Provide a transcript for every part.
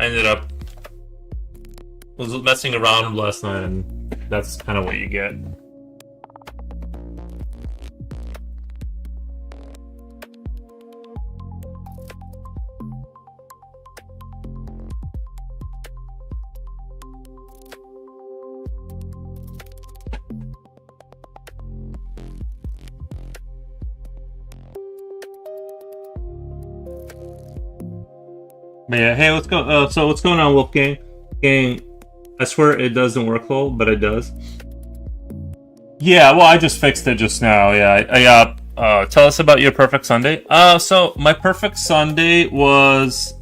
I ended up was messing around last night, and that's kind of what you get. But yeah, hey, what's go? So what's going on, Wolfgang? Gang, I swear it doesn't work well, but it does. Yeah, well, I just fixed it just now. Yeah, tell us about your perfect Sunday. So my perfect Sunday was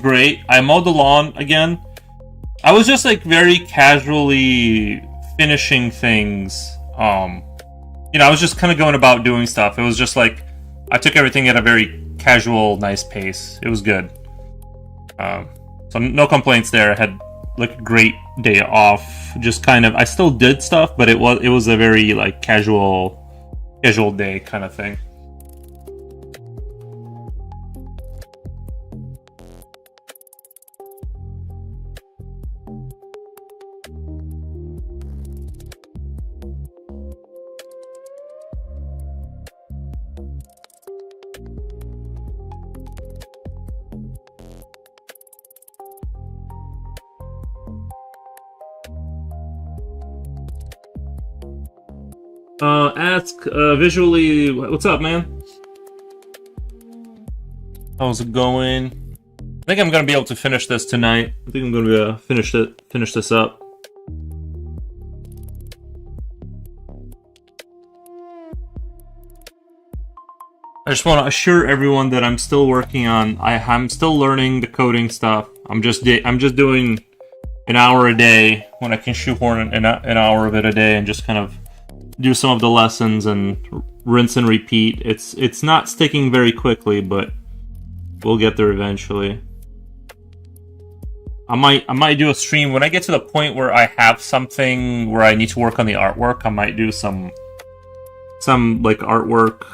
great. I mowed the lawn again. I was just like very casually finishing things. I was just kind of going about doing stuff. It was just like I took everything at a very casual, nice pace. It was good. So no complaints there. I had like a great day off. Just kind of, I still did stuff, but it was a very like casual day kind of thing. Ask visually. What's up, man? How's it going? I think I'm gonna be able to finish this tonight. I think I'm gonna finish this up. I just want to assure everyone that I'm still working on. I'm still learning the coding stuff. I'm just doing an hour a day when I can shoehorn an hour of it a day and just kind of do some of the lessons and rinse and repeat. It's not sticking very quickly, but we'll get there eventually. I might do a stream when I get to the point where I have something where I need to work on the artwork. I might do some like artwork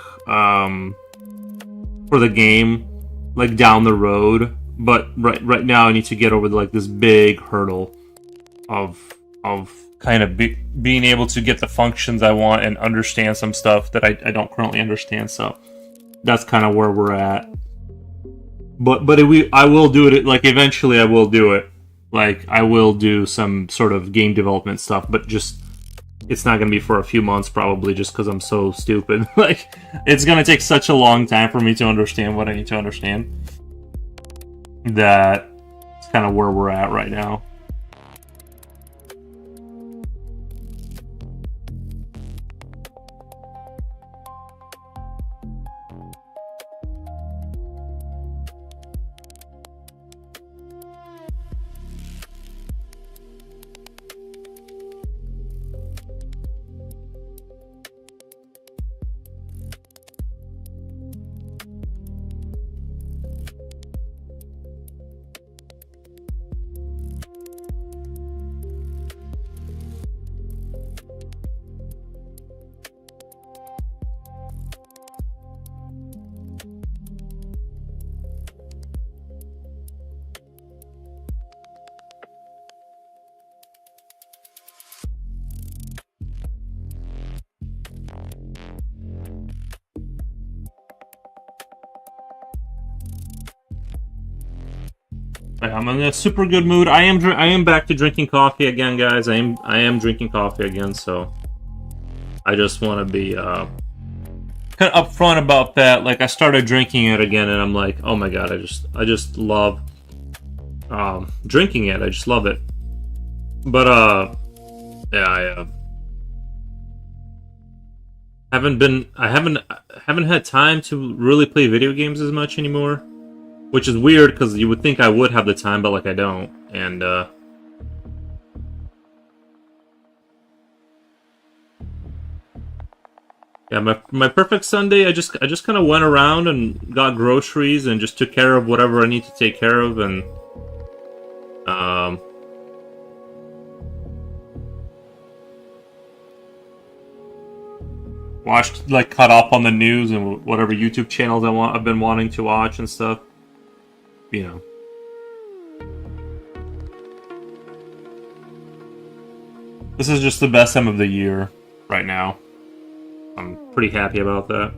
for the game like down the road, but right now I need to get over like this big hurdle of kind of being able to get the functions I want and understand some stuff that I don't currently understand. So that's kind of where we're at. But I will do it. Like eventually, I will do it. Like I will do some sort of game development stuff, but just it's not going to be for a few months probably, just because I'm so stupid. Like it's going to take such a long time for me to understand what I need to understand. That's kind of where we're at right now. I'm in a super good mood. I am back to drinking coffee again, guys. I am drinking coffee again, so I just want to be kind of upfront about that. Like I started drinking it again, and I'm like, oh my god, I just love drinking it. I just love it. But yeah, I haven't had time to really play video games as much anymore. Which is weird, because you would think I would have the time, but like I don't. And yeah, my perfect Sunday, I just kind of went around and got groceries and just took care of whatever I need to take care of, and watched, like, caught up on the news and whatever YouTube channels I've been wanting to watch and stuff. You know. This is just the best time of the year right now. I'm pretty happy about that.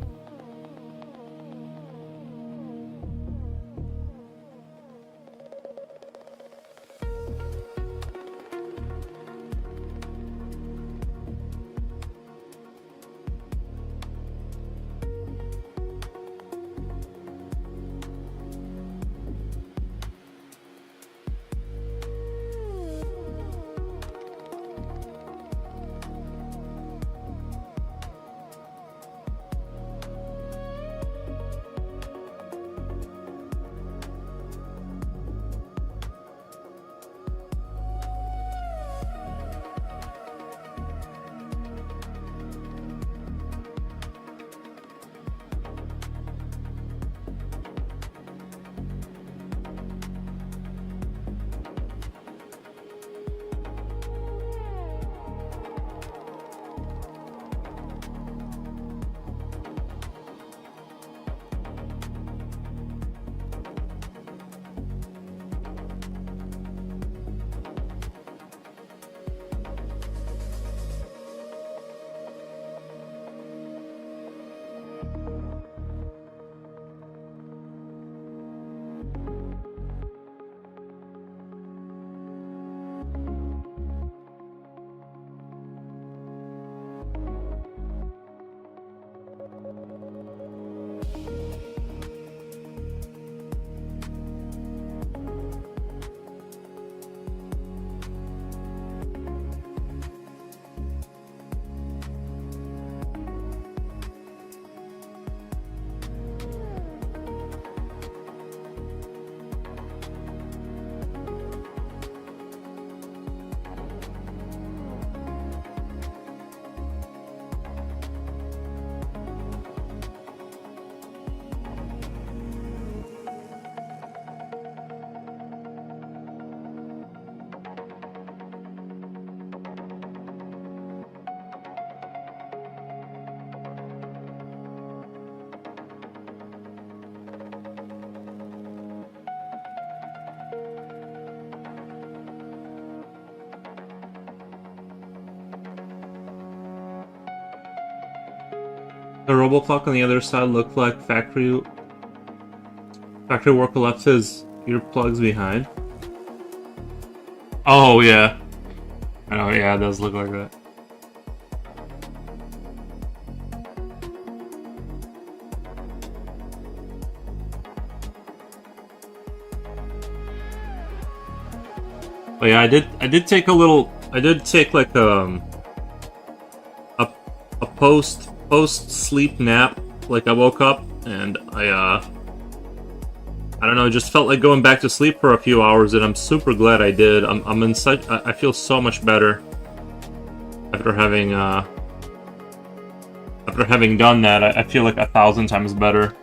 The roboclock on the other side looked like factory worker left his earplugs behind. Oh yeah. I know, yeah, it does look like that. But yeah, I did take like a post sleep nap. Like I woke up and I don't know, just felt like going back to sleep for a few hours, and I'm super glad I did. I'm in such I feel so much better after having done that. I feel like 1,000 times better.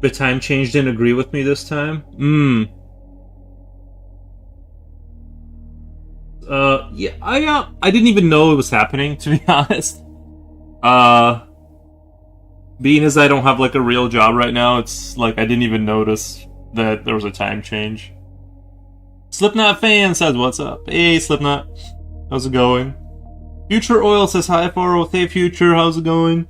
The time change didn't agree with me this time? Yeah, I didn't even know it was happening, to be honest. Being as I don't have like a real job right now, it's like I didn't even notice that there was a time change. Slipknot fan says, what's up? Hey, Slipknot. How's it going? Future Oil says, hi, Faro. Hey, Future. How's it going?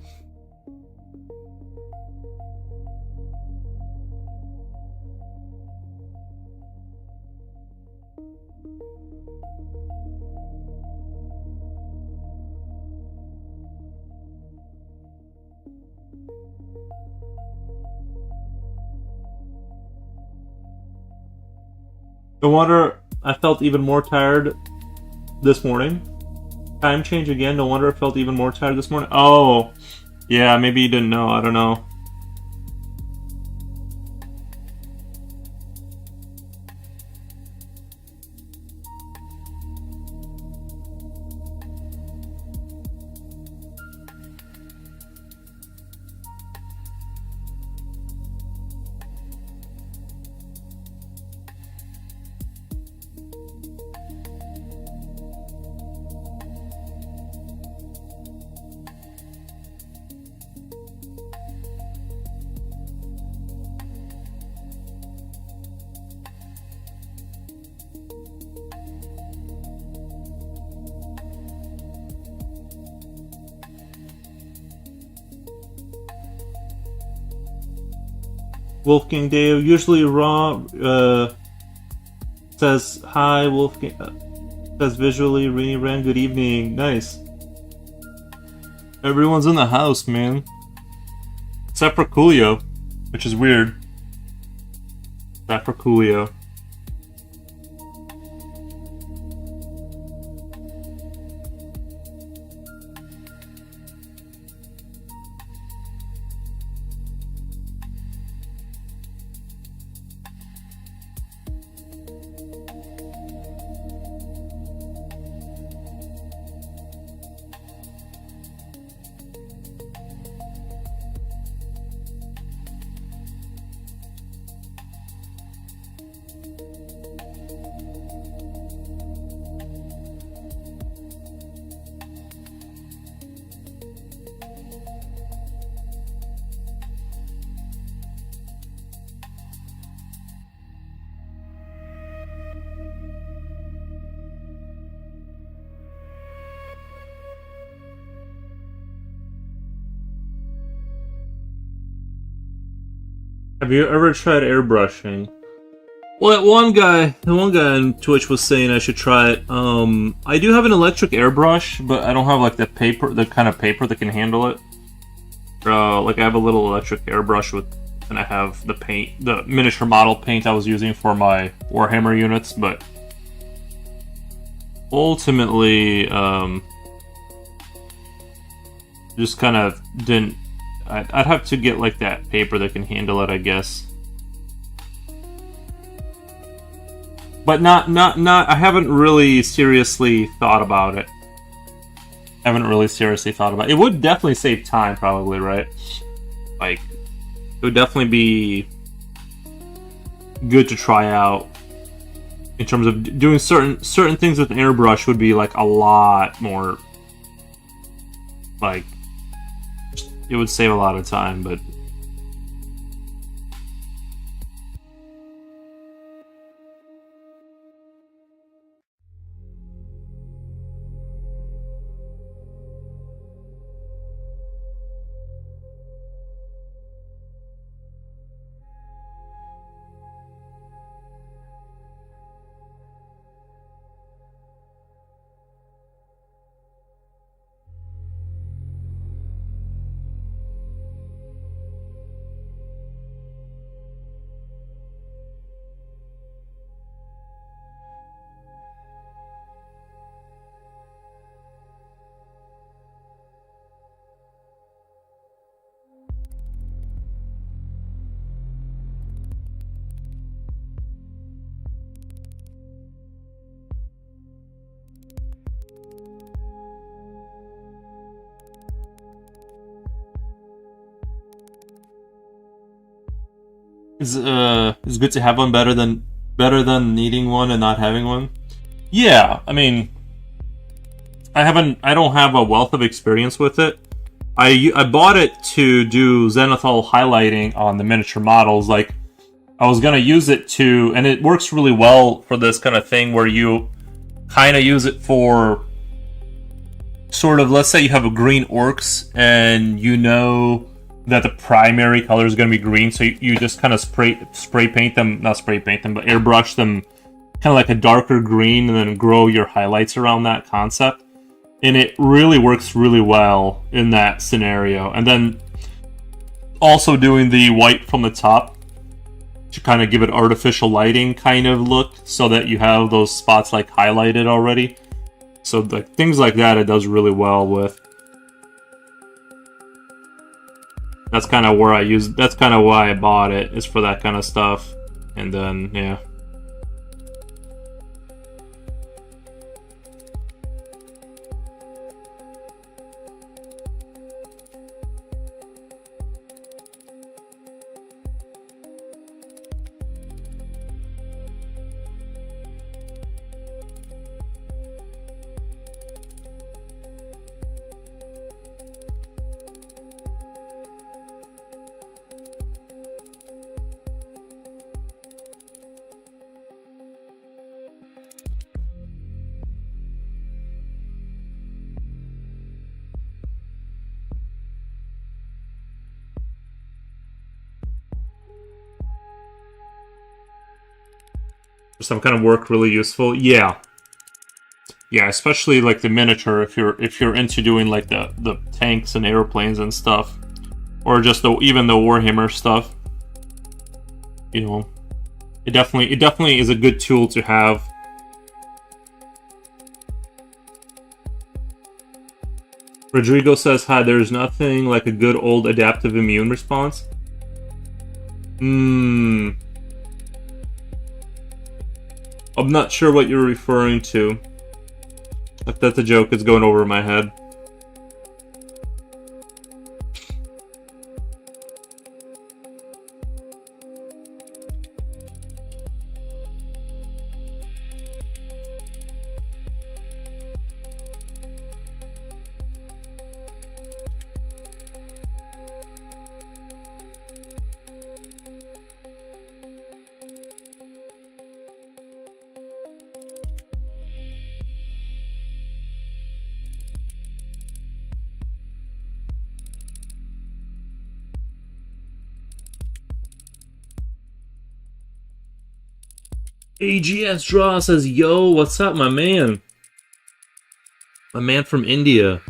No wonder I felt even more tired this morning. Time change again. No wonder I felt even more tired this morning. Oh, yeah, maybe you didn't know. I don't know. Wolfgang Dave, usually Raw, says, hi, Wolfgang, says visually, Rini Ren, good evening, nice. Everyone's in the house, man. Except for Coolio, which is weird. Except for Coolio. Have you ever tried airbrushing? Well, the one guy on Twitch was saying I should try it. I do have an electric airbrush, but I don't have like the kind of paper that can handle it. Like I have a little electric airbrush and I have the paint, the miniature model paint I was using for my Warhammer units, but ultimately, just kind of didn't. I'd have to get like that paper that can handle it, I guess. But not. I haven't really seriously thought about it. It would definitely save time, probably, right? Like, it would definitely be good to try out. In terms of doing certain things with an airbrush would be like a lot more. Like, it would save a lot of time, but. Is good to have one better than needing one and not having one? Yeah, I mean, I don't have a wealth of experience with it, I bought it to do zenithal highlighting on the miniature models. Like, I was gonna use it to, and it works really well for this kind of thing where you kind of use it for sort of, let's say you have a green orcs and you know that the primary color is going to be green, so you just kind of spray paint them, not spray paint them, but airbrush them kind of like a darker green, and then grow your highlights around that concept. And it really works really well in that scenario. And then also doing the white from the top to kind of give it artificial lighting kind of look, so that you have those spots like highlighted already. So like things like that, it does really well with. That's kind of where I use. That's kind of why I bought it, is for that kind of stuff. And then yeah. Some kind of work really useful. Yeah, especially like the miniature, if you're into doing like the tanks and airplanes and stuff, or just even the Warhammer stuff. You know, it definitely is a good tool to have. Rodrigo says, hi, there's nothing like a good old adaptive immune response. I'm not sure what you're referring to. If that's a joke, it's going over my head. AGS Draw says, yo, what's up, my man? My man from India.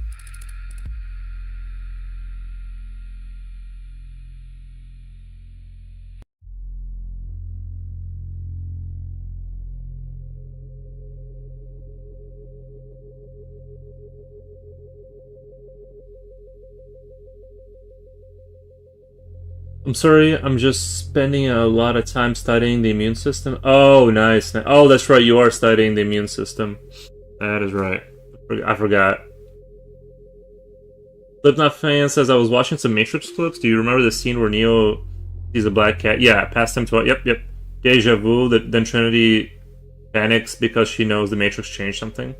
I'm sorry, I'm just spending a lot of time studying the immune system. Oh, nice. Oh, that's right, you are studying the immune system. That is right. I forgot. Slipknot fan says, I was watching some Matrix clips. Do you remember the scene where Neo sees a black cat? Yeah, past him to... Yep. Deja vu. Then Trinity panics because she knows the Matrix changed something.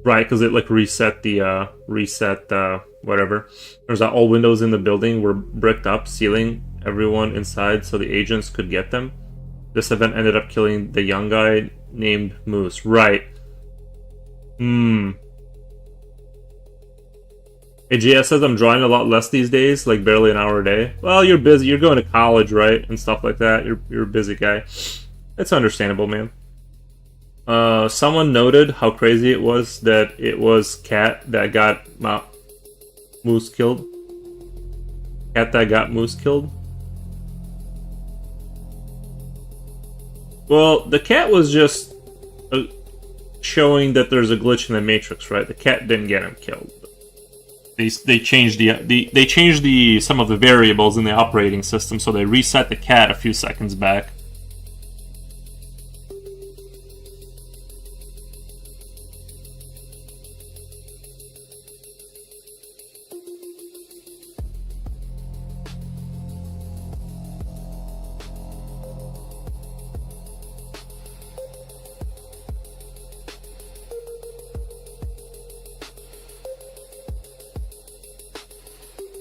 Right, because it like reset whatever. There's that all windows in the building were bricked up, sealing everyone inside so the agents could get them. This event ended up killing the young guy named Moose. Right. AGS says, I'm drawing a lot less these days, like barely an hour a day. Well, you're busy. You're going to college, right? And stuff like that. You're a busy guy. It's understandable, man. Someone noted how crazy it was that it was Cat that got Moose killed. Cat that got Moose killed. Well, the cat was just showing that there's a glitch in the Matrix, right? The cat didn't get him killed. They changed they changed some of the variables in the operating system, so they reset the cat a few seconds back.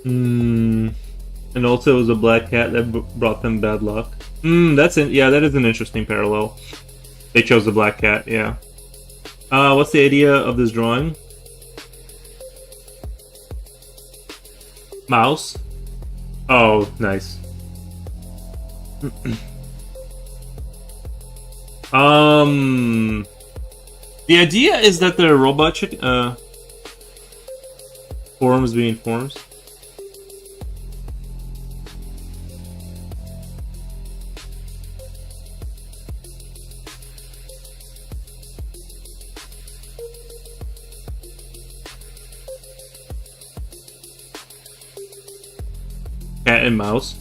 Hmm. And also, it was a black cat that brought them bad luck. That's it. Yeah, that is an interesting parallel. They chose the black cat. Yeah. What's the idea of this drawing? Mouse. Oh, nice. The idea is that the robot forms being forms. Cat and mouse.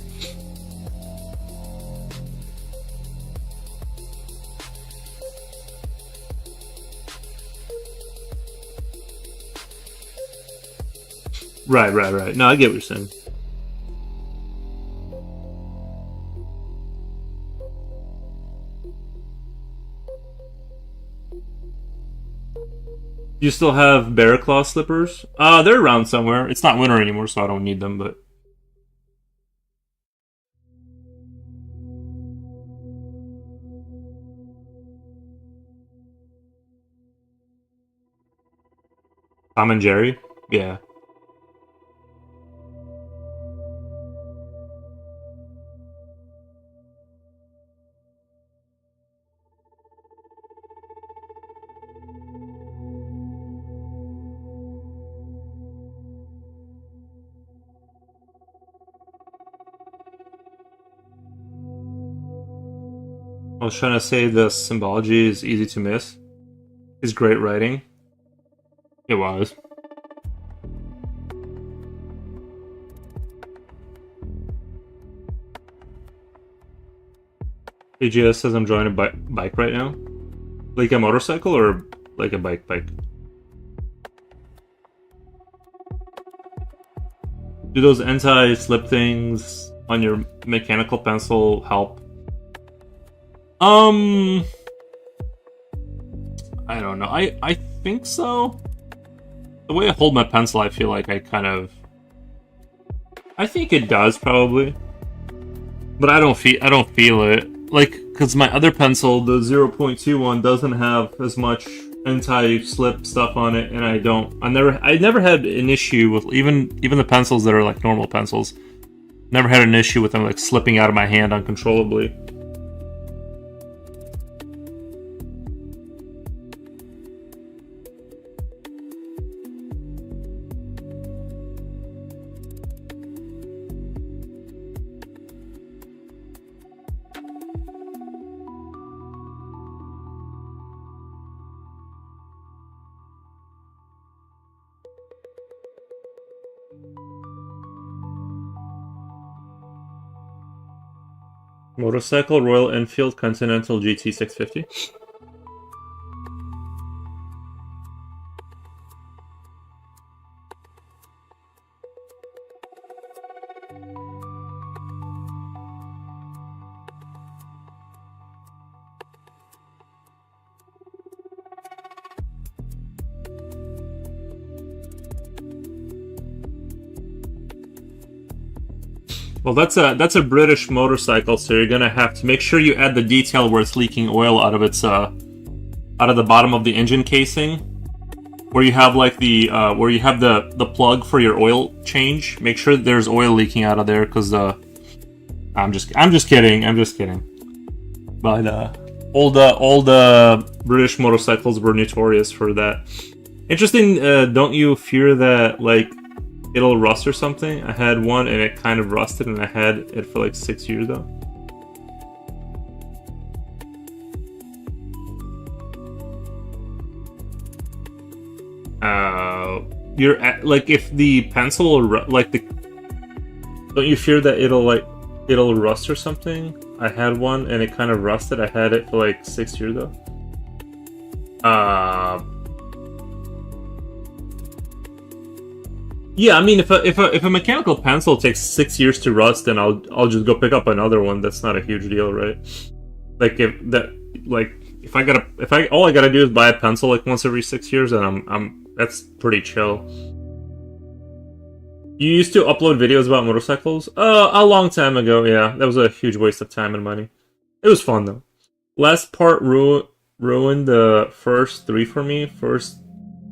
Right. No, I get what you're saying. You still have bear claw slippers? They're around somewhere. It's not winter anymore, so I don't need them, but... Tom and Jerry? Yeah. I was trying to say the symbology is easy to miss. It's great writing. It was. AGS says I'm drawing a bike right now. Like a motorcycle or like a bike? Do those anti-slip things on your mechanical pencil help? I don't know. I think so. The way I hold my pencil, I feel like I think it does probably, but I don't feel it. Like, because my other pencil, the 0.2 one, doesn't have as much anti-slip stuff on it, and I never had an issue with even the pencils that are like normal pencils. Never had an issue with them like slipping out of my hand uncontrollably. Motorcycle, Royal Enfield Continental GT 650. Well, that's a British motorcycle, so you're gonna have to make sure you add the detail where it's leaking oil out of the bottom of the engine casing, where you have like where you have the plug for your oil change. Make sure there's oil leaking out of there, because I'm just kidding. But old British motorcycles were notorious for that. Interesting. Don't you fear that like it'll rust or something? I had one and it kind of rusted, and I had it for like 6 years though. You're at, like, if the pencil like the, don't you fear that it'll rust or something? I had one and it kind of rusted. I had it for like 6 years though. Yeah, I mean, if a mechanical pencil takes 6 years to rust, then I'll just go pick up another one. That's not a huge deal, right? Like if all I gotta do is buy a pencil like once every 6 years, and I'm that's pretty chill. You used to upload videos about motorcycles? A long time ago, yeah. That was a huge waste of time and money. It was fun, though. Last part ruined the first three for me. First,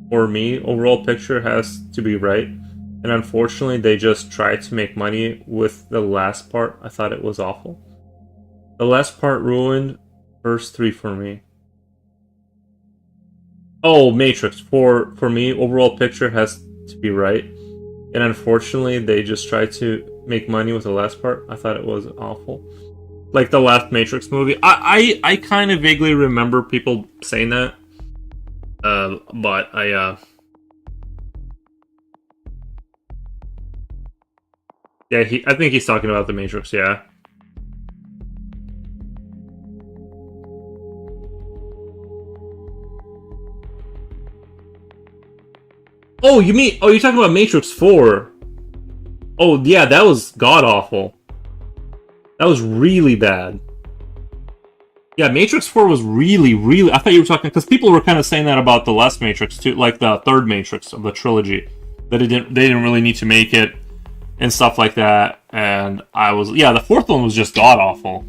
for me, overall picture has to be right. And unfortunately, they just tried to make money with the last part. I thought it was awful. The last part ruined first three for me. Oh, Matrix. For me, overall picture has to be right. And unfortunately, they just tried to make money with the last part. I thought it was awful. Like the last Matrix movie. I kind of vaguely remember people saying that. But yeah, I think he's talking about the Matrix, yeah. Oh, you're talking about Matrix 4. Oh, yeah, that was god-awful. That was really bad. Yeah, Matrix 4 was really... I thought you were talking... Because people were kind of saying that about the last Matrix, too. Like the third Matrix of the trilogy. That they didn't really need to make it. And stuff like that. And I was... Yeah, the fourth one was just god-awful.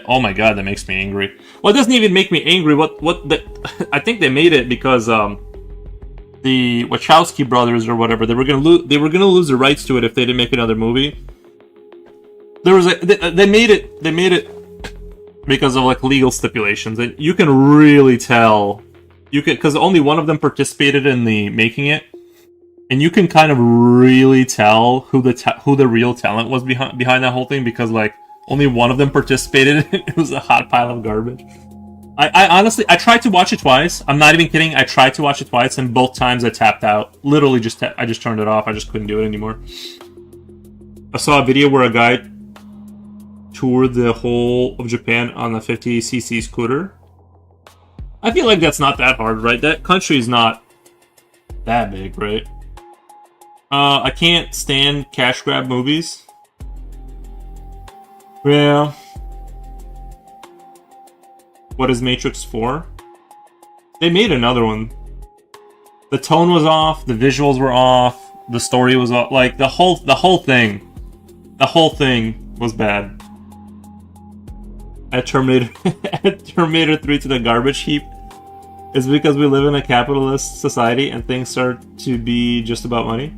Oh my god, that makes me angry. Well, it doesn't even make me angry. I think they made it because... the Wachowski brothers or whatever, they were gonna lose the rights to it if they didn't make another movie. They made it because of like legal stipulations, and you can really tell because only one of them participated in the making it, and you can kind of really tell who the real talent was behind that whole thing because like only one of them participated. It was a hot pile of garbage. I honestly, I tried to watch it twice. I'm not even kidding. I tried to watch it twice, and both times I tapped out. Literally, I just turned it off. I just couldn't do it anymore. I saw a video where a guy toured the whole of Japan on a 50cc scooter. I feel like that's not that hard, right? That country is not that big, right? I can't stand cash grab movies. Yeah. What is Matrix 4? They made another one. The tone was off, the visuals were off, the story was off, like the whole thing. The whole thing was bad. Add Terminator 3 to the garbage heap. It's because we live in a capitalist society and things start to be just about money.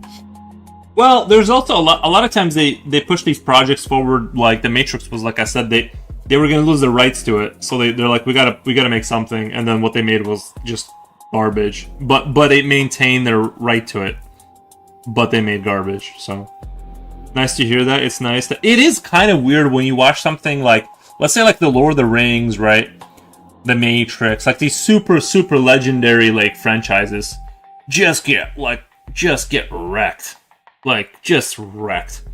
Well, there's also a lot of times they push these projects forward, like the Matrix was, like I said, they were gonna lose the rights to it, so they're like, we gotta make something, and then what they made was just garbage. But it maintained their right to it. But they made garbage, so nice to hear that. It's nice that it is kind of weird when you watch something like, let's say like the Lord of the Rings, right? The Matrix, like these super legendary like franchises, just get wrecked, like just wrecked.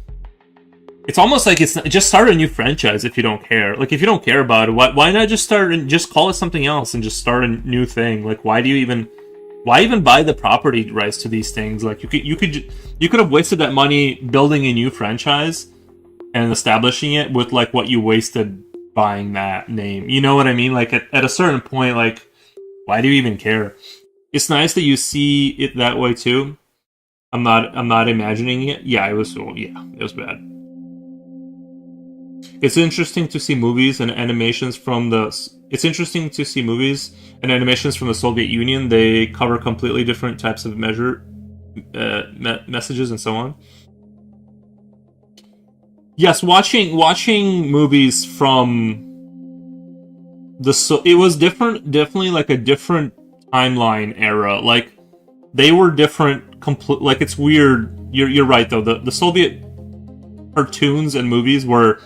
It's almost like it's just start a new franchise if you don't care. Like if you don't care about it, why not just start and just call it something else and just start a new thing? Like why even buy the property rights to these things? Like you could have wasted that money building a new franchise and establishing it with like what you wasted buying that name. You know what I mean? Like at a certain point, like why do you even care? It's nice that you see it that way too. I'm not imagining it. Yeah, it was bad. It's interesting to see movies and animations from the Soviet Union. They cover completely different types of messages and so on. Yes, watching movies from it was different, definitely like a different timeline era. Like they were different, like it's weird. You're right though. The Soviet cartoons and movies were.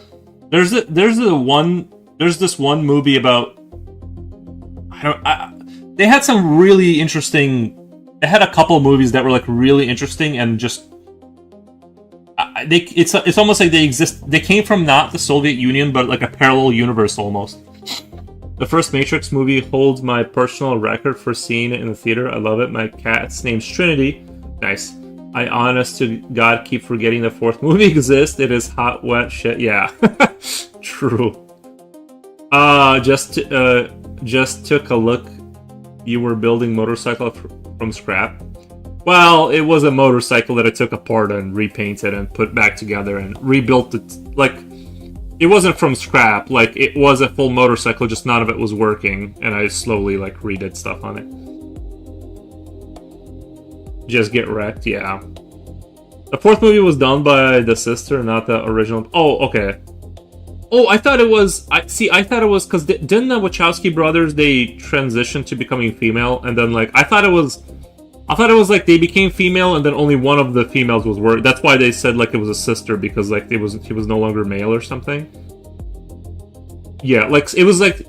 There's this one movie about. They had some really interesting. They had a couple of movies that were like really interesting and just. It's almost like they exist. They came from not the Soviet Union, but like a parallel universe almost. The first Matrix movie holds my personal record for seeing it in the theater. I love it. My cat's name's Trinity. Nice. I honest to God keep forgetting the fourth movie exists. It is hot, wet shit. Yeah. True. Just took a look. You were building motorcycle from scrap. Well, it was a motorcycle that I took apart and repainted and put back together and rebuilt it. Like, it wasn't from scrap. Like, it was a full motorcycle, just none of it was working. And I slowly, like, redid stuff on it. Just get wrecked, yeah. The fourth movie was done by the sister, not the original. Oh, okay. Oh, I thought it was. I thought it was because didn't the Wachowski brothers they transitioned to becoming female, and then like I thought it was like they became female, and then only one of the females was work. That's why they said like it was a sister because like he was no longer male or something. Yeah, like it was like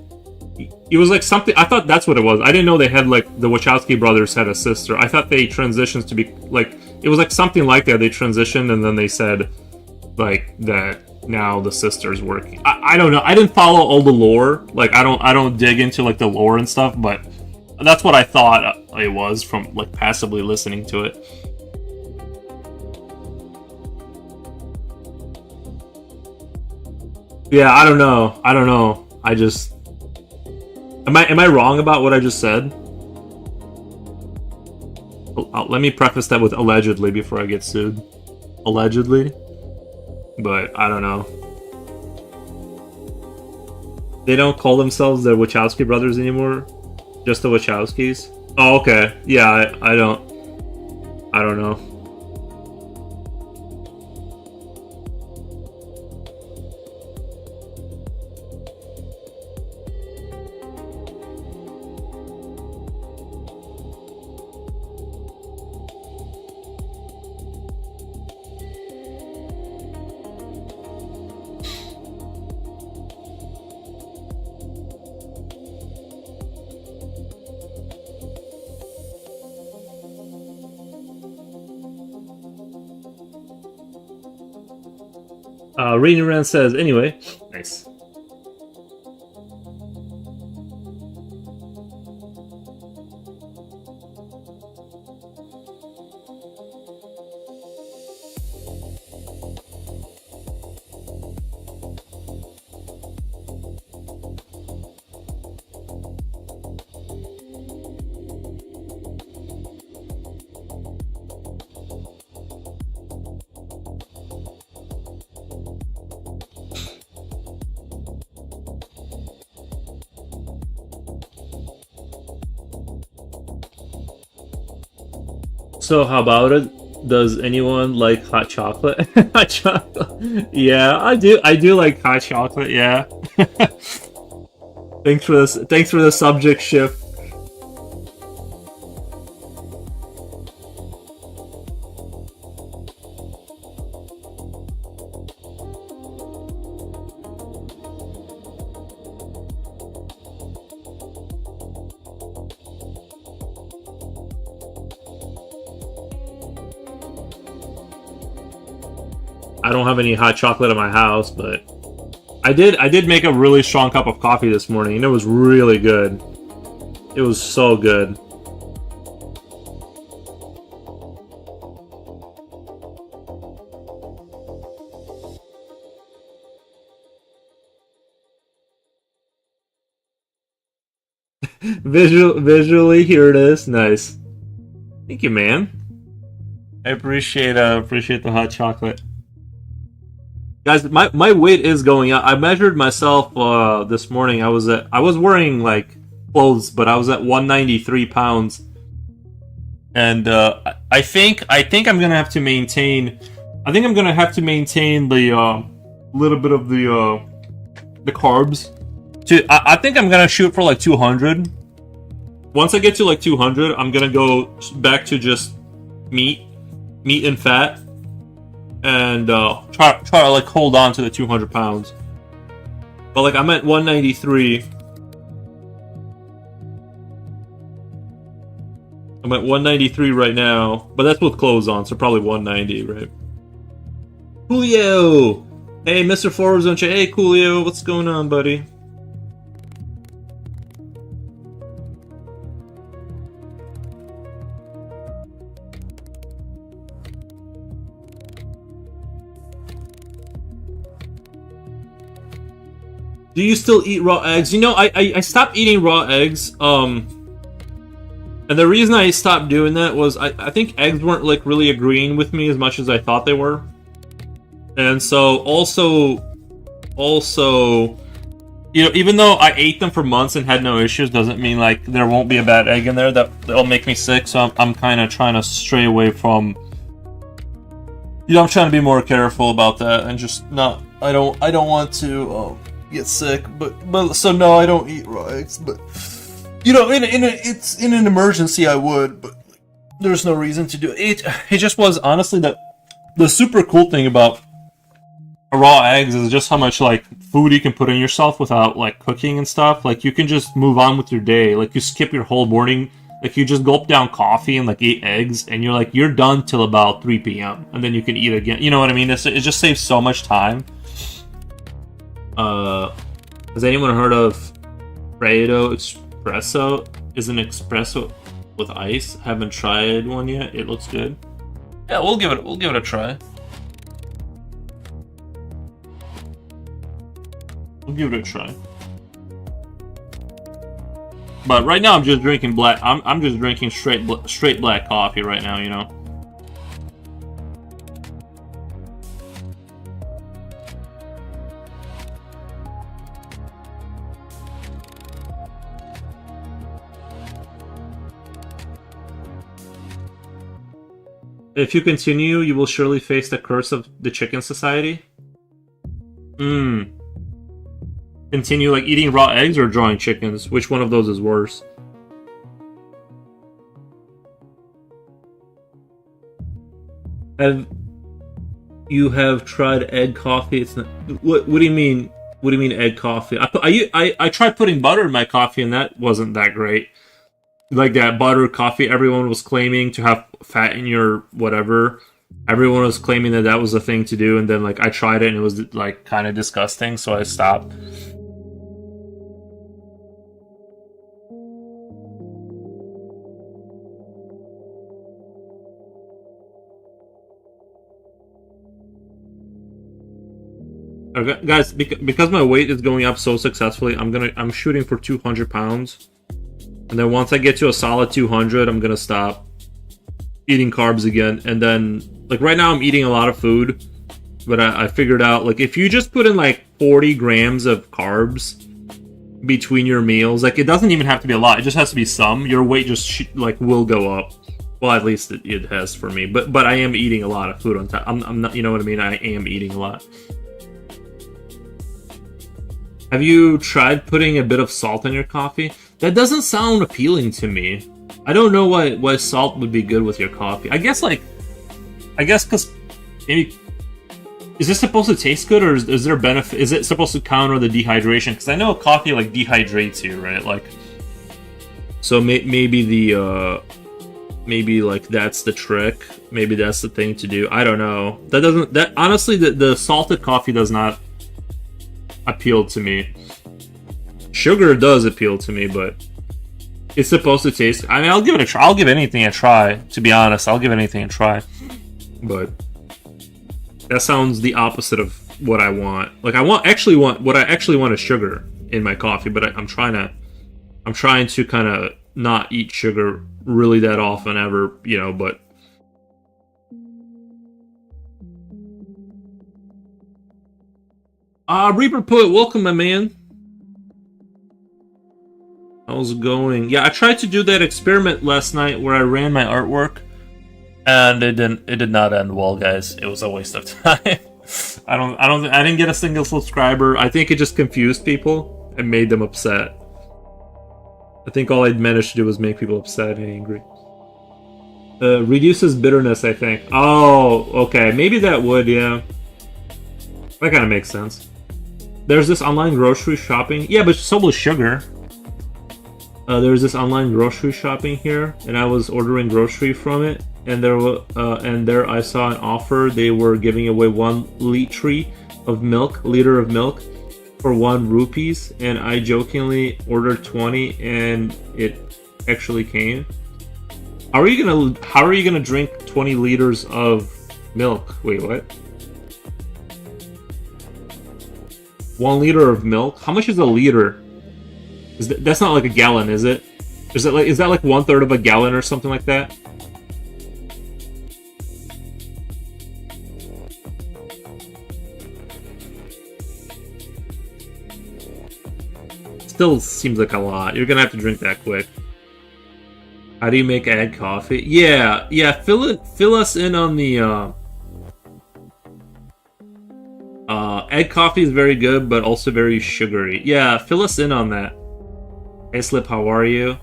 something. I thought that's what it was. I didn't know they had like the Wachowski brothers had a sister. I thought they transitioned to be like it was like something like that. They transitioned and then they said like that now the sister's working. I don't know. I didn't follow all the lore. Like I don't dig into like the lore and stuff, but that's what I thought it was from like passively listening to it. Yeah, I don't know. I just am I wrong about what I just said? Let me preface that with allegedly before I get sued. Allegedly. But I don't know. They don't call themselves the Wachowski brothers anymore. Just the Wachowskis. Oh, okay. Yeah, I don't know. Rainy Rand says, anyway. Nice. So how about it? Does anyone like hot chocolate? Hot chocolate. Yeah, I do. I do like hot chocolate. Yeah. Thanks for this. Thanks for the subject shift. I don't have any hot chocolate in my house, but I did make a really strong cup of coffee this morning, and it was really good. It was so good. Visually, here it is. Nice. Thank you, man. I appreciate the hot chocolate. Guys, my weight is going up. I measured myself this morning. I was wearing like clothes, but I was at 193 pounds, and I think I'm gonna have to maintain. I think I'm gonna have to maintain the little bit of the carbs. I think I'm gonna shoot for like 200. Once I get to like 200, I'm gonna go back to just meat and fat. And try to like hold on to the 200 pounds. But like I'm at 193. I'm at 193 right now, but that's with clothes on, so probably 190, right? Coolio! Hey, Mr. Forbes, don't you? Hey, Coolio, what's going on, buddy? Do you still eat raw eggs? You know, I stopped eating raw eggs. And the reason I stopped doing that was I think eggs weren't like really agreeing with me as much as I thought they were. And so also, you know, even though I ate them for months and had no issues, doesn't mean like there won't be a bad egg in there that'll make me sick. So I'm kind of trying to stray away from. You know, I'm trying to be more careful about that and just not. I don't want to get sick, but so no, I don't eat raw eggs. But you know, in an emergency, I would, but there's no reason to do it. It just was honestly the super cool thing about raw eggs is just how much like food you can put in yourself without like cooking and stuff. Like you can just move on with your day. Like you skip your whole morning. Like you just gulp down coffee and like eat eggs, and you're done till about 3 p.m. and then you can eat again. You know what I mean? It just saves so much time. Has anyone heard of Fredo Espresso? Is an espresso with ice? Haven't tried one yet. It looks good. Yeah, we'll give it a try. We'll give it a try. But right now I'm just drinking black. I'm just drinking straight black coffee right now. You know. If you continue, you will surely face the curse of the Chicken Society. Continue like eating raw eggs or drawing chickens? Which one of those is worse? You have tried egg coffee? It's not. What do you mean? What do you mean egg coffee? I tried putting butter in my coffee and that wasn't that great. Like that butter coffee, everyone was claiming to have fat in your whatever. Everyone was claiming that was a thing to do, and then like I tried it and it was like kind of disgusting, so I stopped. Okay, guys, because my weight is going up so successfully, I'm shooting for 200 pounds, and then once I get to a solid 200, I'm gonna stop eating carbs again. And then like right now I'm eating a lot of food, but I figured out like if you just put in like 40 grams of carbs between your meals, like it doesn't even have to be a lot, it just has to be some, your weight just like will go up. Well, at least it has for me, but I am eating a lot of food on top. I'm not, you know what I mean, I am eating a lot. Have you tried putting a bit of salt in your coffee? That doesn't sound appealing to me. I don't know why salt would be good with your coffee. I guess because maybe... Is this supposed to taste good, or is there a benefit? Is it supposed to counter the dehydration? Because I know coffee like dehydrates you, right? Like, so maybe maybe like that's the trick. Maybe that's the thing to do. I don't know. That honestly, the salted coffee does not appeal to me. Sugar does appeal to me, but it's supposed to taste. I mean, I'll give it a try. I'll give anything a try. To be honest, I'll give anything a try. But that sounds the opposite of what I want. Like what I actually want is sugar in my coffee. But I'm trying to kind of not eat sugar really that often ever, you know. But Reaper Poet, welcome, my man. How's it going? Yeah, I tried to do that experiment last night where I ran my artwork, and it did not end well, guys. It was a waste of time. I didn't get a single subscriber. I think it just confused people and made them upset. I think all I'd managed to do was make people upset and angry. Reduces bitterness, I think. Oh, okay. Maybe that would, yeah. That kind of makes sense. There's this online grocery shopping. Yeah, but so was sugar. There's this online grocery shopping here, and I was ordering grocery from it, and there I saw an offer. They were giving away 1 liter of milk for 1 rupees, and I jokingly ordered 20, and it actually came. How are you gonna drink 20 liters of milk? Wait, what? 1 liter of milk? How much is a liter? That's not like a gallon, is it? Is that like 1/3 of a gallon or something like that? Still seems like a lot. You're gonna have to drink that quick. How do you make egg coffee? Yeah. Fill us in on the egg coffee is very good, but also very sugary. Yeah, fill us in on that. Hey Slip, how are you?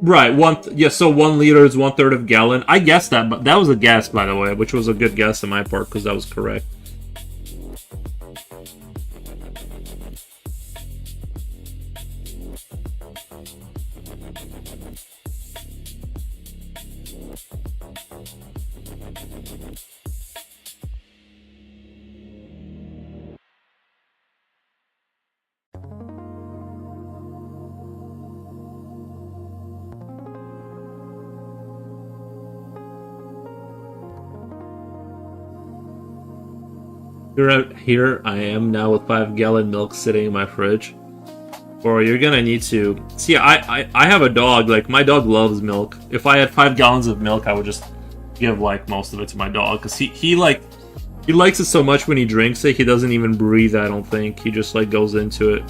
Right, so 1 liter is 1/3 of gallon. I guessed that, but that was a guess, by the way, which was a good guess on my part because that was correct. Here I am now with 5-gallon milk sitting in my fridge. Or you're gonna need to see. I have a dog. Like my dog loves milk. If I had 5 gallons of milk, I would just give like most of it to my dog because he likes it so much when he drinks it. He doesn't even breathe. I don't think he just like goes into it.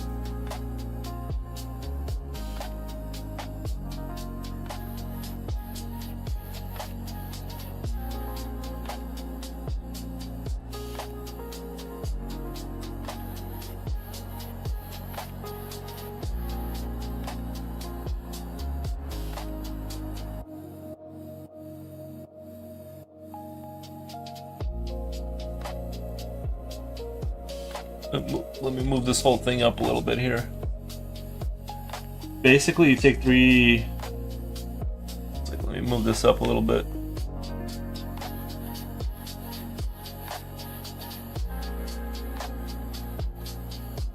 Let me move this whole thing up a little bit here. Basically, you take 3... Let me move this up a little bit.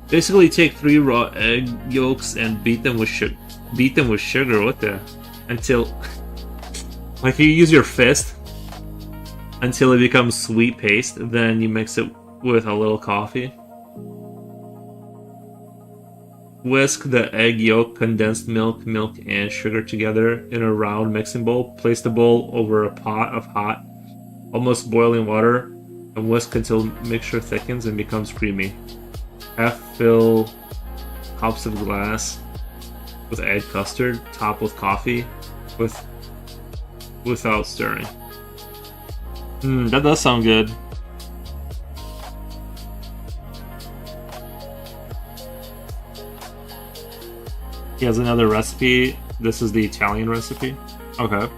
Basically, you take 3 raw egg yolks and beat them with sugar. What the? Until... like, you use your fist until it becomes sweet paste. Then you mix it with a little coffee. Whisk the egg yolk, condensed milk, and sugar together in a round mixing bowl. Place the bowl over a pot of hot, almost boiling water, and whisk until mixture thickens and becomes creamy. Half-fill cups of glass with egg custard, top with coffee, without stirring. That does sound good. He has another recipe. This is the Italian recipe. Okay.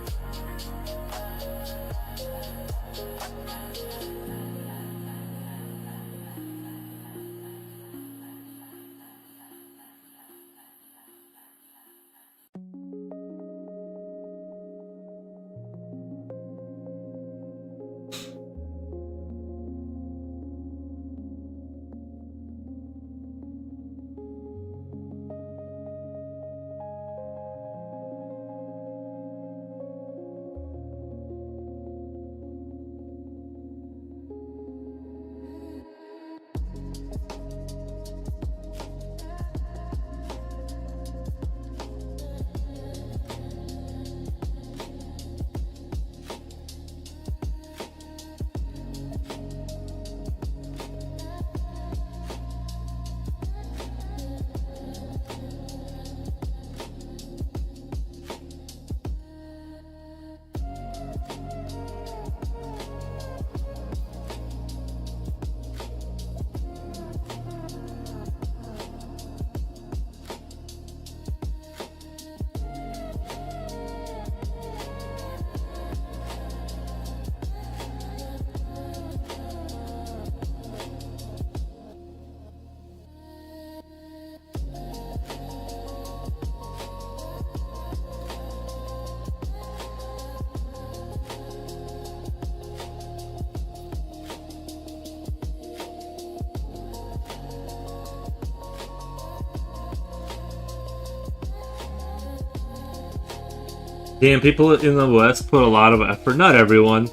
Damn, people in the West put a lot of effort. Not everyone.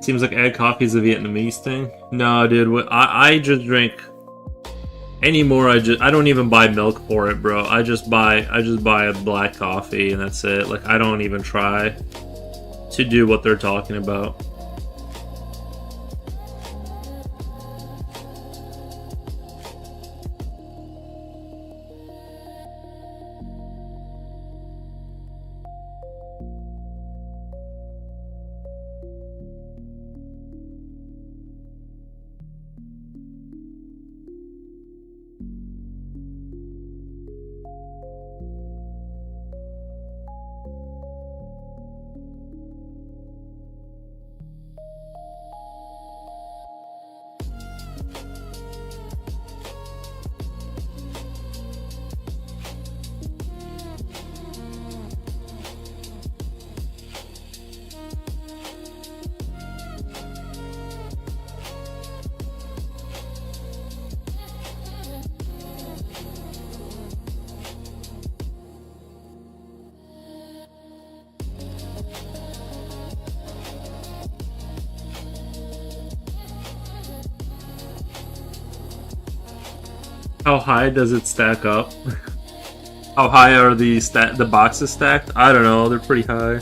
Seems like egg coffee is a Vietnamese thing. No, dude. I just drink Anymore, I don't even buy milk for it, bro. I just buy a black coffee and that's it. Like I don't even try to do what they're talking about. How high does it stack up? How high are the boxes stacked? I don't know, they're pretty high.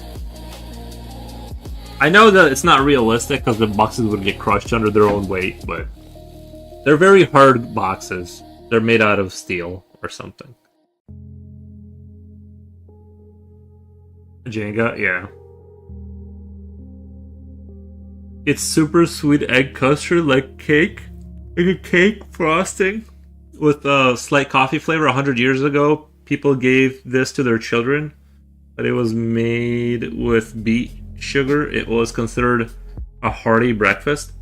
I know that it's not realistic because the boxes would get crushed under their own weight, but they're very hard boxes. They're made out of steel or something. Jenga, yeah. It's super sweet egg custard like cake. Like a cake frosting with a slight coffee flavor. 100 years ago, people gave this to their children, but it was made with beet sugar. It was considered a hearty breakfast.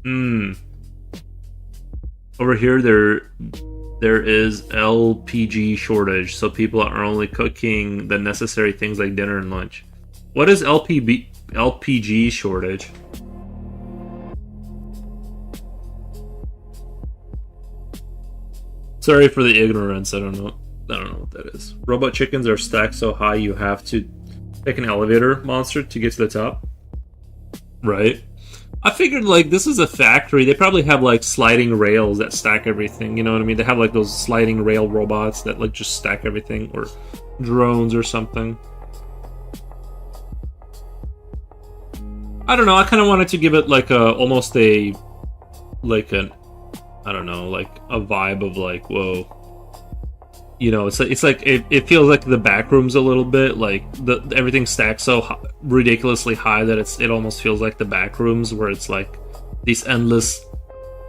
Over here, there is LPG shortage, so people are only cooking the necessary things like dinner and lunch. What is LPG shortage? Sorry for the ignorance. I don't know what that is. Robot chickens are stacked so high you have to take an elevator monster to get to the top. Right. I figured like this is a factory. They probably have like sliding rails that stack everything. You know what I mean? They have like those sliding rail robots that like just stack everything, or drones or something. I don't know. I kind of wanted to give it like almost a I don't know, like a vibe of like, whoa. You know, it's like it feels like the back rooms a little bit, like everything stacks so ridiculously high that it almost feels like the back rooms, where it's like these endless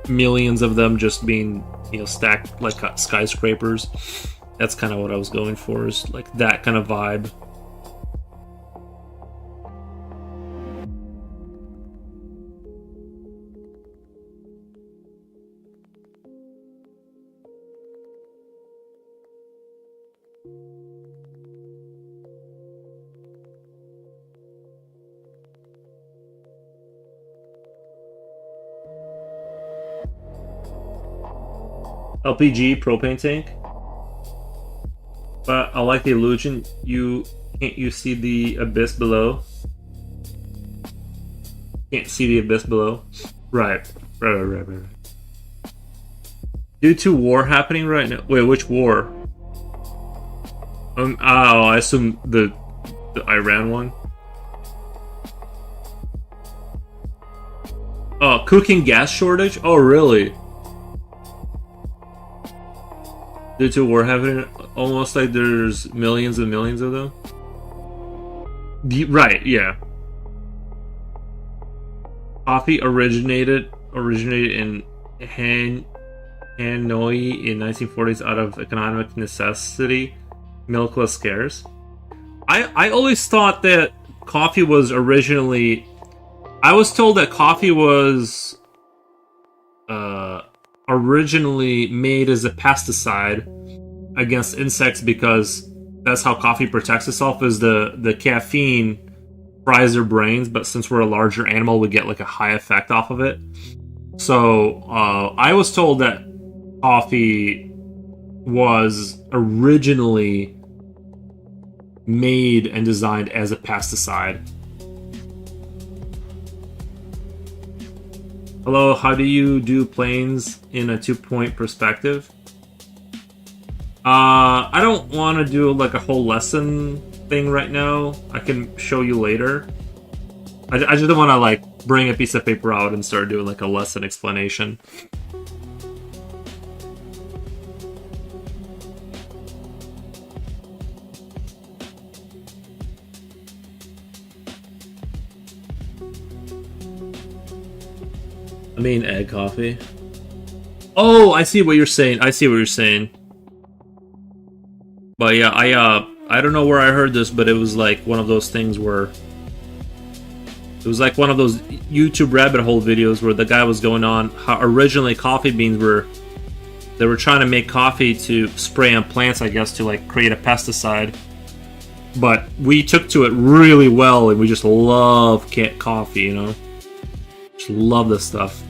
millions of them just being, you know, stacked like skyscrapers. That's kind of what I was going for, is like that kind of vibe. LPG propane tank. But I like the illusion. Can't you see the abyss below? Can't see the abyss below. Right. Due to war happening right now. Wait, which war? I assume the Iran one. Oh, cooking gas shortage? Oh, really? Due to war happening, almost like there's millions and millions of them. Right, yeah. Coffee originated in Hanoi in 1940s out of economic necessity. Milk was scarce. I always thought that coffee was originally... I was told that coffee was originally made as a pesticide against insects, because that's how coffee protects itself, is the caffeine fries their brains, but since we're a larger animal, we get like a high effect off of it. So I was told that coffee was originally made and designed as a pesticide. Hello, how do you do planes in a 2-point perspective? I don't want to do like a whole lesson thing right now. I can show you later. I just don't want to like bring a piece of paper out and start doing like a lesson explanation. I mean, egg coffee. Oh, I see what you're saying. I see what you're saying. But yeah, I don't know where I heard this, but it was like one of those things where it was like one of those YouTube rabbit hole videos where the guy was going on how originally coffee beans were, they were trying to make coffee to spray on plants, I guess, to like create a pesticide. But we took to it really well, and we just love coffee, you know? Just love this stuff.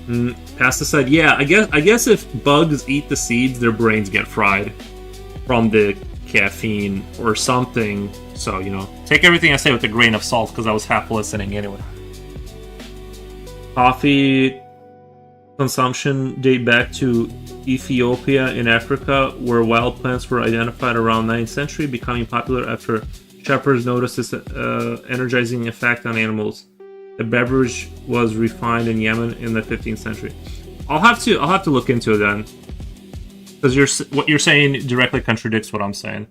Pesticide, yeah. I guess if bugs eat the seeds, their brains get fried from the caffeine or something. So, you know, take everything I say with a grain of salt, because I was half listening anyway. Coffee consumption date back to Ethiopia in Africa, where wild plants were identified around 9th century, becoming popular after shepherds noticed its energizing effect on animals. The beverage was refined in Yemen in the 15th century. I'll have to look into it then, because what you're saying directly contradicts what I'm saying.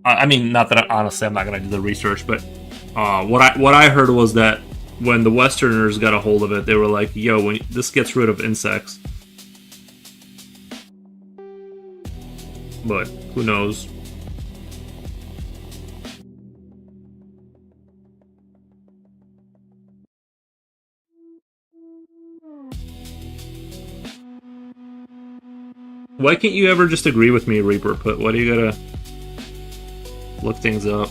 I mean, not that honestly I'm not gonna do the research, but what I heard was that when the Westerners got a hold of it, they were like, "Yo, this gets rid of insects." But who knows? Why can't you ever just agree with me, Reaper? But why do you gotta look things up?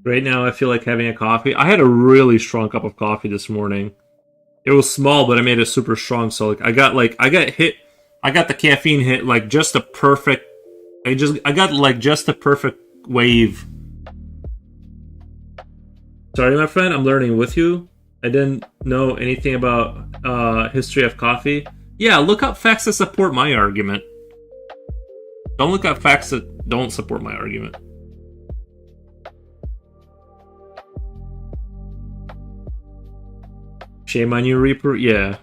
Right now, I feel like having a coffee. I had a really strong cup of coffee this morning. It was small, but I made it super strong. So like, I got the caffeine hit like just the perfect. I got like just the perfect wave. Sorry, my friend. I'm learning with you. I didn't know anything about history of coffee. Yeah, look up facts that support my argument. Don't look up facts that don't support my argument. Shame on you, Reaper? Yeah.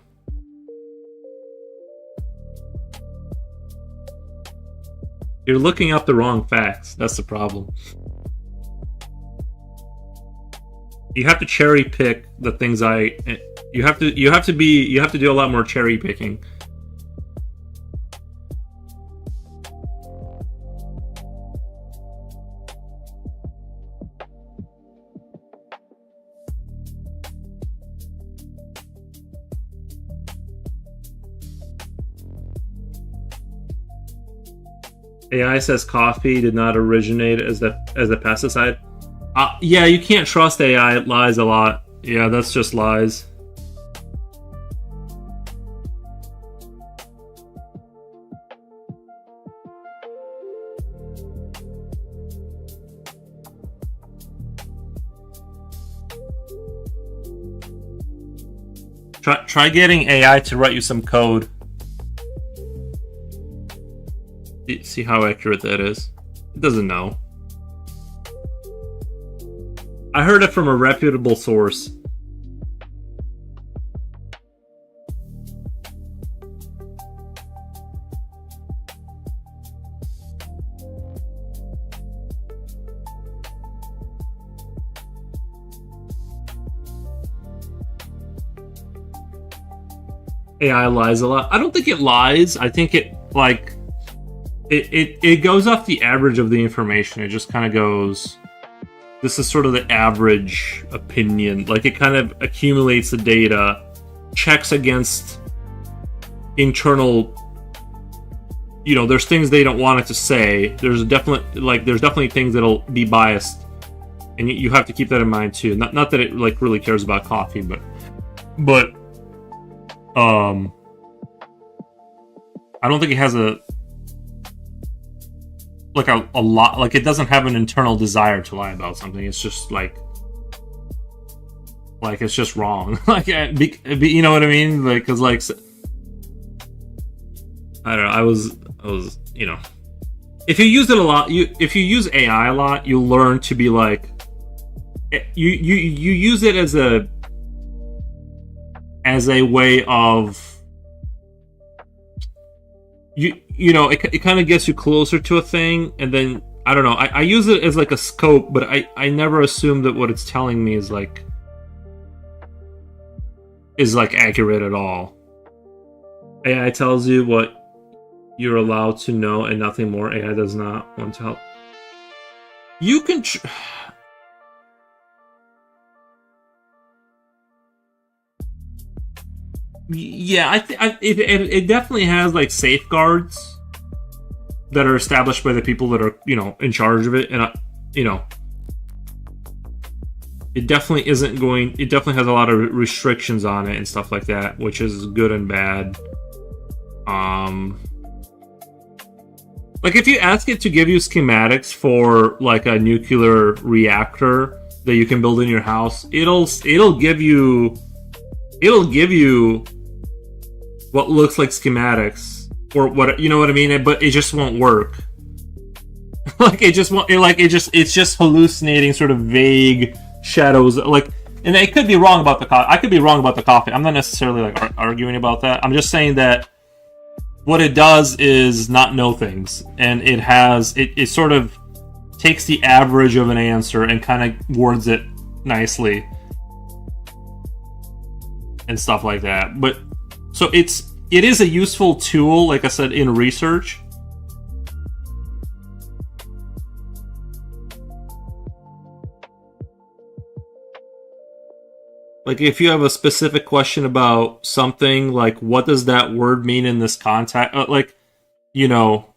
You're looking up the wrong facts. That's the problem. You have to cherry pick the things you have to do a lot more cherry picking. AI says coffee did not originate as a pesticide. Yeah, you can't trust AI. It lies a lot. Yeah, that's just lies. Try getting AI to write you some code. See how accurate that is. It doesn't know. I heard it from a reputable source. AI lies a lot. I don't think it lies. I think it like it goes off the average of the information. It just kind of goes, this is sort of the average opinion. Like, it kind of accumulates the data, checks against internal, you know, there's things they don't want it to say. There's definitely things that'll be biased, and you have to keep that in mind too. Not that it like really cares about coffee, but I don't think it has a lot, like, it doesn't have an internal desire to lie about something. It's just like it's just wrong. Like, you know what I mean? Like, cause like, I don't know. I was, you know, if you use it a lot, if you use AI a lot, you learn to be like, you use it as a way of, you know, it kind of gets you closer to a thing, and then I don't know. I use it as like a scope, but I never assume that what it's telling me is like accurate at all. AI tells you what you're allowed to know and nothing more. AI does not want to help. You can yeah, it definitely has like safeguards that are established by the people that are, you know, in charge of it, and you know, it definitely isn't going. It definitely has a lot of restrictions on it and stuff like that, which is good and bad. Like, if you ask it to give you schematics for like a nuclear reactor that you can build in your house, it'll give you what looks like schematics, or what, you know what I mean, but it just won't work. Like, it just won't, it's just hallucinating sort of vague shadows, like, and it could be wrong about the coffee. I could be wrong about the coffee. I'm not necessarily like arguing about that. I'm just saying that what it does is not know things, and it sort of takes the average of an answer and kind of words it nicely and stuff like that. But so it is a useful tool, like I said, in research. Like, if you have a specific question about something, like, what does that word mean in this context? Like, you know,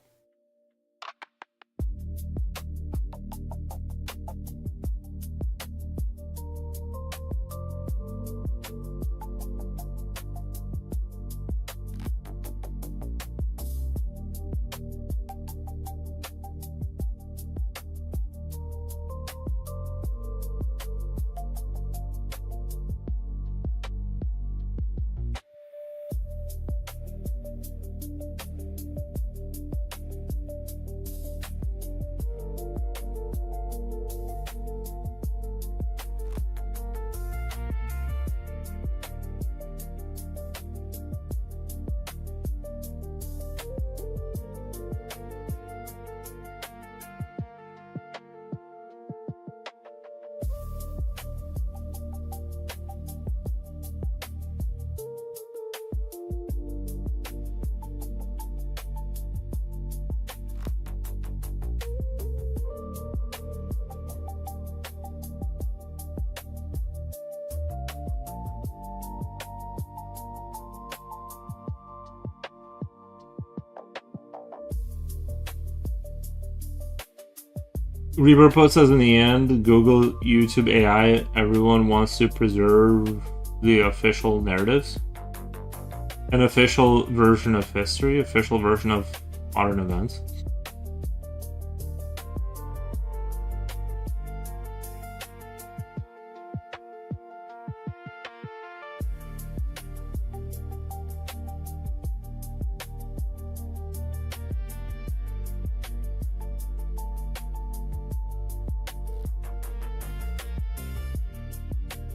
Reverpod says, in the end, Google, YouTube, AI, everyone wants to preserve the official narratives. An official version of history, official version of modern events.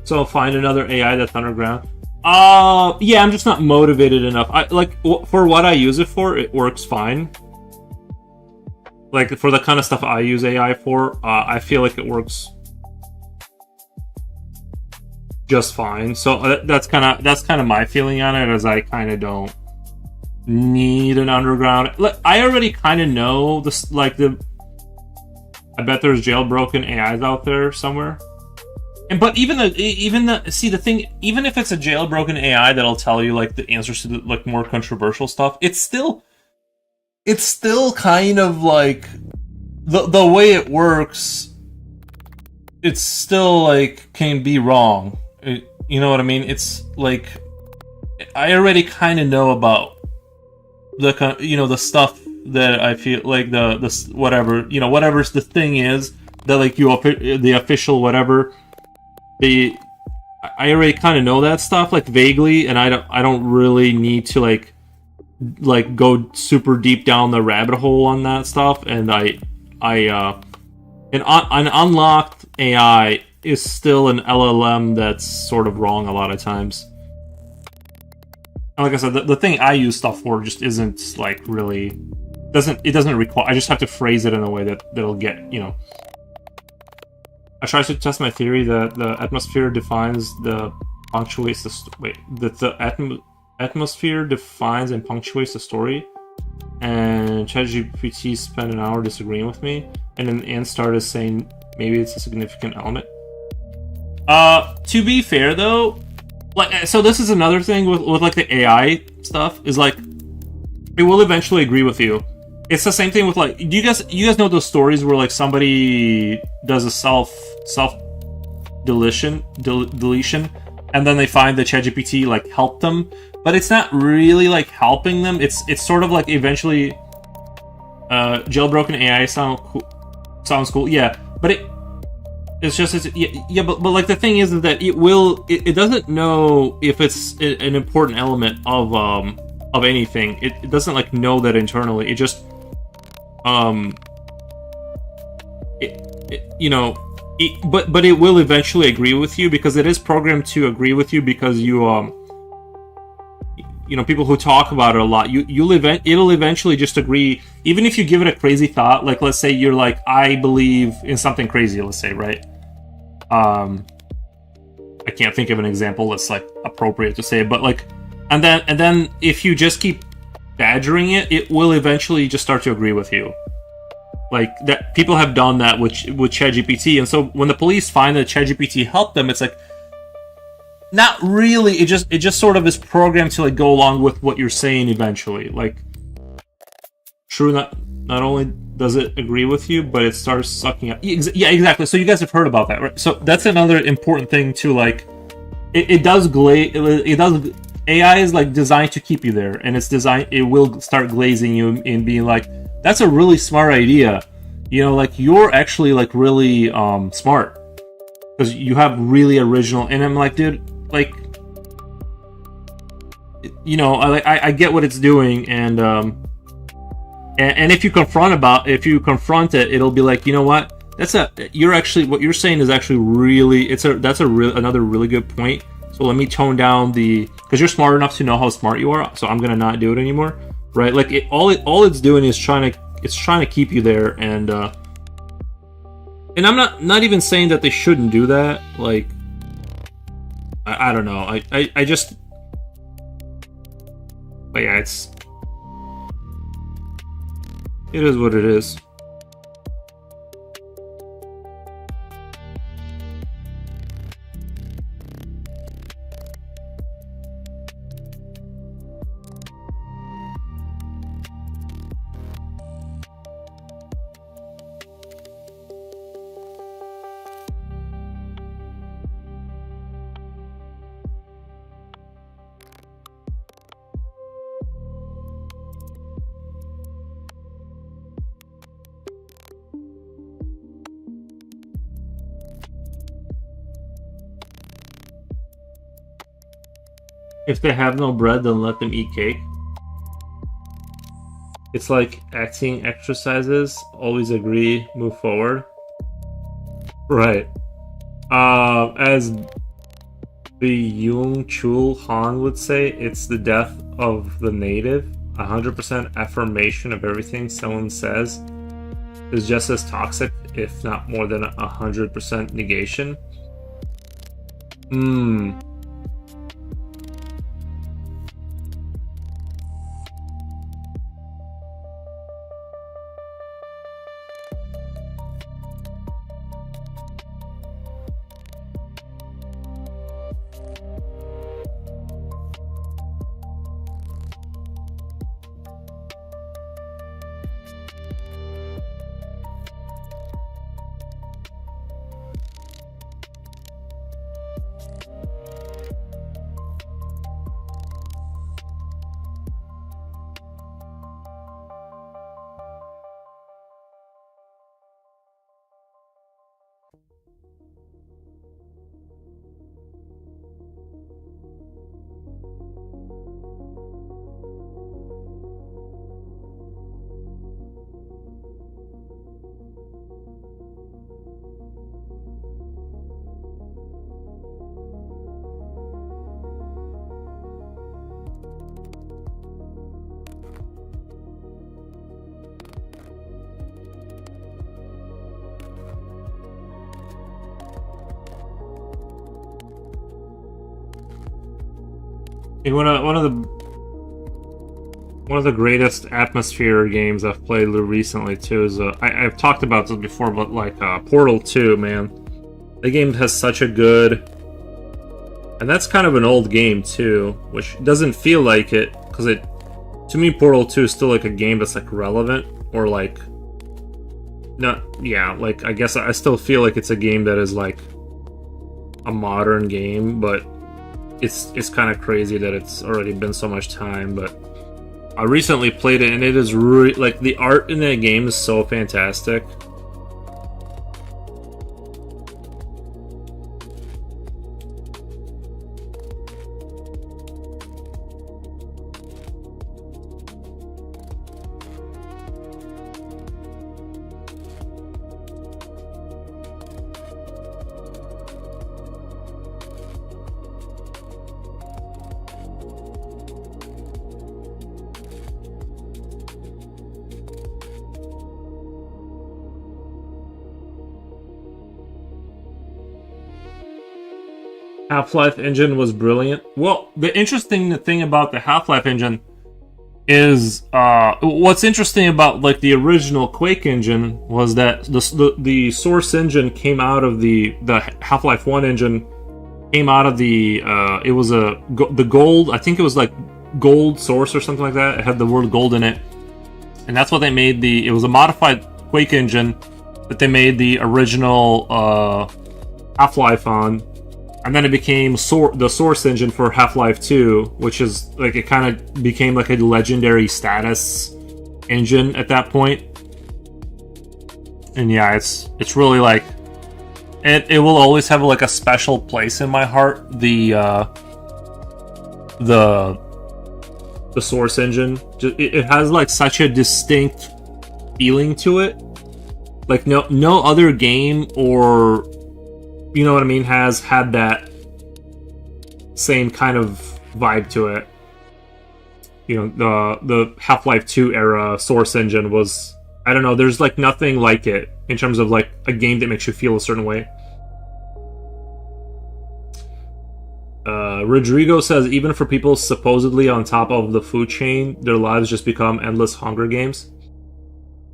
So find another AI that's underground. Yeah, I'm just not motivated enough. For what I use it for, it works fine. Like, for the kind of stuff I use AI for, I feel like it works just fine. So that's kind of my feeling on it, as I kind of don't need an underground. I already kind of know this, like I bet there's jailbroken AIs out there somewhere. But even the thing, even if it's a jailbroken AI that'll tell you like the answers to the, like more controversial stuff, it's still kind of like the way it works. It's still like can be wrong. You know what I mean? It's like I already kind of know about the stuff that I feel like the whatever whatever's the thing is that like the official whatever. I already kind of know that stuff like vaguely, and I don't really need to like go super deep down the rabbit hole on that stuff. And an unlocked AI is still an LLM that's sort of wrong a lot of times. And like I said, the thing I use stuff for just isn't like really doesn't require. I just have to phrase it in a way that'll get I try to test my theory that the atmosphere defines the punctuates the atmosphere defines and punctuates the story. And ChatGPT spent an hour disagreeing with me, and in the end started saying maybe it's a significant element. To be fair though, like so this is another thing with like the AI stuff is like it will eventually agree with you. It's the same thing with like you guys know those stories where like somebody does a self deletion and then they find that ChatGPT like helped them, but it's not really like helping them. It's sort of like eventually jailbroken AI sounds cool, yeah, but but like the thing is that it doesn't know if it's an important element of anything. It doesn't like know that internally. It just but it will eventually agree with you because it is programmed to agree with you because people who talk about it a lot, it'll eventually just agree, even if you give it a crazy thought. Like let's say you're like, I believe in something crazy, let's say, right? I can't think of an example that's like appropriate to say, but like, and then if you just keep badgering it, it will eventually just start to agree with you. Like that, people have done that with ChatGPT, and so when the police find that ChatGPT helped them, it's like not really. It just sort of is programmed to like go along with what you're saying eventually. Like, true, not only does it agree with you, but it starts sucking up. Yeah, exactly. So you guys have heard about that, right? So that's another important thing too. Like, it does AI is like designed to keep you there, and it will start glazing you and being like, that's a really smart idea. Like you're actually like really smart because you have really original. And I'm like, dude, like, I get what it's doing, and if you confront it, it'll be like, you know what? You're actually, what you're saying is actually really, another really good point. So let me tone down because you're smart enough to know how smart you are. So I'm gonna not do it anymore, right? Like all it's doing is trying to keep you there, and I'm not even saying that they shouldn't do that. Like, I don't know. I just, but yeah, it is what it is. If they have no bread, then let them eat cake. It's like acting exercises. Always agree, move forward. Right. As Byung-Chul Han would say, it's the death of the native. 100% affirmation of everything someone says is just as toxic, if not more than 100% negation. Hmm. One of the greatest atmosphere games I've played recently too is I've talked about this before, but like Portal 2, man. The game has such a good, and that's kind of an old game too, which doesn't feel like it because it, to me, Portal 2 is still like a game that's like relevant or like not, yeah, like I guess I still feel like it's a game that is like a modern game, but it's kind of crazy that it's already been so much time. But I recently played it, and it is really like the art in that game is so fantastic. Half-Life engine was brilliant. Well, the interesting thing about the Half-Life engine is what's interesting about like the original Quake engine was that the Source engine came out of the Half-Life 1 engine came out of the it was the gold, I think it was like gold Source or something like that. It had the word gold in it. And that's what they made it was a modified Quake engine that they made the original Half-Life on. And then it became the Source engine for Half-Life 2, which is like it kind of became like a legendary status engine at that point. And yeah, it's really like it will always have like a special place in my heart. The Source engine, it has like such a distinct feeling to it. Like no other game, or you know what I mean, has had that same kind of vibe to it. You know, the Half-Life 2 era Source engine was, I don't know, there's like nothing like it in terms of like a game that makes you feel a certain way. Rodrigo says, even for people supposedly on top of the food chain, their lives just become endless Hunger Games.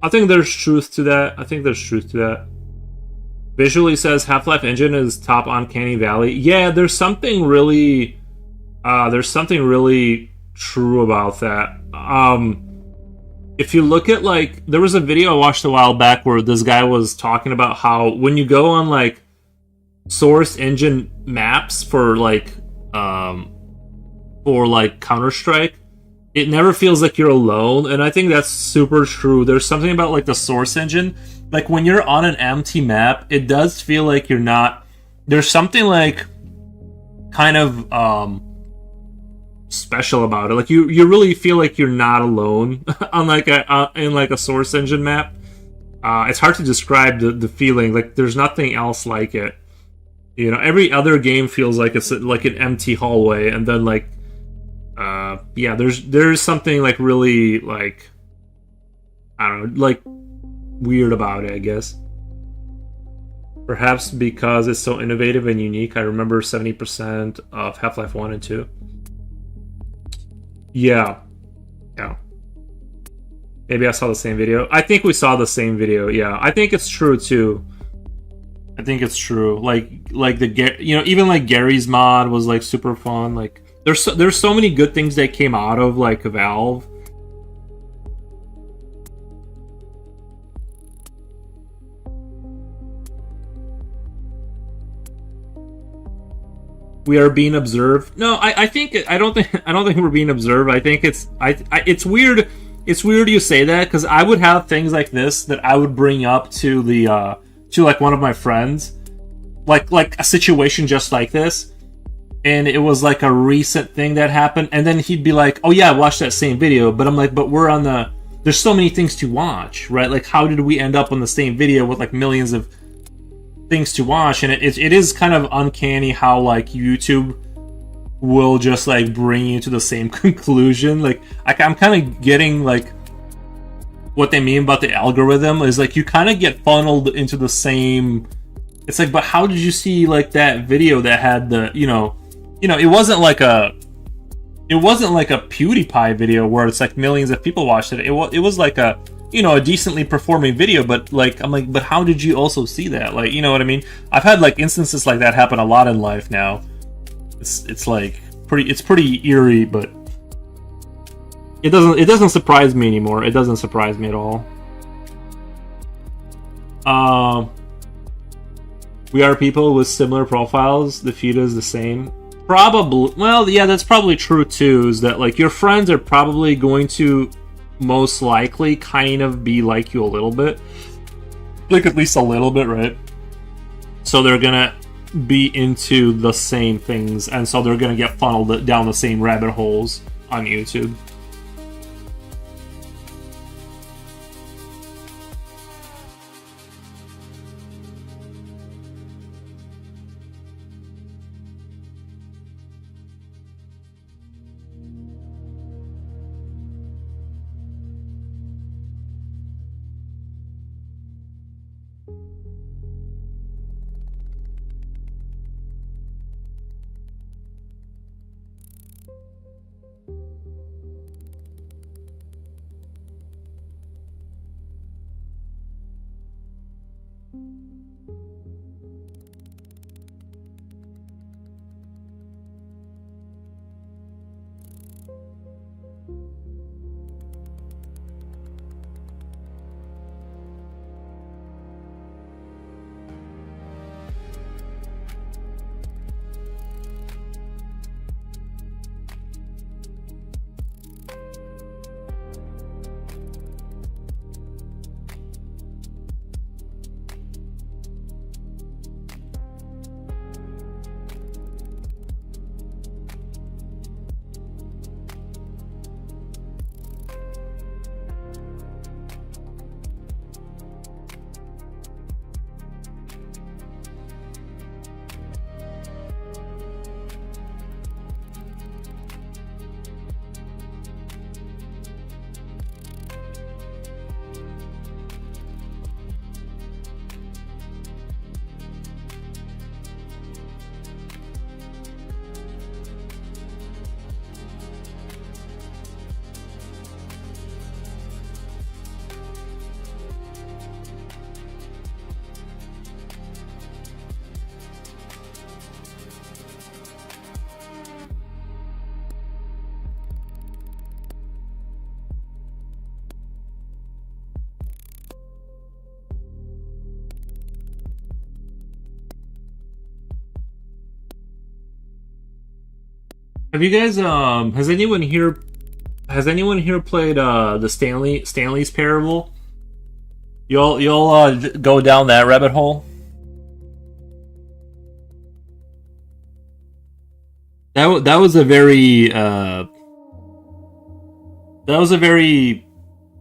I think there's truth to that. Visually says Half-Life engine is top Uncanny Valley. Yeah, there's something really true about that. If you look at like, there was a video I watched a while back where this guy was talking about how when you go on like Source engine maps for like Counter-Strike, it never feels like you're alone, and I think that's super true. There's something about like the Source engine. Like when you're on an empty map, it does feel like you're not. There's something like kind of special about it. Like you really feel like you're not alone on like in like a Source engine map. It's hard to describe the feeling. Like there's nothing else like it. You know, every other game feels like it's like an empty hallway, and then like yeah, there's something like really like, I don't know, like weird about it, I guess. Perhaps because it's so innovative and unique. I remember 70% of Half-Life 1 and 2. Yeah. Yeah. Maybe I saw the same video. I think we saw the same video. Yeah, I think it's true too. I think it's true. Like the even like Gary's mod was like super fun. Like there's so many good things that came out of like Valve. We are being observed. No, I don't think we're being observed. I think it's weird. It's weird you say that because I would have things like this that I would bring up to the to like one of my friends, like a situation just like this, and it was like a recent thing that happened, and then he'd be like, "Oh yeah, I watched that same video," but I'm like, "But we're on the there's so many things to watch, right? Like, how did we end up on the same video with like millions of things to watch?" And it is kind of uncanny how like YouTube will just like bring you to the same conclusion. Like I'm kind of getting like what they mean about the algorithm is like you kind of get funneled into the same. It's like, but how did you see like that video that had the it wasn't like a PewDiePie video where it's like millions of people watched it. It was like a a decently performing video, but like I'm like, but how did you also see that? Like, you know what I mean? I've had like instances like that happen a lot in life now. It's like pretty eerie, but it doesn't surprise me anymore. It doesn't surprise me at all. We are people with similar profiles. The feed is the same. Probably. Well, yeah, that's probably true too. Is that like your friends are probably going to most likely kind of be like you a little bit, like at least a little bit, right? So they're gonna be into the same things, and so they're gonna get funneled down the same rabbit holes on YouTube. Have you guys has anyone here played the Stanley's Parable? You'll go down that rabbit hole? That was a very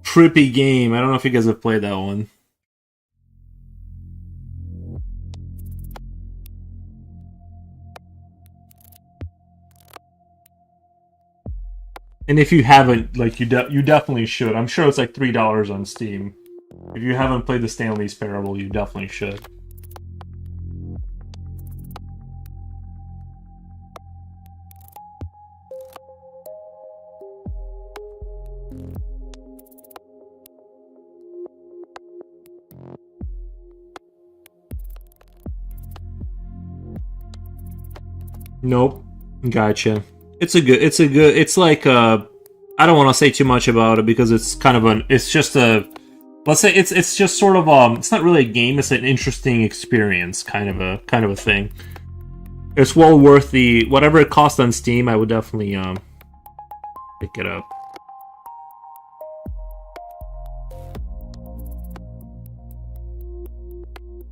trippy game. I don't know if you guys have played that one. And if you haven't, like you definitely should. I'm sure it's like $3 on Steam. If you haven't played the Stanley's Parable, you definitely should. Nope. Gotcha. It's like I don't want to say too much about it because it's kind of it's just a, let's say it's just sort of it's not really a game, it's an interesting experience kind of a thing. It's well worth the whatever it costs on Steam. I would definitely pick it up.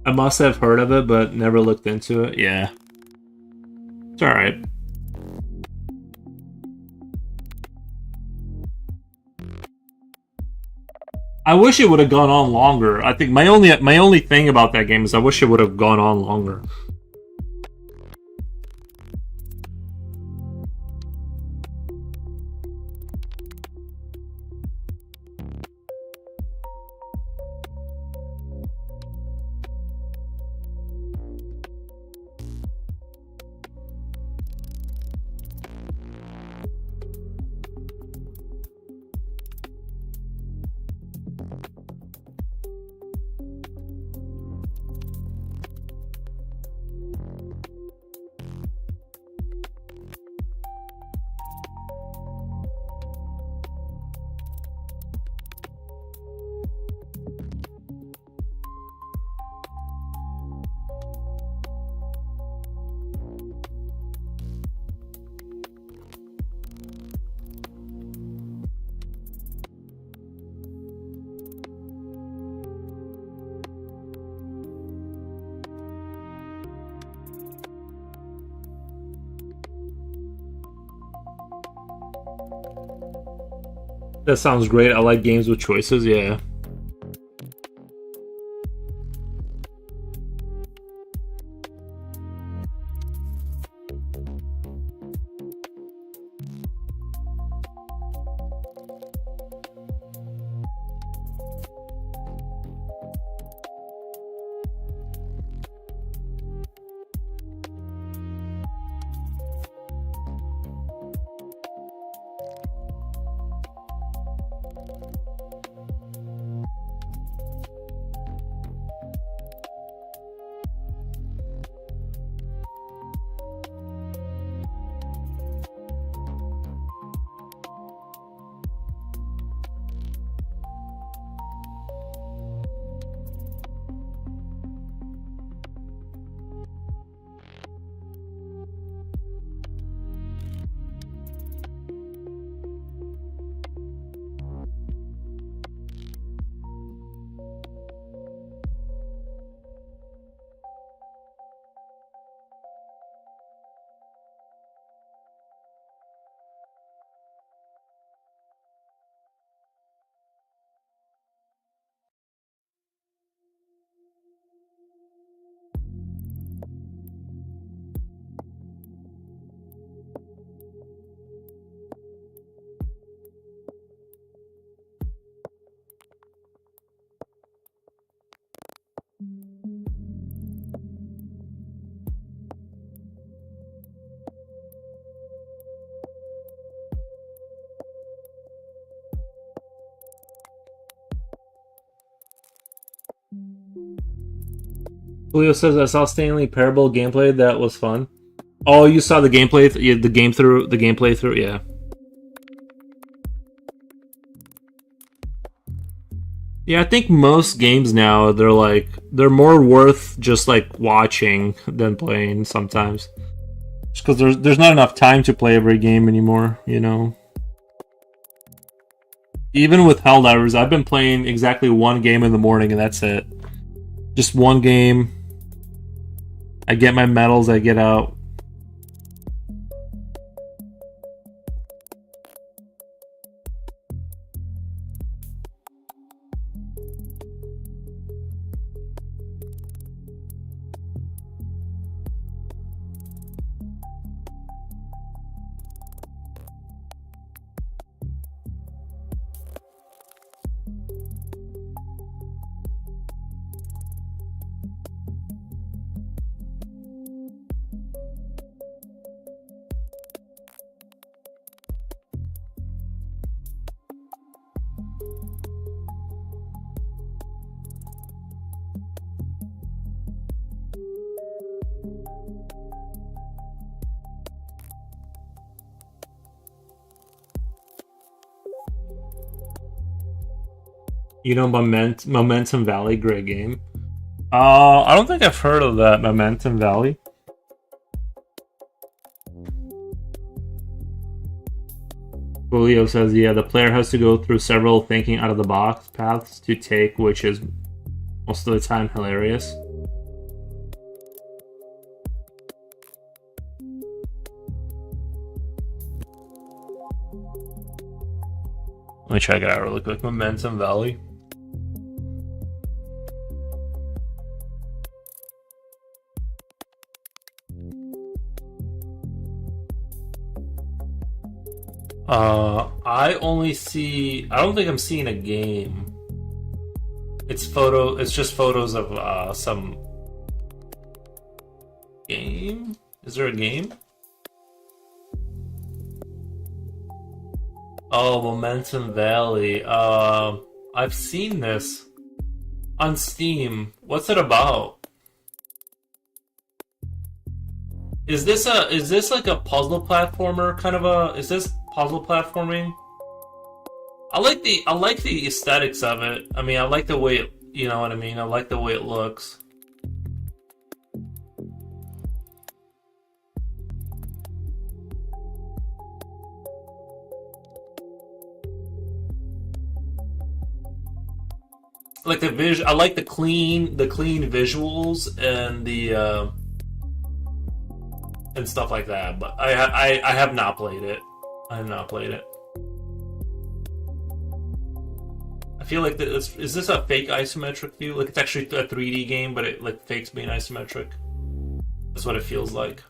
I must have heard of it, but never looked into it. Yeah. It's alright. I wish it would have gone on longer. I think my only thing about that game is I wish it would have gone on longer. That sounds great. I like games with choices, yeah. Julio says I saw Stanley Parable gameplay. That was fun. Oh, you saw the gameplay, the gameplay through, yeah. Yeah, I think most games now they're more worth just like watching than playing sometimes. Just because there's not enough time to play every game anymore, you know. Even with Helldivers, I've been playing exactly one game in the morning and that's it. Just one game. I get my medals, I get out. You know, Momentum Valley, great game. I don't think I've heard of that, Momentum Valley. Julio says, yeah, the player has to go through several thinking out of the box paths to take, which is most of the time hilarious. Let me check it out really quick. Momentum Valley. I only see. I don't think I'm seeing a game. It's just photos of some game. Is there a game? Oh, Momentum Valley. I've seen this on Steam. What's it about? Is this like a puzzle platformer kind of a? Is this puzzle platforming? I like the aesthetics of it. I mean, I like the way it, you know what I mean? I like the way it looks. Like I like the clean visuals and the and stuff like that. But I have not played it. I have not played it. I feel like is this a fake isometric view? Like it's actually a 3D game, but it like fakes being isometric. That's what it feels like.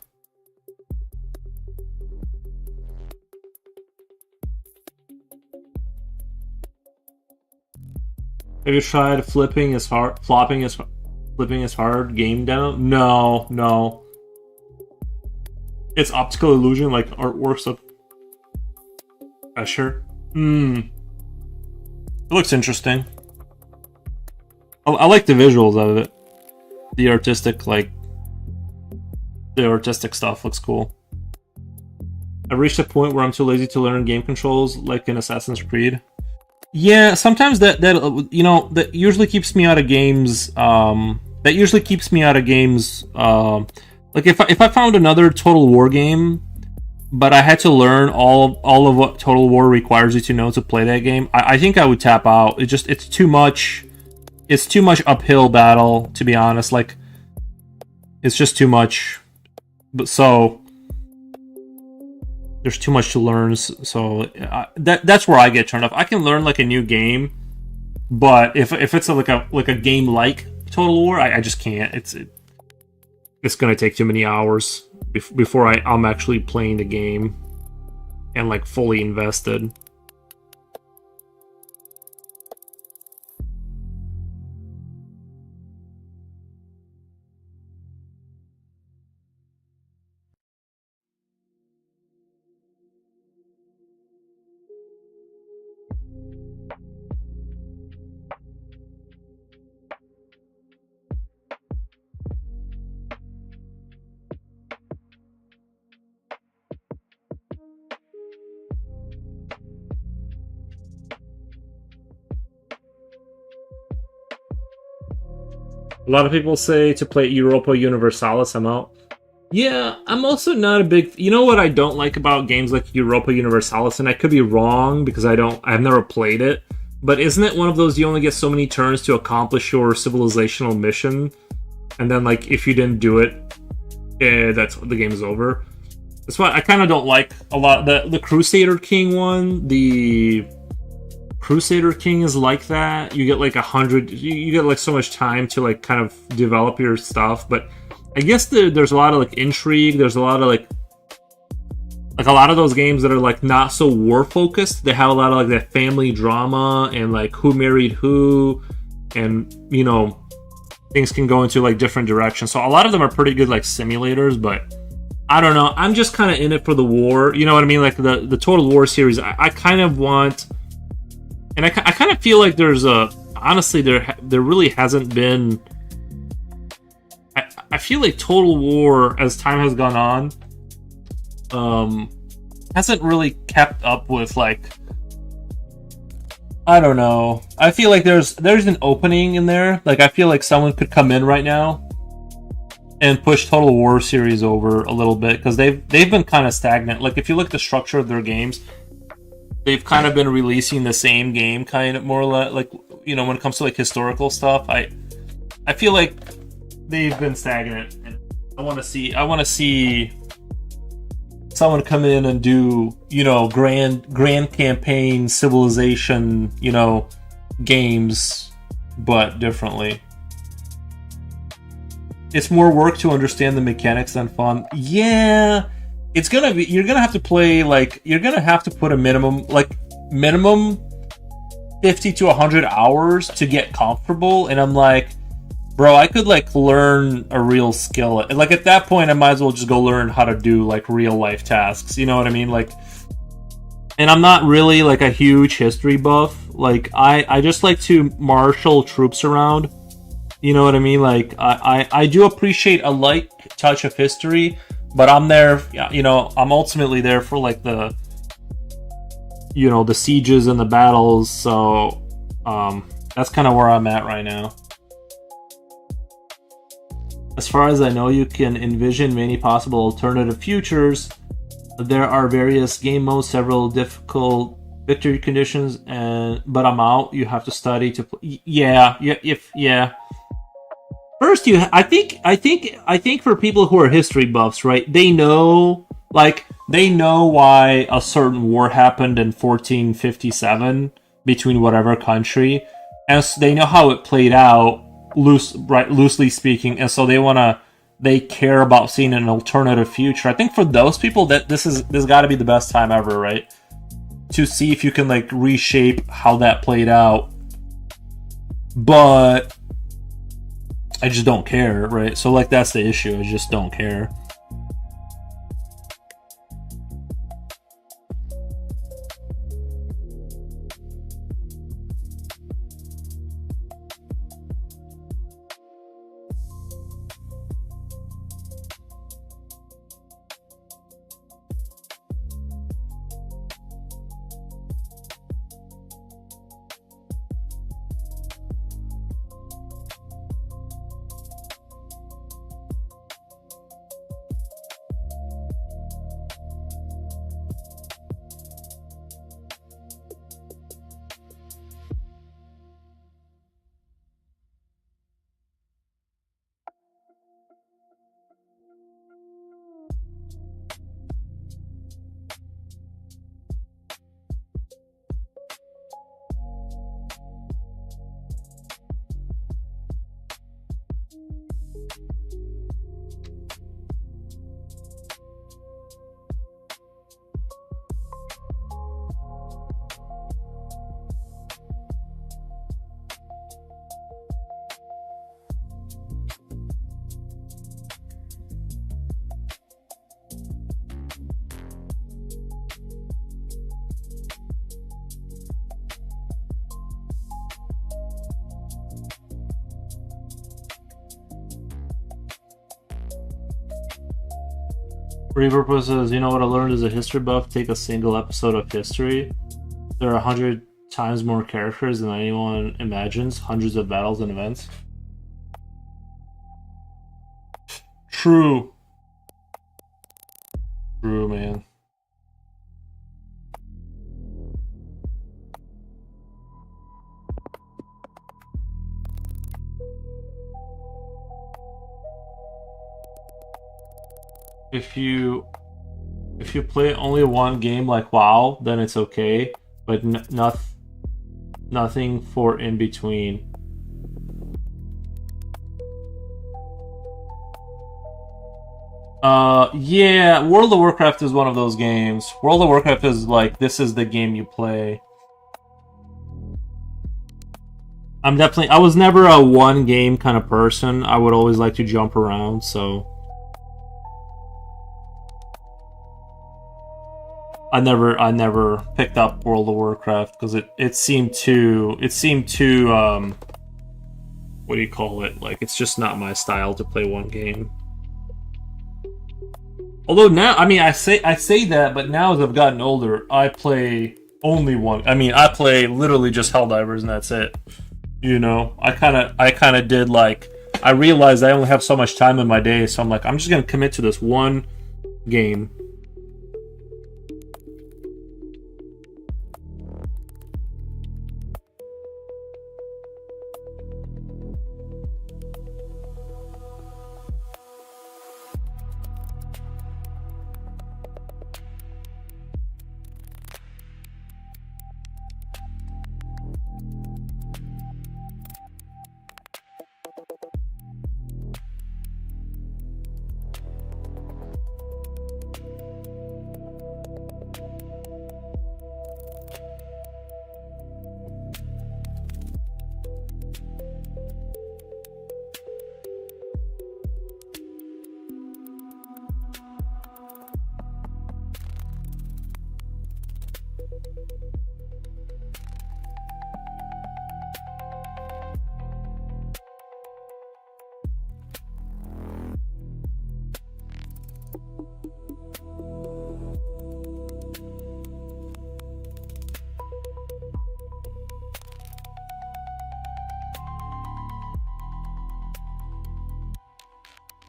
Have you tried flopping is hard game demo? No. It's optical illusion, like artworks of pressure. It looks interesting. I like the visuals of it. The artistic stuff looks cool. I've reached a point where I'm too lazy to learn game controls, like in Assassin's Creed. Yeah, sometimes that usually keeps me out of games. Like if I found another Total War game, but I had to learn all of what Total War requires you to know to play that game, I think I would tap out. It's too much. It's too much uphill battle, to be honest. Like, it's just too much. But so there's too much to learn. So that's where I get turned off. I can learn like a new game, but if it's like a game like Total War, I just can't. It's gonna take too many hours before I'm actually playing the game and like fully invested. A lot of people say to play Europa Universalis, I'm out. Yeah, I'm also not a big... You know what I don't like about games like Europa Universalis, and I could be wrong because I've never played it, but isn't it one of those you only get so many turns to accomplish your civilizational mission, and then like if you didn't do it, that's the game is over? That's why I kind of don't like a lot. The Crusader King one, the Crusader King is like that. You get like 100. You get like so much time to like kind of develop your stuff. But I guess there's a lot of like intrigue. There's a lot of like a lot of those games that are like not so war focused. They have a lot of like that family drama and like who married who, and you know, things can go into like different directions. So a lot of them are pretty good like simulators, but I don't know. I'm just kind of in it for the war. You know what I mean? Like the Total War series. I kind of want. And I kind of feel like there's honestly there really hasn't been. I feel like Total War, as time has gone on, hasn't really kept up with like I don't know. I feel like there's an opening in there. Like I feel like someone could come in right now and push Total War series over a little bit because they've been kind of stagnant. Like if you look at the structure of their games, they've kind of been releasing the same game, kind of more or less. Like when it comes to like historical stuff, I feel like they've been stagnant. And I want to see someone come in and do grand campaign civilization games, but differently. It's more work to understand the mechanics than fun. Yeah, it's gonna be. You're gonna have to play like you're gonna have to put a minimum 50 to 100 hours to get comfortable. And I'm like, bro, I could like learn a real skill. Like at that point, I might as well just go learn how to do like real life tasks. You know what I mean? Like, and I'm not really like a huge history buff. Like I just like to marshal troops around. You know what I mean? Like I do appreciate a light touch of history, but I'm there. I'm ultimately there for like the sieges and the battles. So that's kind of where I'm at right now. As far as I know, you can envision many possible alternative futures. There are various game modes, several difficult victory conditions, but I'm out. You have to study to play. Yeah. First, I think for people who are history buffs, right? They know why a certain war happened in 1457 between whatever country, and so they know how it played out. Loosely speaking, and so they care about seeing an alternative future. I think for those people that this got to be the best time ever, right? To see if you can like reshape how that played out. But I just don't care, right? So like that's the issue. I just don't care. Repurpose says, you know what I learned as a history buff? Take a single episode of history. There are 100 times more characters than anyone imagines. Hundreds of battles and events. True. True, man. If you play only one game like WoW, then it's okay, but nothing for in between. Yeah, World of Warcraft is one of those games. World of Warcraft is like, this is the game you play. I was never a one game kind of person. I would always like to jump around, so I never picked up World of Warcraft because it seemed too what do you call it? Like, it's just not my style to play one game. Although now, I mean, I say that, but now as I've gotten older, I play only one. I mean, I play literally just Helldivers and that's it. You know, I kind of did like. I realized I only have so much time in my day, so I'm like, I'm just gonna commit to this one game.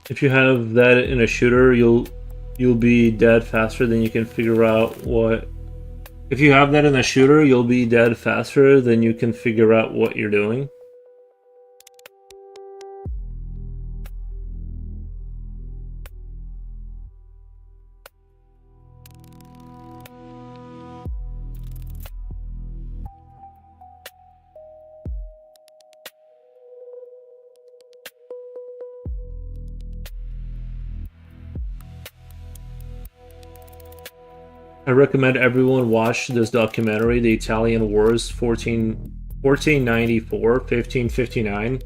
If you have that in a shooter, you'll be dead faster than you can figure out what. If you have that in a shooter, you'll be dead faster than you can figure out what you're doing. I recommend everyone watch this documentary, The Italian Wars 1494, 1559.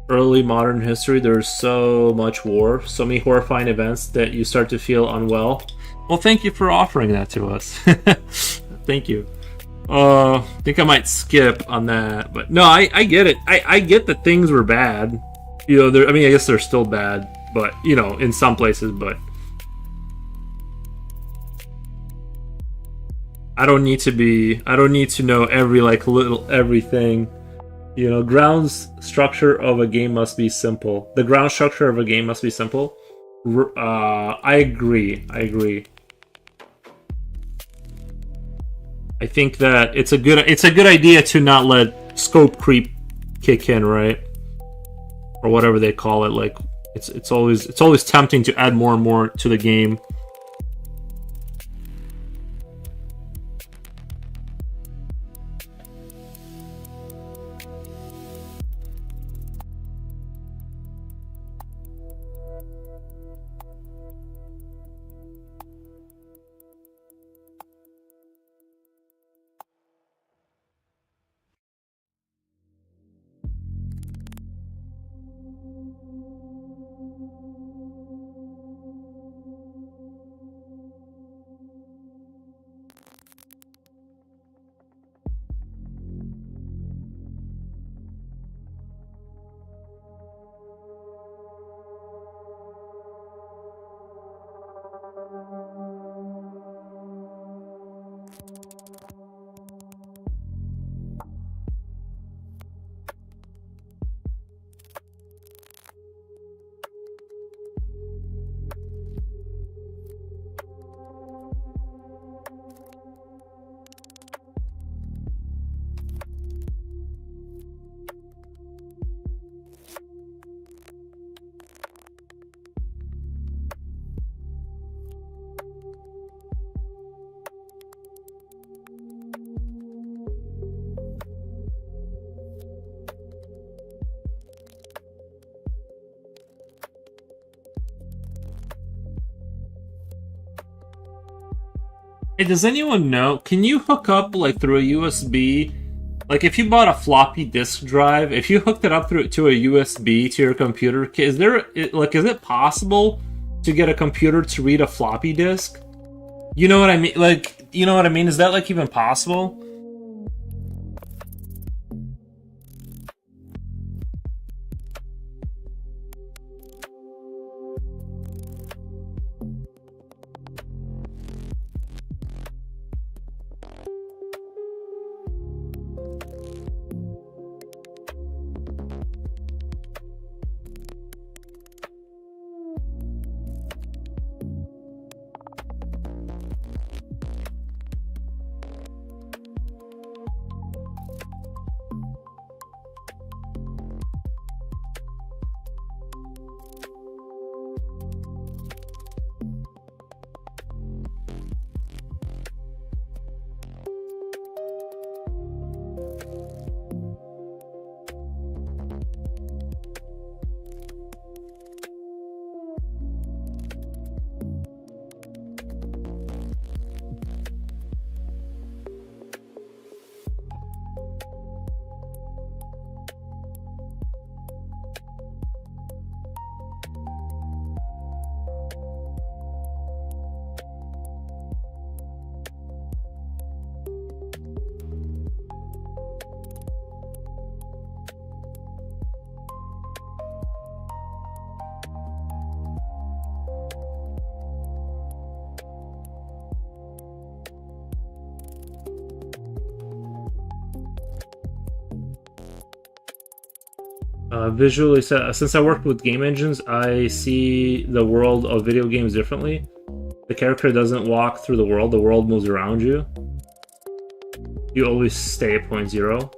Early modern history, there's so much war, so many horrifying events that you start to feel unwell. Well, thank you for offering that to us. Thank you. I think I might skip on that, but no, I get it. I get that things were bad. You know, I mean, I guess they're still bad, but you know, in some places, but I don't need to know every like little everything. You know, grounds structure of a game must be simple. The ground structure of a game must be simple. I agree. I think that it's a good idea to not let scope creep kick in, right? Or whatever they call it. Like it's always tempting to add more and more to the game. Hey, does anyone know? Can you hook up like through a USB? Like if you bought a floppy disk drive, if you hooked it up through to a USB to your computer, is it possible to get a computer to read a floppy disk? You know what I mean? Like, you know what I mean? Is that like even possible? Visually, since I worked with game engines, I see the world of video games differently. The character doesn't walk through the world moves around you. You always stay at point zero.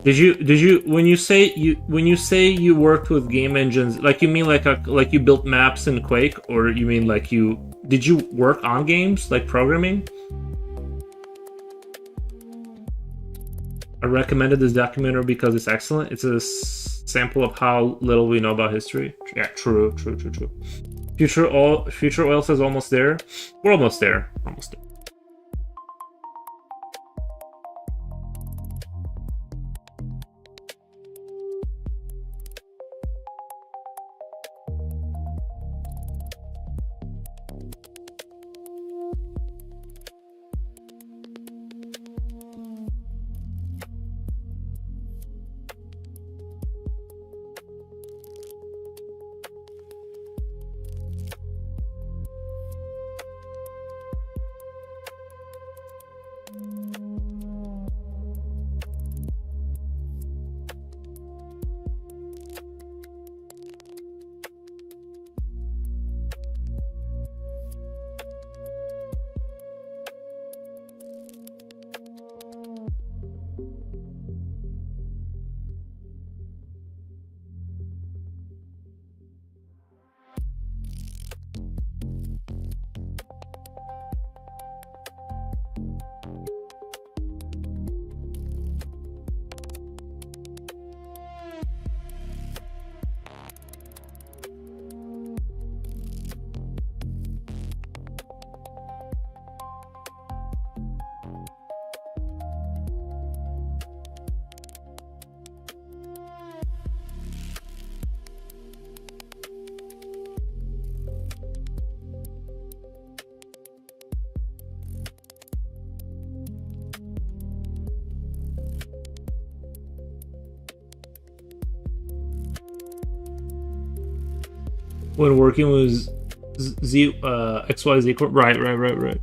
Did you when you say you worked with game engines, like you mean like you built maps in Quake, or you mean like did you work on games like programming? I recommended this documentary because it's excellent. It's a sample of how little we know about history. Yeah, true. Future oil says almost there. We're almost there. Almost there. When working with XYZ, right.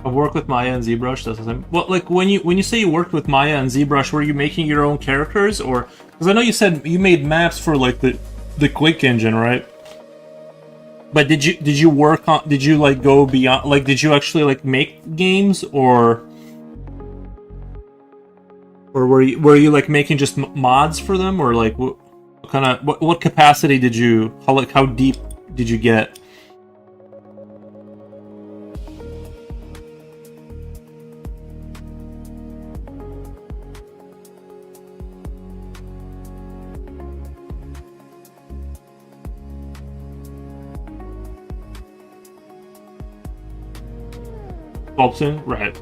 I've worked with Maya and ZBrush. That's the same. Well, like when you say you worked with Maya and ZBrush, were you making your own characters, or because I know you said you made maps for like the Quick engine, right? But did you work on? Did you like go beyond? Like, did you actually like make games, or were you like making just mods for them, or like what kind of what capacity did you? How deep did you get? Sculpting, right?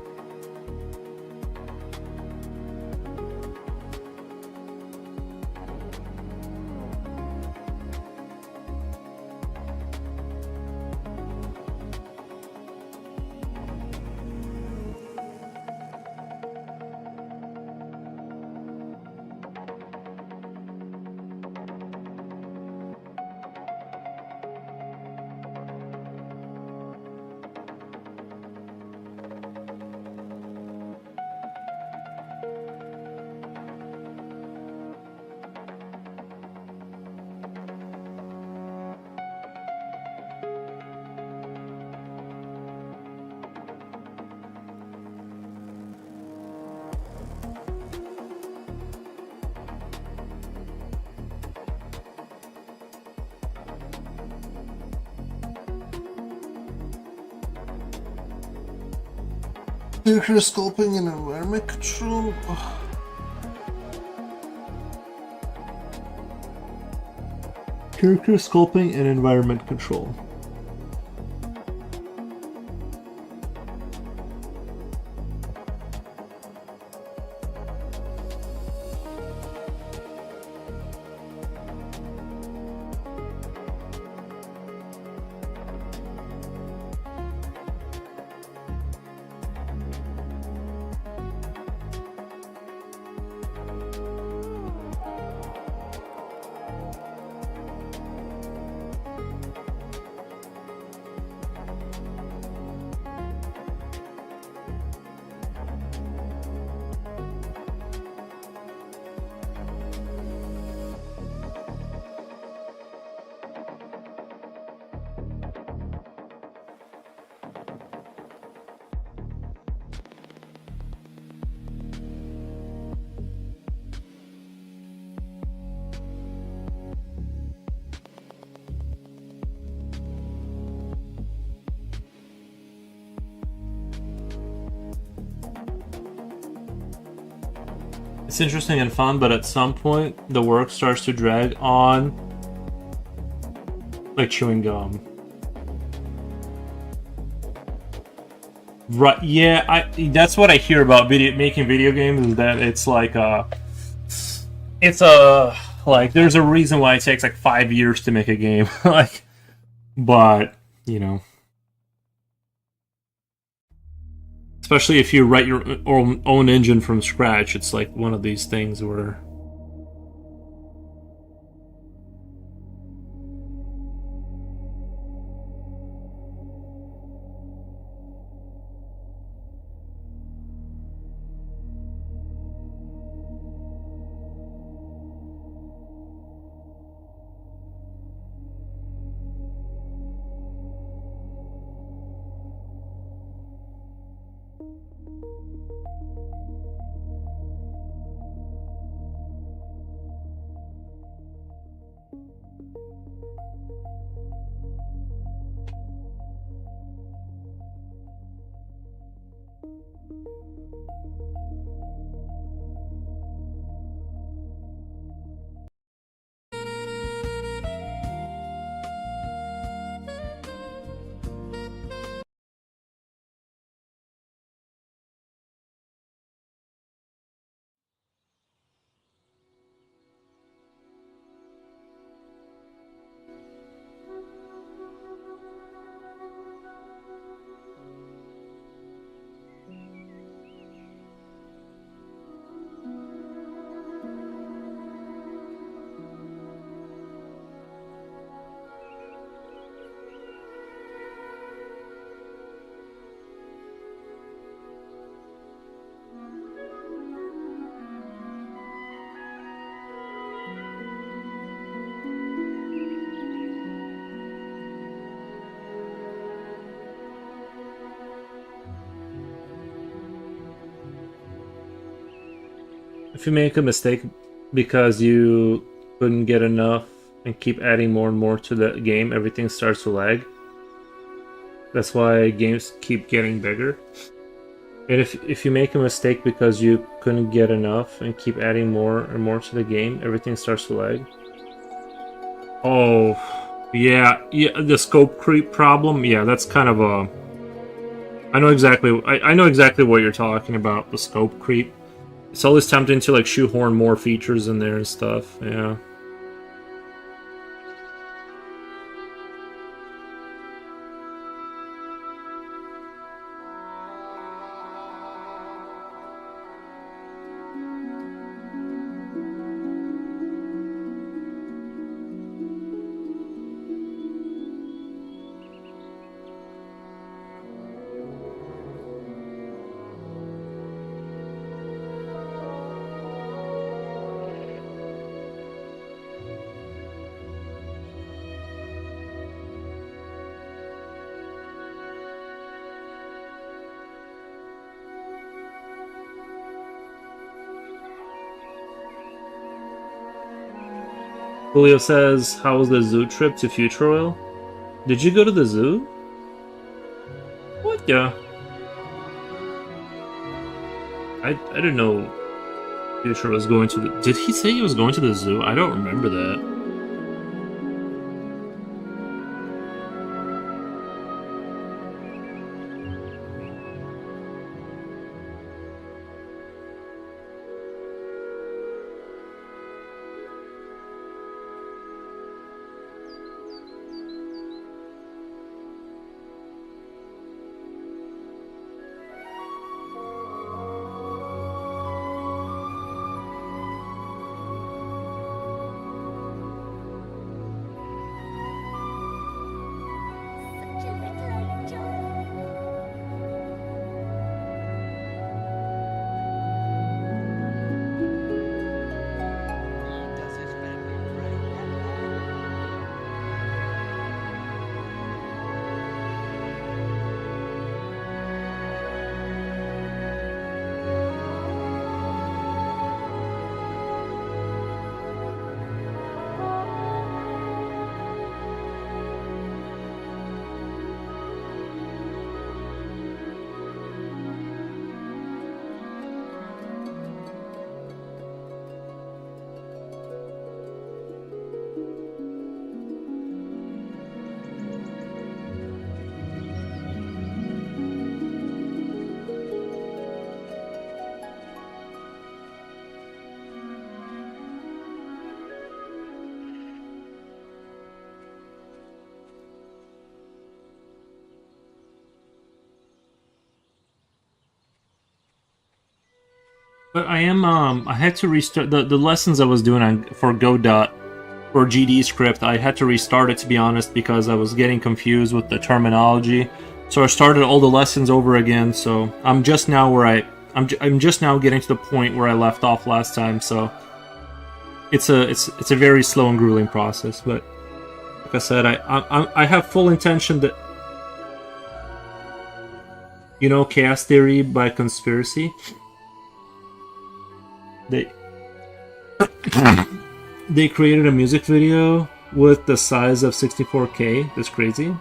Character sculpting and environment control. Character sculpting and environment control. It's interesting and fun, but at some point the work starts to drag on like chewing gum. Right? Yeah, that's what I hear about making video games, is that it's like it's a like there's a reason why it takes like 5 years to make a game. Like, but you know, especially if you write your own engine from scratch, it's like one of these things where If you make a mistake because you couldn't get enough and keep adding more and more to the game, everything starts to lag. That's why games keep getting bigger. And if you make a mistake because you couldn't get enough and keep adding more and more to the game, everything starts to lag. Oh, yeah, the scope creep problem. Yeah, that's kind of a. I know exactly. I know exactly what you're talking about. The scope creep. It's always tempting to like shoehorn more features in there and stuff. Yeah. Julio says, "How was the zoo trip to Future Oil? Did you go to the zoo? What? Yeah. I didn't know Future was going to the. Did he say he was going to the zoo? I don't remember that. But I am I had to restart the lessons I was doing for Godot for GD script. I had to restart it, to be honest, because I was getting confused with the terminology. So I started all the lessons over again. So I'm just now where I'm just now getting to the point where I left off last time. So it's a very slow and grueling process. But like I said, I have full intention that, Chaos Theory by Conspiracy. They they created a music video with the size of 64K. That's crazy.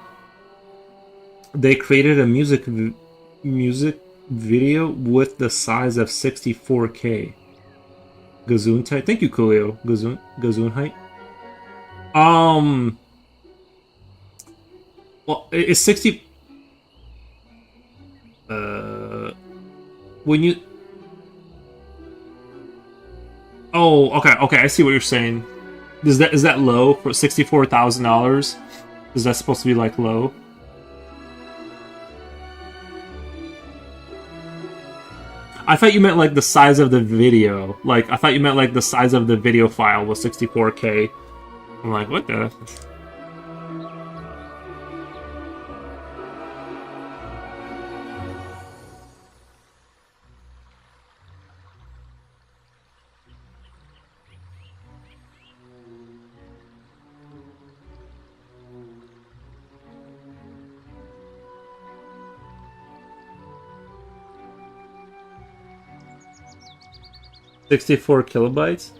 They created a music video with the size of 64K. Gazoon type. Thank you, Coolio. Gazoon height. Well, it's 60. When you. Oh, okay. I see what you're saying. Is that low for $64,000? Is that supposed to be like low? I thought you meant like the size of the video. Like I thought you meant like the size of the video file was 64K. I'm like, what the? 64 kilobytes?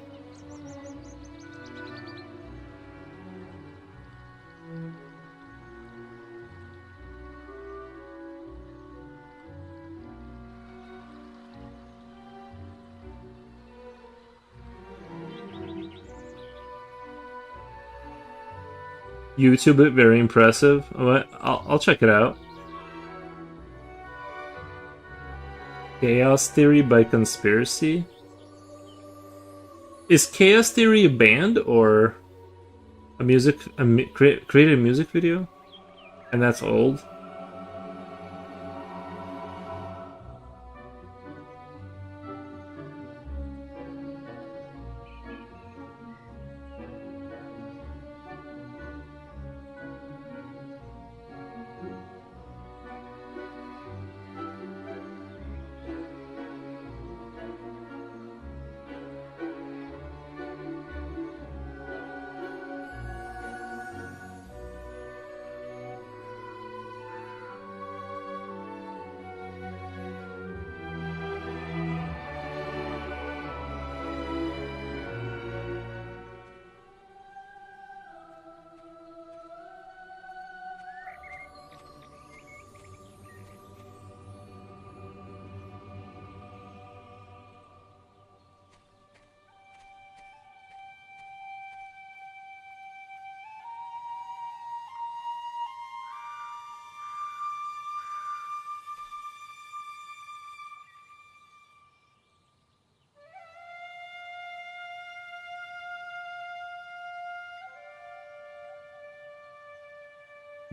YouTube it, very impressive. I'll check it out. Chaos Theory by Conspiracy? Is Chaos Theory a band or created a music video? And that's old?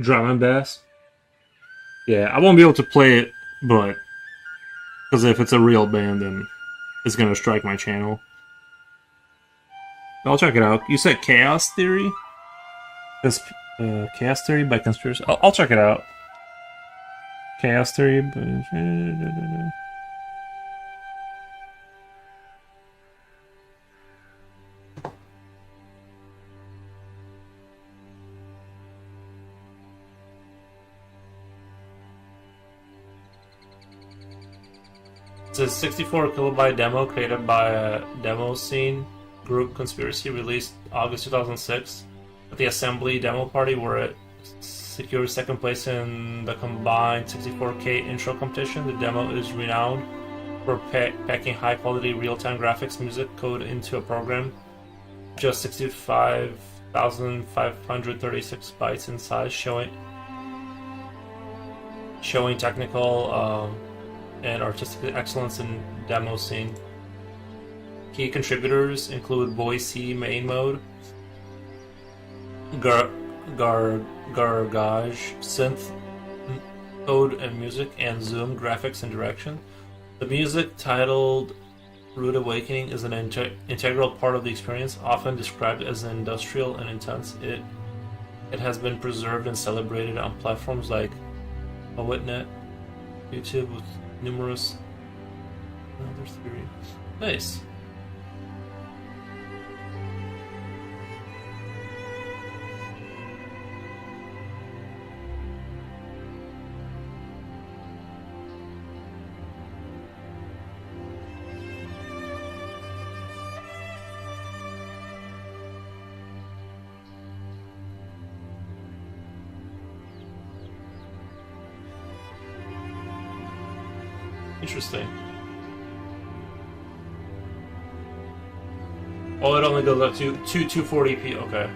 Drum and bass? Yeah, I won't be able to play it, but because if it's a real band, then it's gonna strike my channel. I'll check it out. You said Chaos Theory? Chaos Theory by Conspiracy? I'll check it out. Chaos Theory. It's a 64 kilobyte demo created by a demo scene group Conspiracy, released August 2006 at the Assembly demo party, where it secured second place in the combined 64K intro competition. The demo is renowned for packing high quality real time graphics music code into a program. Just 65,536 bytes in size, showing technical and artistic excellence in demo scene. Key contributors include Boise main mode, Gargage synth code and music, and Zoom graphics and direction. The music, titled Rude Awakening, is an integral part of the experience, often described as industrial and intense. It has been preserved and celebrated on platforms like Awitnet, YouTube, with numerous other theory. Nice. Interesting. Oh, it only goes up to 240p. Okay.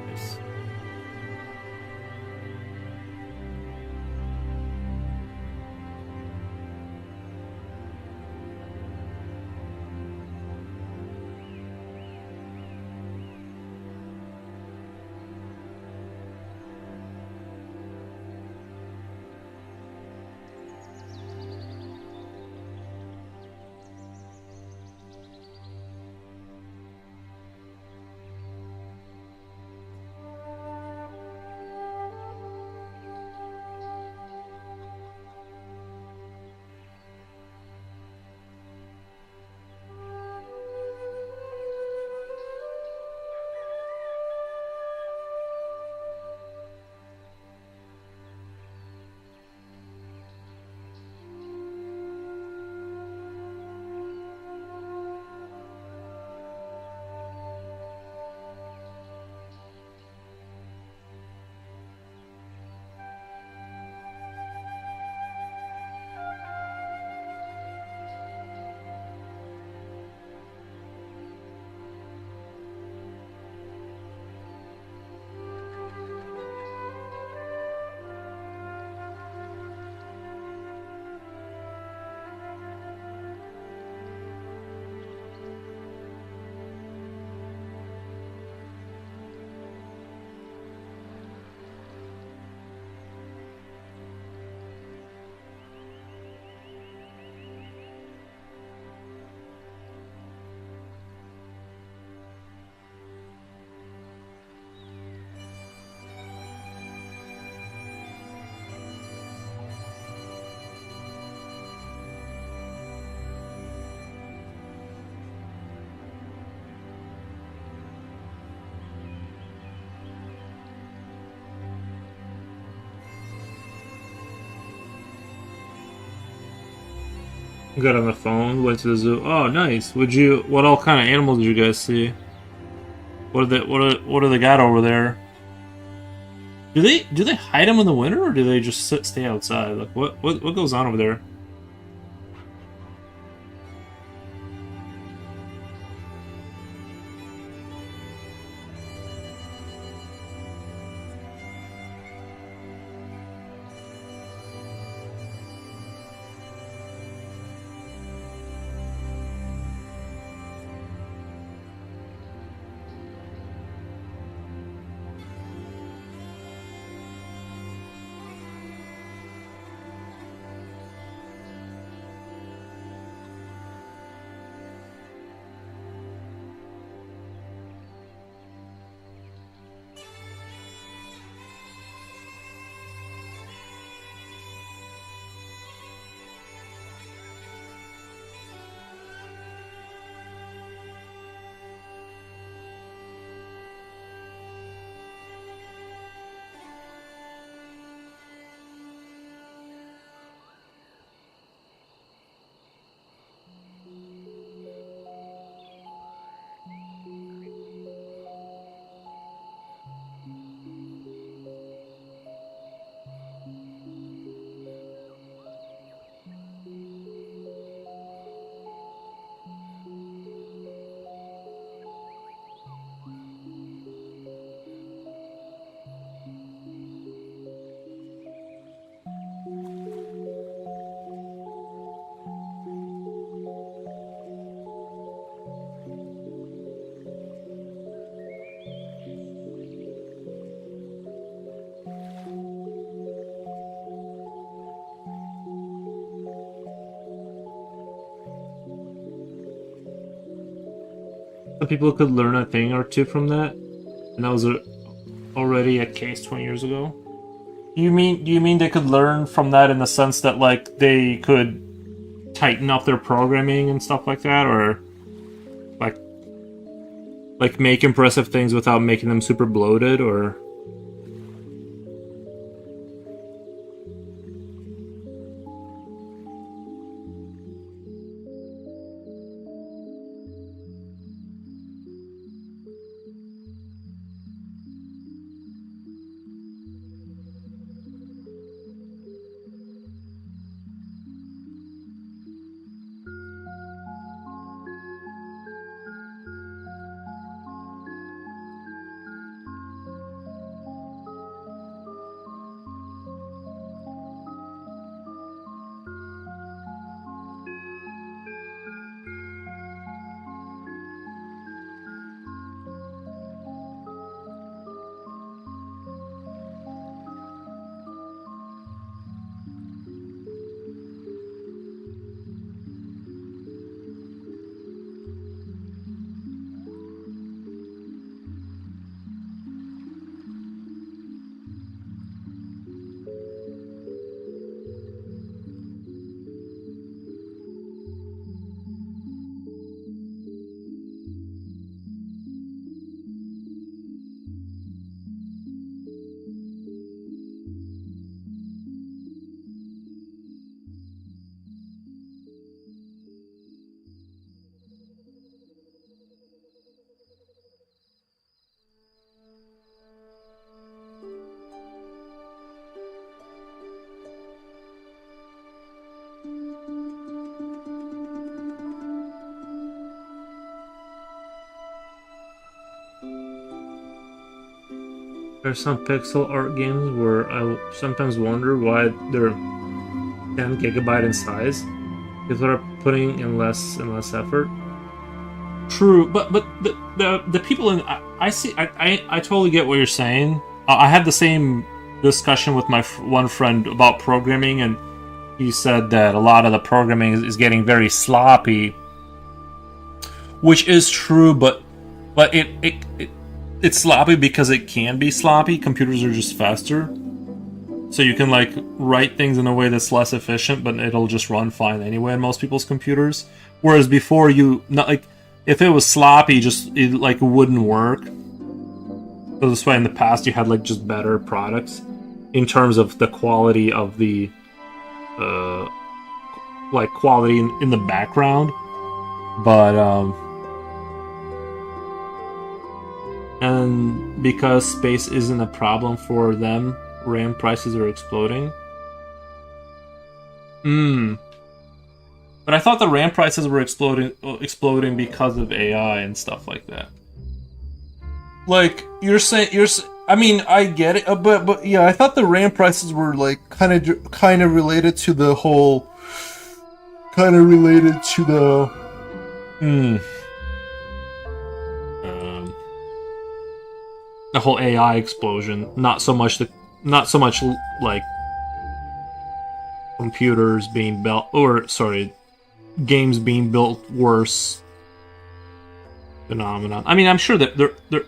Nice. Got on the phone, went to the zoo. Oh, nice. What all kind of animals did you guys see? What do they got over there? Do they hide them in the winter, or do they just stay outside? Like what goes on over there? Some people could learn a thing or two from that, and that was already a case 20 years ago. Do you mean they could learn from that in the sense that like they could tighten up their programming and stuff like that, or like make impressive things without making them super bloated, or there's some pixel art games where I sometimes wonder why they're 10 gigabyte in size. People are putting in less and less effort. True, but the people in I see I totally get what you're saying. I had the same discussion with my one friend about programming, and he said that a lot of the programming is getting very sloppy, which is true. But it's sloppy because it can be sloppy. Computers are just faster, so you can like write things in a way that's less efficient, but it'll just run fine anyway on most people's computers. Whereas before, not like if it was sloppy, it like wouldn't work. So this way, in the past, you had like just better products in terms of the quality of the like quality in the background, but and because space isn't a problem for them, RAM prices are exploding. But I thought the RAM prices were exploding because of AI and stuff like that. Like you're saying, I mean, I get it, but yeah, I thought the RAM prices were like kind of related to the whole, kind of related to the, the whole AI explosion. Not so much like computers being built, or sorry, games being built worse phenomenon. I mean, I'm sure that they're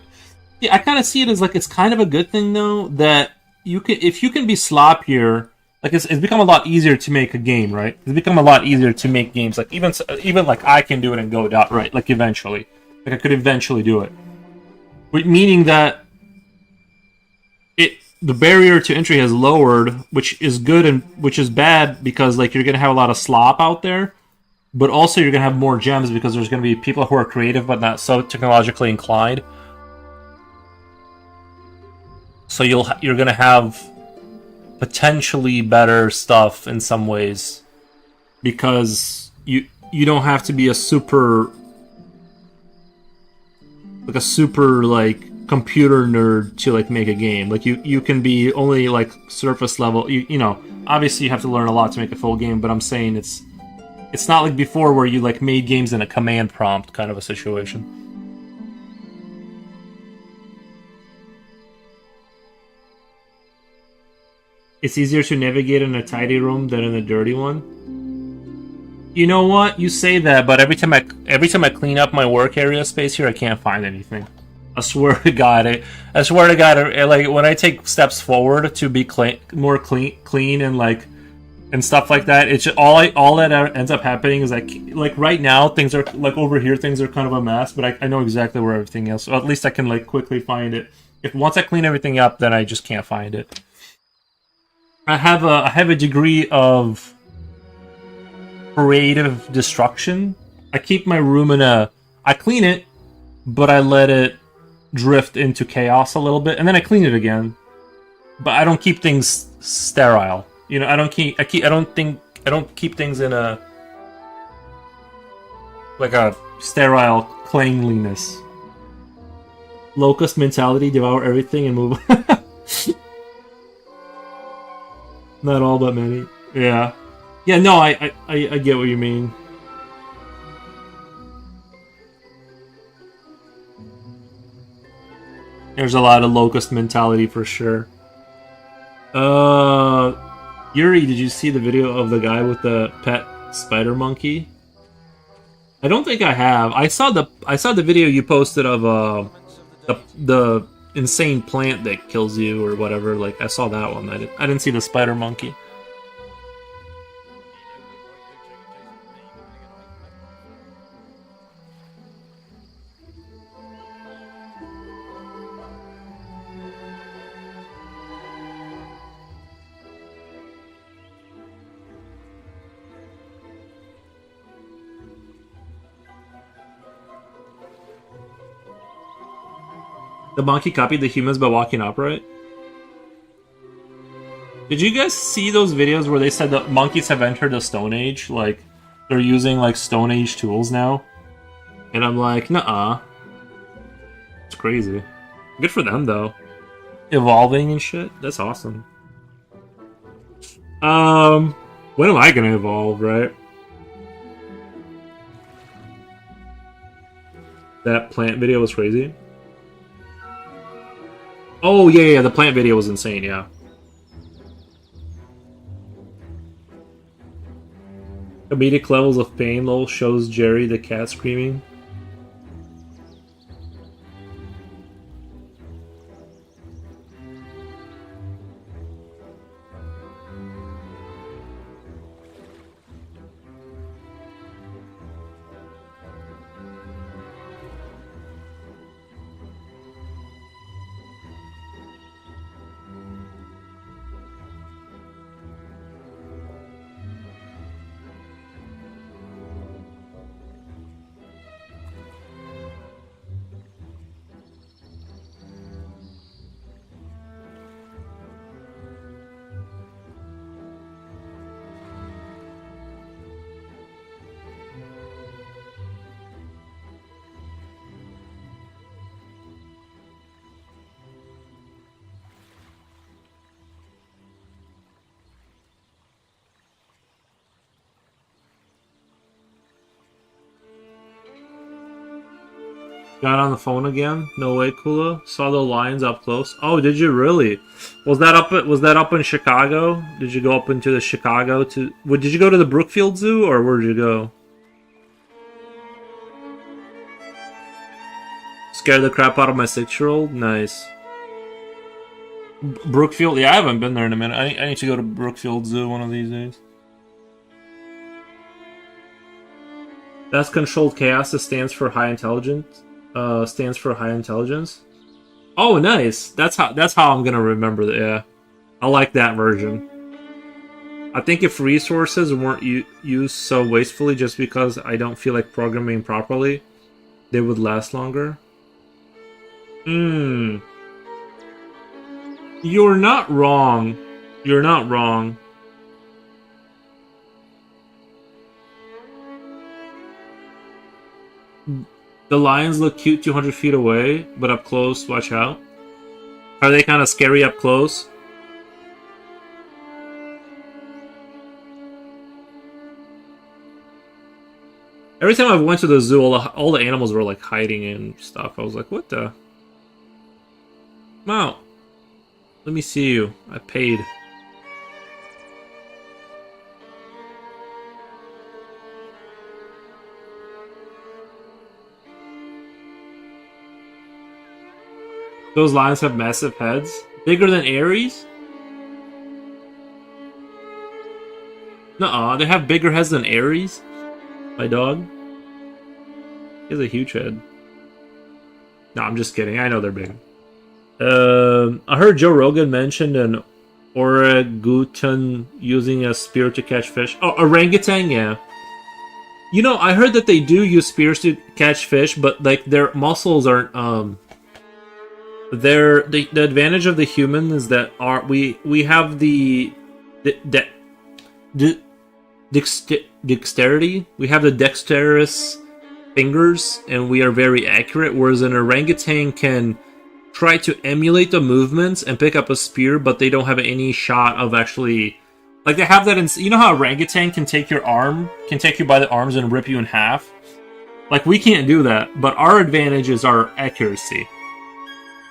yeah, I kind of see it as like it's kind of a good thing though that you can, if you can be sloppier, like it's become a lot easier to make a game, right? It's become a lot easier to make games. Like even like I can do it and go out right, like eventually, like I could eventually do it. Meaning that the barrier to entry has lowered, which is good and which is bad because like you're gonna have a lot of slop out there, but also you're gonna have more gems because there's gonna be people who are creative but not so technologically inclined. So you're gonna have potentially better stuff in some ways because you don't have to be a super like computer nerd to like make a game. Like you can be only like surface level. You know, obviously you have to learn a lot to make a full game, but I'm saying it's not like before where you like made games in a command prompt kind of a situation. It's easier to navigate in a tidy room than in a dirty one. You know what? You say that, but every time I clean up my work area space here, I can't find anything. I swear to God, like when I take steps forward to be more clean and like and stuff like that, it's just, all that ends up happening is like right now things are like over here, things are kind of a mess, but I know exactly where everything is, so at least I can like quickly find it. If once I clean everything up, then I just can't find it. I have a degree of creative destruction. I keep my room I clean it, but I let it drift into chaos a little bit, and then I clean it again. But I don't keep things sterile. You know, I don't keep things in a like a sterile cleanliness. Locust mentality, devour everything and move. Not all, but many. Yeah. Yeah, no, I get what you mean. There's a lot of locust mentality for sure. Yuri, did you see the video of the guy with the pet spider monkey? I don't think I have. I saw the video you posted of the insane plant that kills you or whatever. Like I saw that one. I didn't see the spider monkey. The monkey copied the humans by walking upright. Did you guys see those videos where they said that monkeys have entered the Stone Age? Like, they're using, like, Stone Age tools now? And I'm like, nuh-uh. It's crazy. Good for them, though. Evolving and shit? That's awesome. When am I gonna evolve, right? That plant video was crazy. Oh, yeah, the plant video was insane, yeah. Comedic levels of pain, lol, shows Jerry the cat screaming. Got on the phone again? No way, Kula. Saw the lions up close. Oh, did you really? Was that up in Chicago? Did you go up into the Chicago to? Did you go to the Brookfield Zoo or where did you go? Scared the crap out of my 6-year-old. Nice. Brookfield. Yeah, I haven't been there in a minute. I need to go to Brookfield Zoo one of these days. That's controlled chaos. It stands for high intelligence. Stands for high intelligence. Oh, nice. That's how I'm gonna remember that. Yeah, I like that version. I think if resources weren't used so wastefully just because I don't feel like programming properly, they would last longer. Hmm. You're not wrong. You're not wrong. The lions look cute 200 feet away, but up close, watch out. Are they kind of scary up close? Every time I went to the zoo, all the animals were like hiding and stuff. I was like, what the? Come out. Let me see you. I paid. Those lions have massive heads. Bigger than Aries? Nuh-uh, they have bigger heads than Aries? My dog? He has a huge head. No, I'm just kidding. I know they're big. I heard Joe Rogan mentioned an orangutan using a spear to catch fish. Oh, orangutan, yeah. You know, I heard that they do use spears to catch fish, but like their muscles aren't the advantage of the human is that we have the dexterity. We have the dexterous fingers, and we are very accurate. Whereas an orangutan can try to emulate the movements and pick up a spear, but they don't have any shot of actually. Like they have that in. You know how orangutan can take you by the arms and rip you in half. Like we can't do that, but our advantage is our accuracy.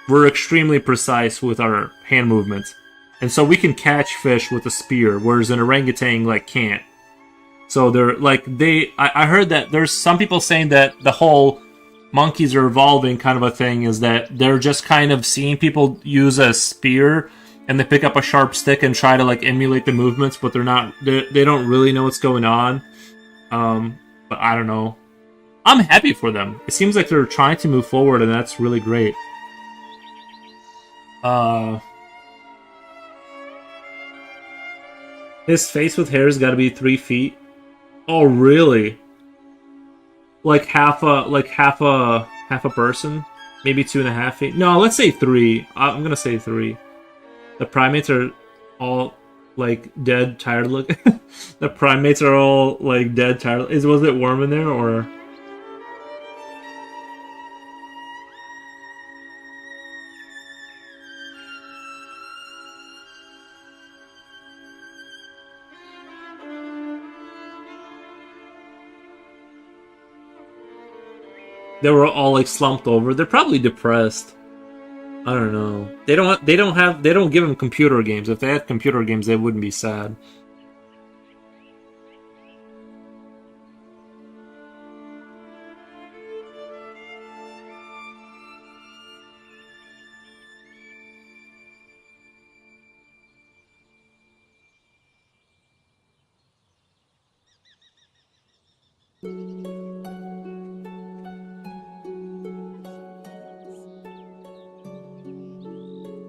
We're extremely precise with our hand movements. And so we can catch fish with a spear, whereas an orangutan like can't. So they're like I heard that there's some people saying that the whole monkeys are evolving kind of a thing is that they're just kind of seeing people use a spear and they pick up a sharp stick and try to like emulate the movements, but they don't really know what's going on. But I don't know. I'm happy for them. It seems like they're trying to move forward, and that's really great. His face with hair's got to be 3 feet. Oh, really? Like half a person, maybe 2.5 feet. No, let's say 3. I'm gonna say 3. The primates are all like dead, tired looking. The primates are all like dead, tired. Was it warm in there or? They were all like slumped over. They're probably depressed. I don't know. They don't give them computer games. If they had computer games, they wouldn't be sad.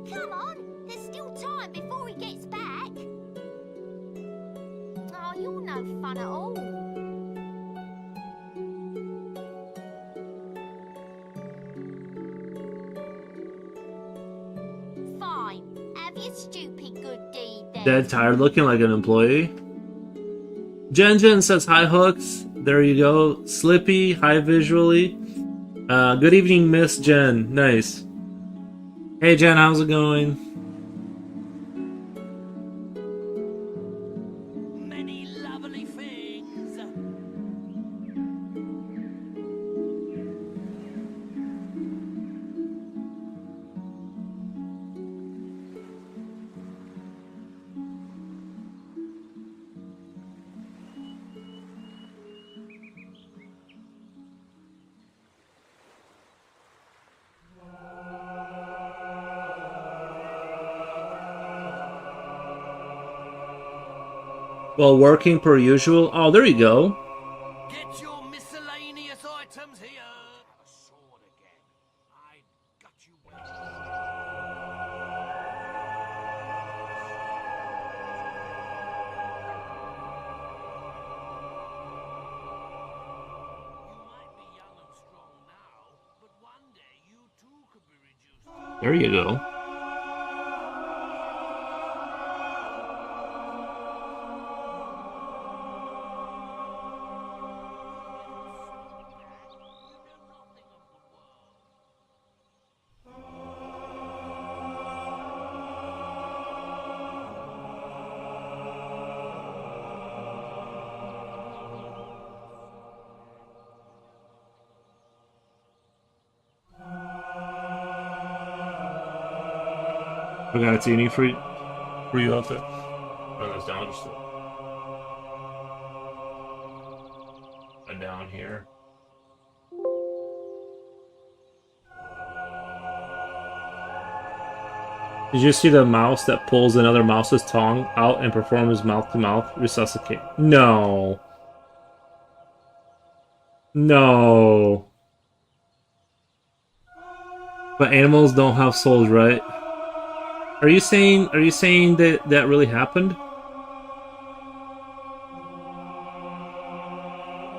Come on, there's still time before he gets back. Oh, you're no fun at all. Fine, have your stupid good deed then. Dead, tired looking like an employee. Jen says hi, Hooks. There you go. Slippy, hi visually. Good evening, Miss Jen. Nice. Hey Jen, how's it going? Many lovely things. Well, working per usual. Oh, there you go. Get your miscellaneous items here. A sword again. I got you well. You might be young and strong now, but one day you too could be reduced to... There you go. Forgot it's eating for you out there. Run this down just down here. Did you see the mouse that pulls another mouse's tongue out and performs mouth-to-mouth resuscitate? No. No. But animals don't have souls, right? Are you saying that that really happened?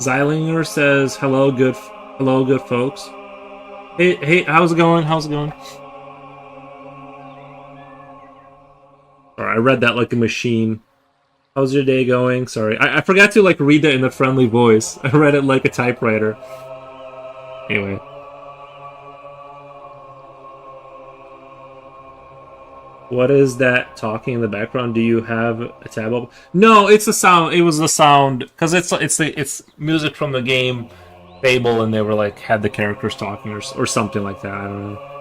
Zylinger says, hello good folks. Hey, how's it going? How's it going? Sorry, I read that like a machine. How's your day going? Sorry. I forgot to like read that in a friendly voice. I read it like a typewriter. Anyway. What is that talking in the background? Do you have a tab up? No, it's a sound. It was the sound because it's music from the game Fable, and they were like had the characters talking or something like that. I don't know.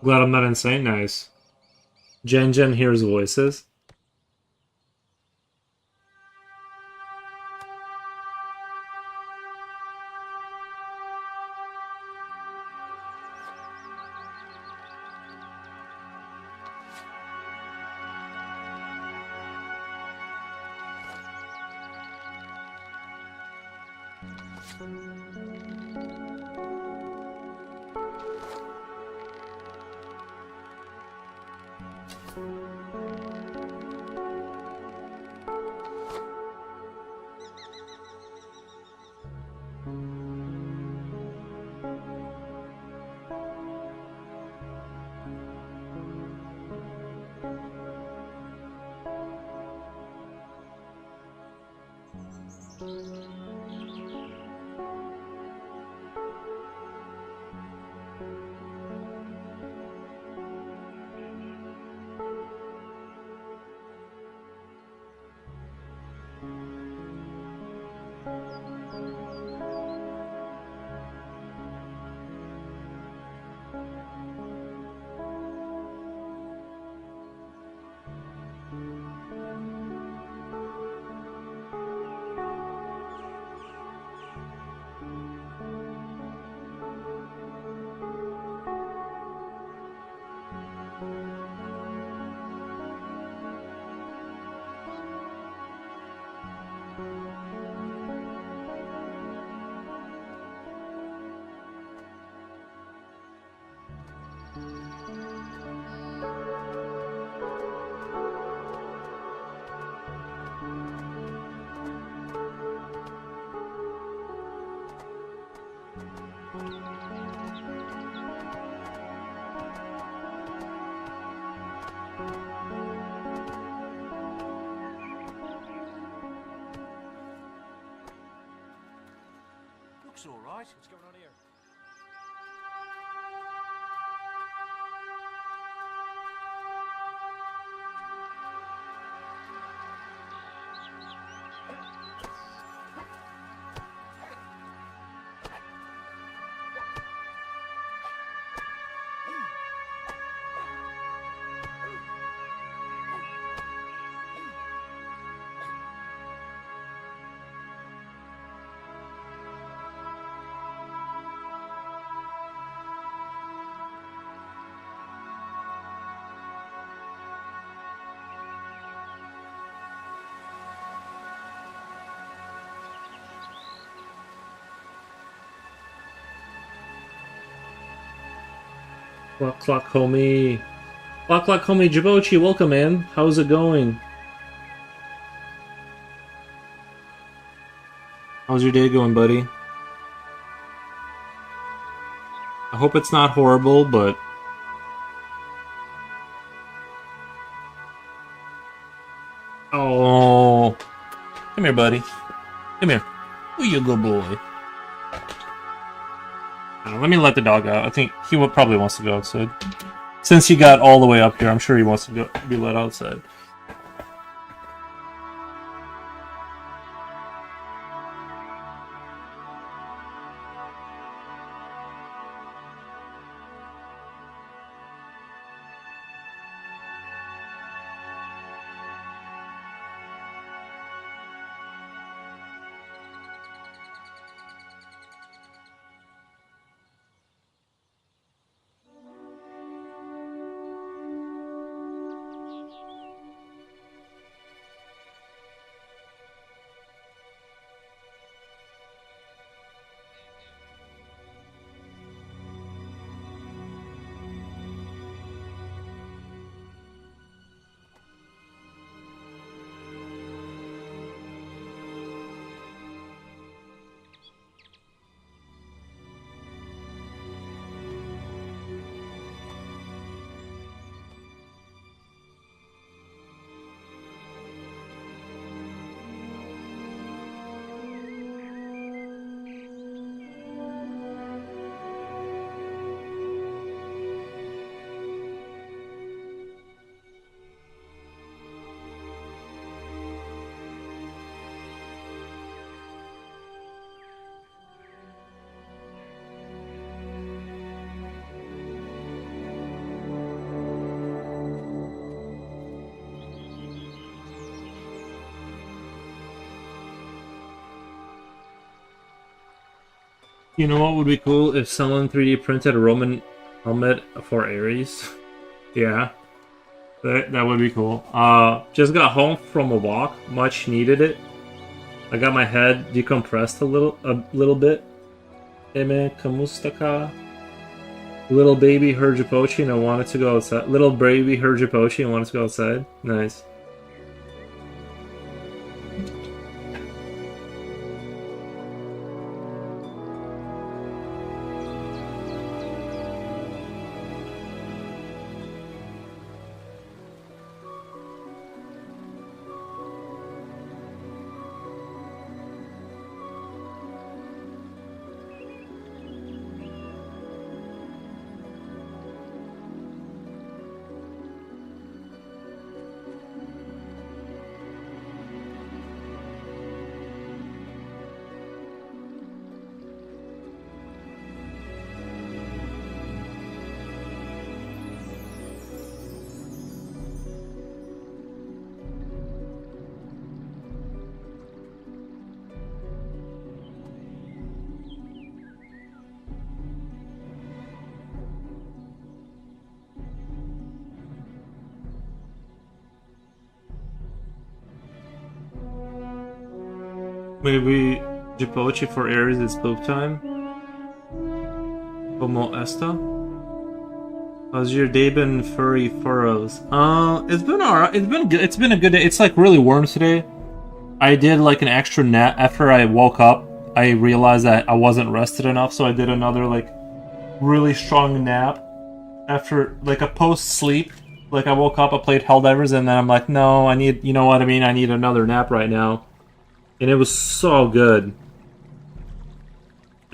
Glad I'm not insane. Nice. Jen hears voices. That's all right. What's going on here? Clock homie. Clock homie Jibochi, welcome man. How's it going? How's your day going, buddy? I hope it's not horrible, but oh, come here, buddy. Come here. Oh, you good boy. Let me let the dog out. I think he probably wants to go outside. Since he got all the way up here, I'm sure he wants to be let outside. You know what would be cool if someone 3D printed a Roman helmet for Ares? Yeah, that would be cool. Just got home from a walk, much needed it. I got my head decompressed a little bit. Hey man, kamustaka. Little baby heard Japochi and I wanted to go outside. Little baby heard Japochi and wanted to go outside. Nice. Maybe Jipochi for Ares is poop time. Como esta? How's your day been, furry furrows? It's been alright. It's been good. It's been a good day. It's like really warm today. I did like an extra nap after I woke up. I realized that I wasn't rested enough, so I did another like really strong nap after like a post sleep. Like I woke up, I played Helldivers, and then I'm like, no, I need, you know what I mean? I need another nap right now. And it was so good.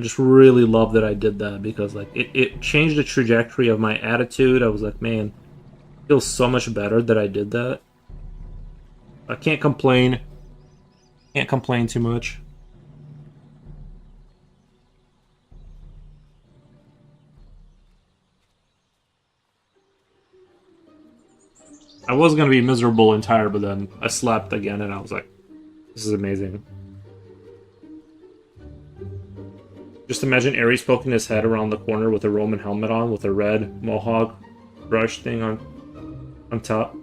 I just really love that I did that because like it changed the trajectory of my attitude. I was like, man, it feels so much better that I did that. I can't complain. Can't complain too much. I was gonna be miserable and tired, but then I slept again and I was like, this is amazing. Just imagine Ares poking his head around the corner with a Roman helmet on, with a red mohawk brush thing on top.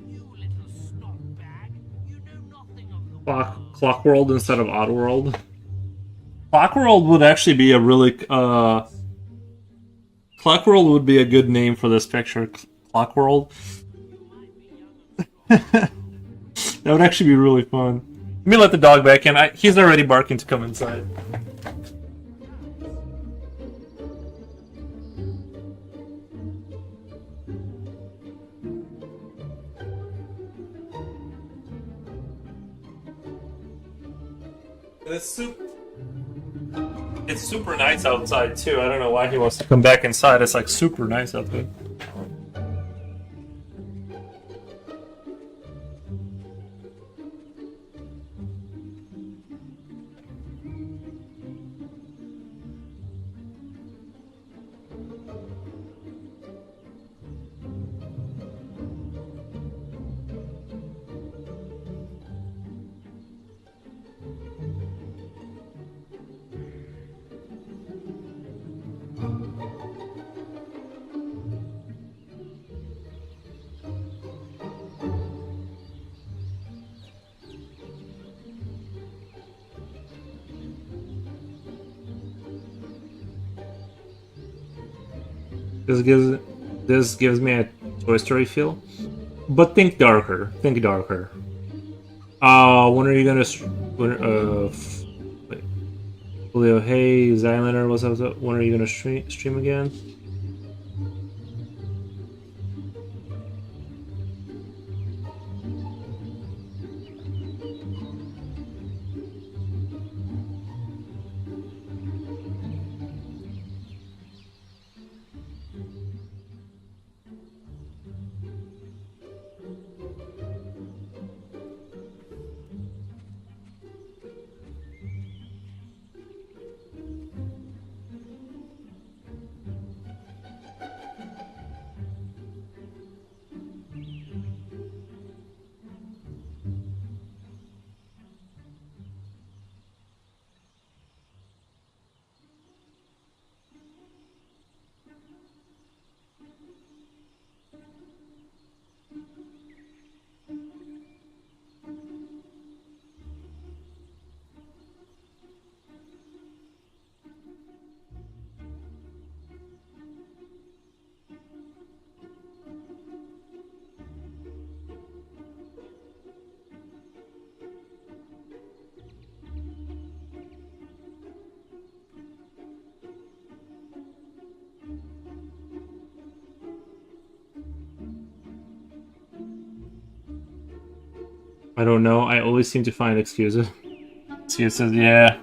You little snot bag. You know nothing of the Clock World instead of Odd World. Clock World would actually be a really Clock World would be a good name for this picture. Clock World. That would actually be really fun. Let me let the dog back in. He's already barking to come inside. It's super nice outside too. I don't know why he wants to come back inside. It's like super nice out there. This gives me a Toy Story feel, but think darker. Think darker. When are you gonna? Wait. Julio, hey, Zylander, what's up? When are you gonna stream again? I don't know. I always seem to find excuses. Excuses, yeah.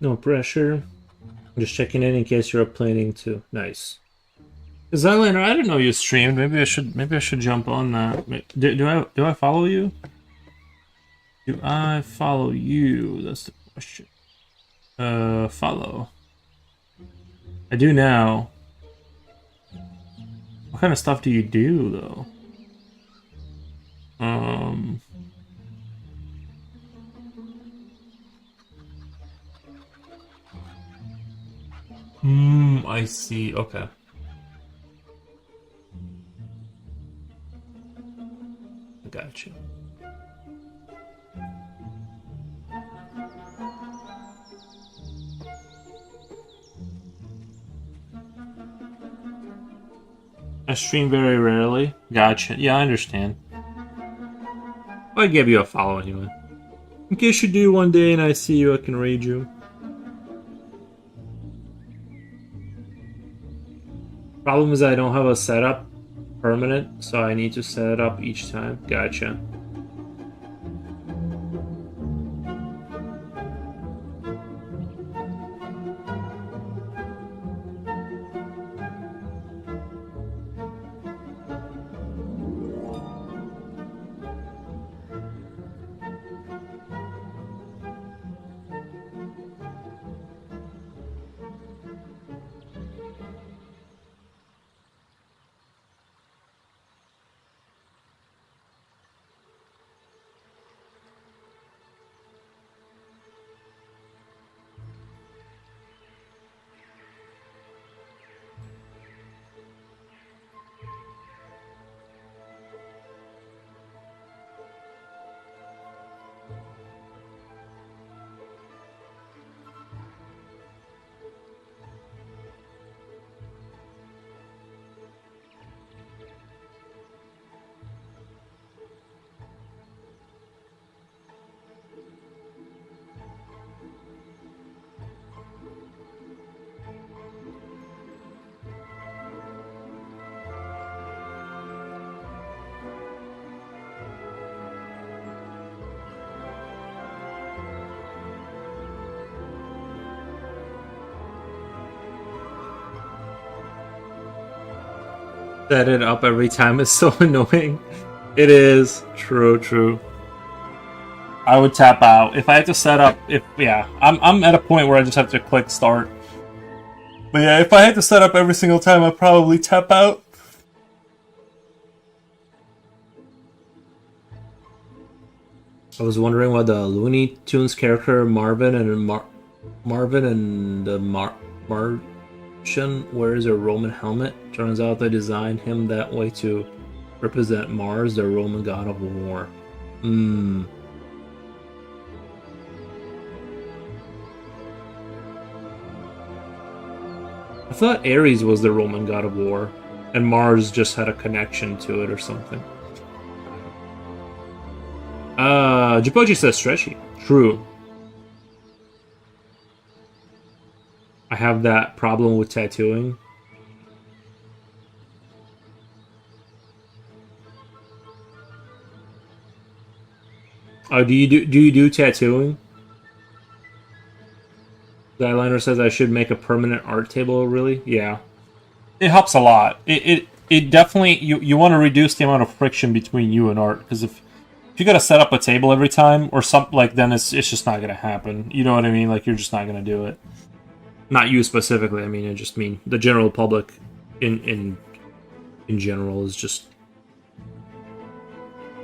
No pressure. Just checking in case you're planning to. Nice. Zylander, I didn't know you streamed. Maybe I should jump on that. Do I follow you? Do I follow you? That's the question. Follow. I do now. What kind of stuff do you do though? I see. Okay. Gotcha. I stream very rarely. Gotcha. Yeah, I understand. I give you a follow anyway. In case you do one day and I see you, I can raid you. Problem is I don't have a setup permanent, so I need to set it up each time. Gotcha. Set it up every time is so annoying. It is. True. I would tap out. If I had to set up, I'm at a point where I just have to click start. But yeah, if I had to set up every single time, I'd probably tap out. I was wondering why the Looney Tunes character Marvin and the Martian wears a Roman helmet. Turns out they designed him that way to represent Mars, the Roman god of war. Hmm. I thought Ares was the Roman god of war, and Mars just had a connection to it or something. Jipochi says stretchy. True. I have that problem with tattooing. Do you do tattooing? The eyeliner says I should make a permanent art table. Really? Yeah. It helps a lot. It definitely you want to reduce the amount of friction between you and art, because if you got to set up a table every time or something, like, then it's just not gonna happen. You know what I mean? Like, you're just not gonna do it. Not you specifically. I mean, I just mean the general public in general is just,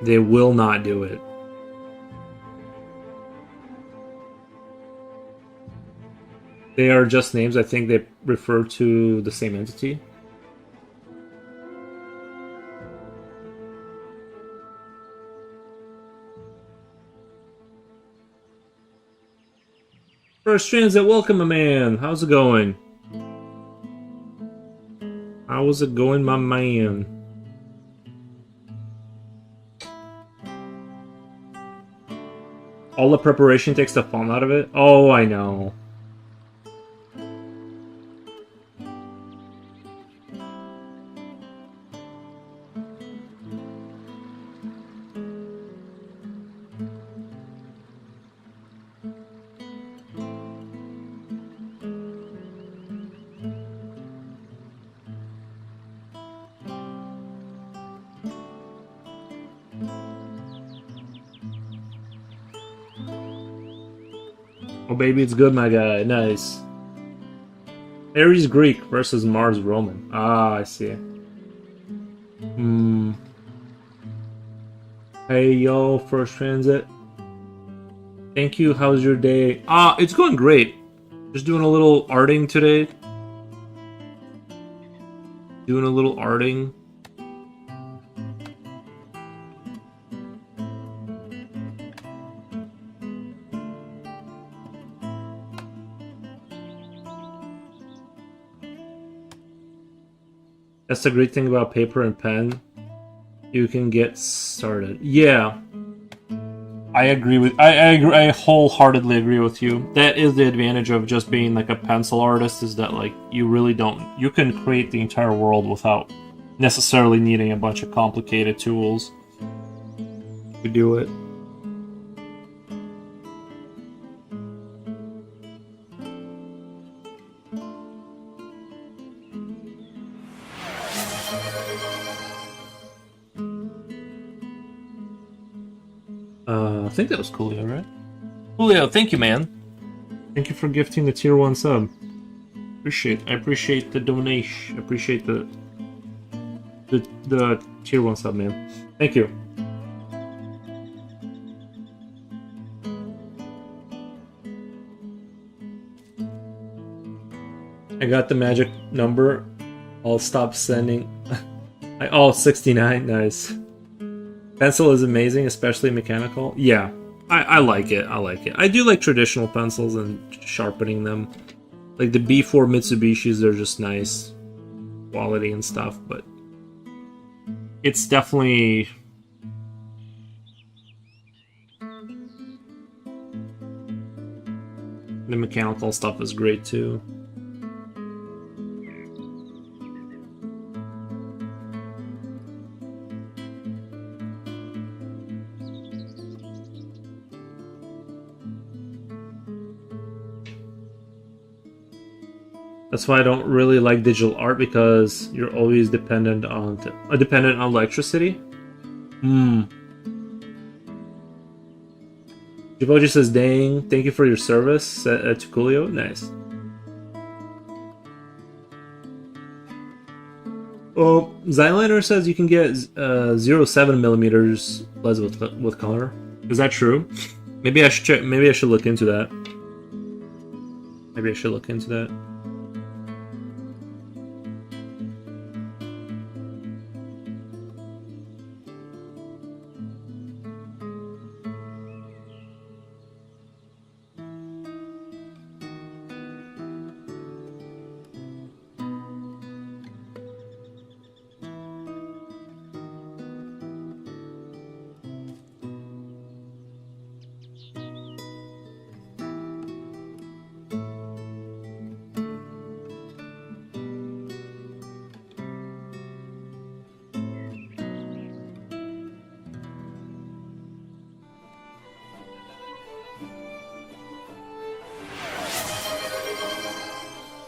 they will not do it. They are just names. I think they refer to the same entity. First Transit, welcome, my man. How's it going? How's it going, my man? All the preparation takes the fun out of it? Oh, I know. Oh, baby, it's good, my guy. Nice. Ares Greek versus Mars Roman. Ah, I see. Hmm. Hey, yo, First Transit. Thank you. How's your day? It's going great. Just doing a little arting today. Doing a little arting. That's the great thing about paper and pen. You can get started. Yeah. I agree with I wholeheartedly agree with you. That is the advantage of just being like a pencil artist, is that, like, you really don't, you can create the entire world without necessarily needing a bunch of complicated tools to do it. I think that was Coolio, right? Coolio, thank you, man. Thank you for gifting the tier 1 sub. I appreciate the donation. I appreciate the tier 1 sub, man. Thank you. I got the magic number. I'll stop sending. 69. Nice. Pencil is amazing, especially mechanical. Yeah, I like it. I like it. I do like traditional pencils and sharpening them. Like the B4 Mitsubishis, they're just nice quality and stuff, but it's definitely... the mechanical stuff is great too. That's why I don't really like digital art, because you're always dependent on electricity. Jiboji says, "Dang, thank you for your service to Coolio." Nice. Well, Zyliner says you can get 0.7 millimeters lens with color. Is that true? Maybe I should check. Maybe I should look into that. Maybe I should look into that.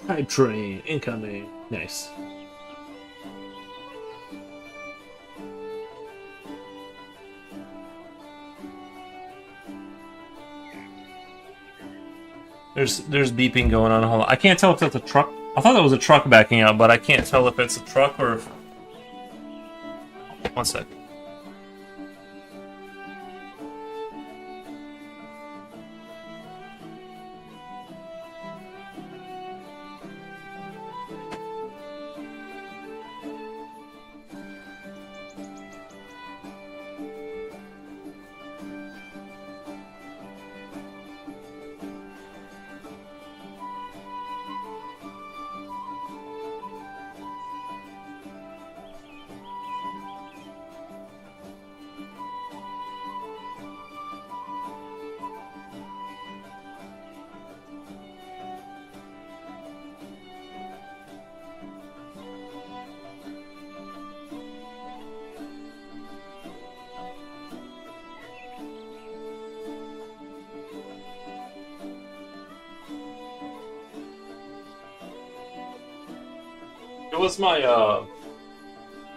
Hype train incoming. Nice. There's beeping going on. Hold on. I can't tell if that's a truck. I thought that was a truck backing out, but I can't tell if it's a truck or if... One sec.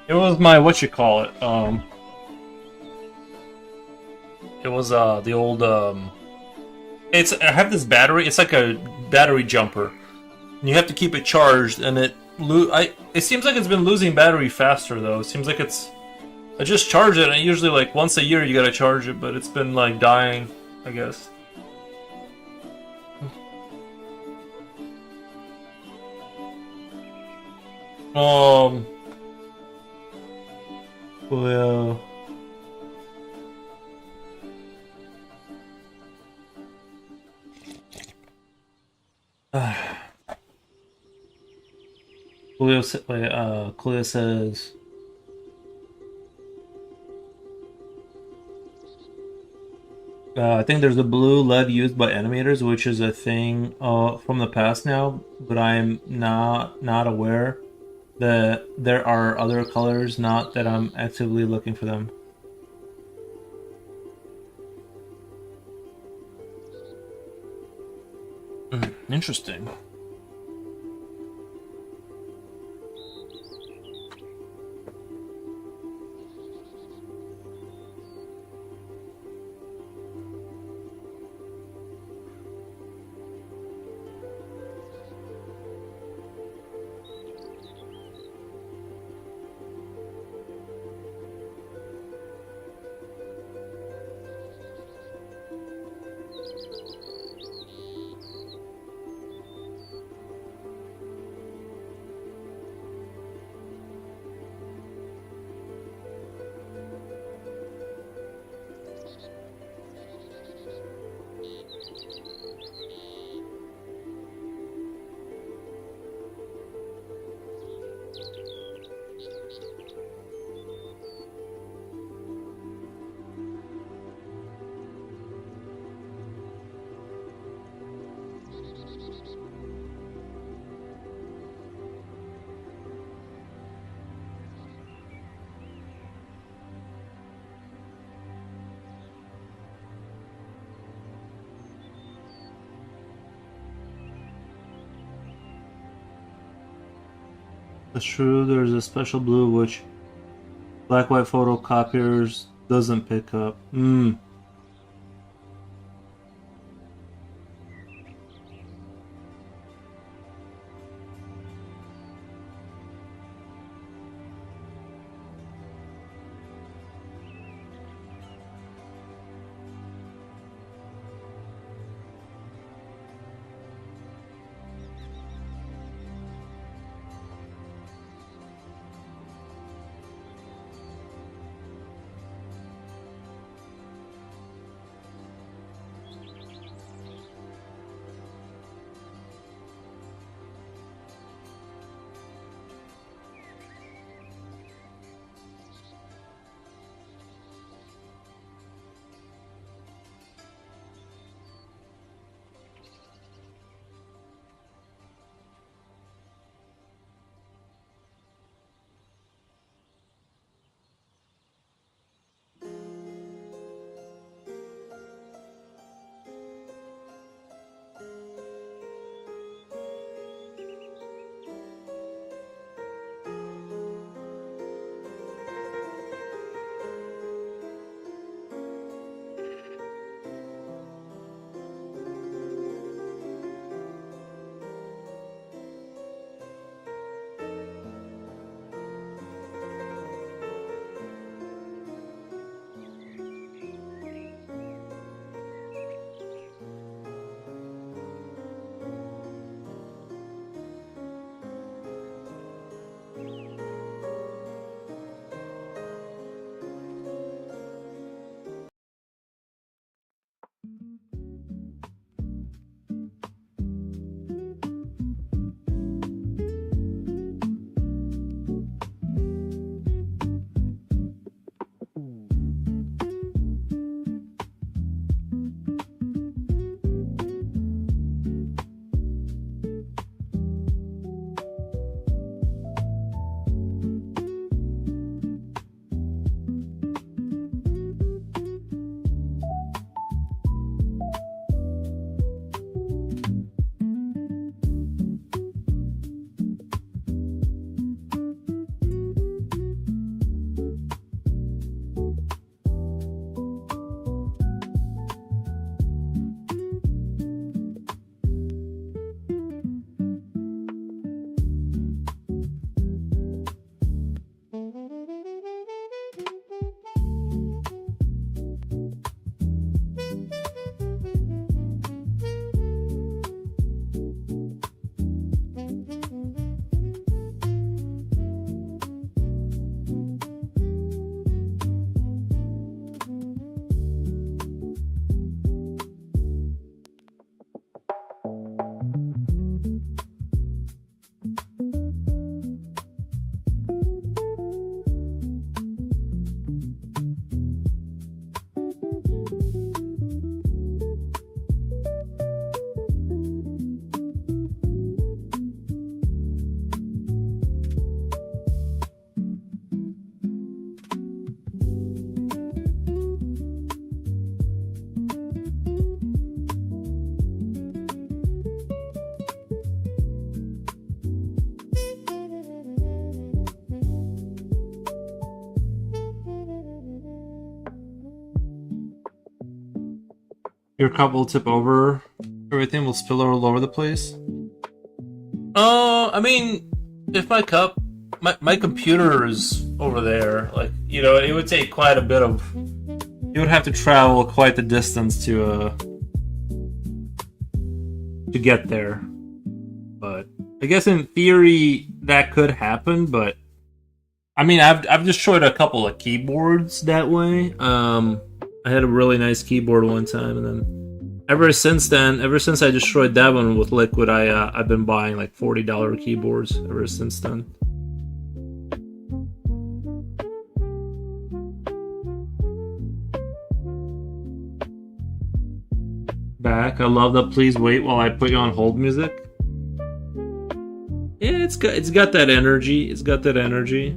It was my what you call it. It was the old I have this battery. It's like a battery jumper. And you have to keep it charged, and it seems like it's been losing battery faster though. It seems like I just charge it, and usually like once a year you gotta charge it, but it's been like dying, I guess. Well, Cleo says, I think there's a blue lead used by animators, which is a thing from the past now, but I'm not aware that there are other colors, not that I'm actively looking for them. Interesting. That's true, there's a special blue which black-white photocopiers doesn't pick up. Your cup will tip over. Everything will spill all over the place. I mean, if my cup, my computer is over there, like, you know, it would take quite a bit of. You would have to travel quite the distance to get there. But I guess in theory that could happen. But I mean, I've destroyed a couple of keyboards that way. I had a really nice keyboard one time, and then ever since I destroyed that one with Liquid, I've been buying like $40 keyboards ever since then. Back. I love the please wait while I put you on hold music. Yeah, it's got that energy. It's got that energy.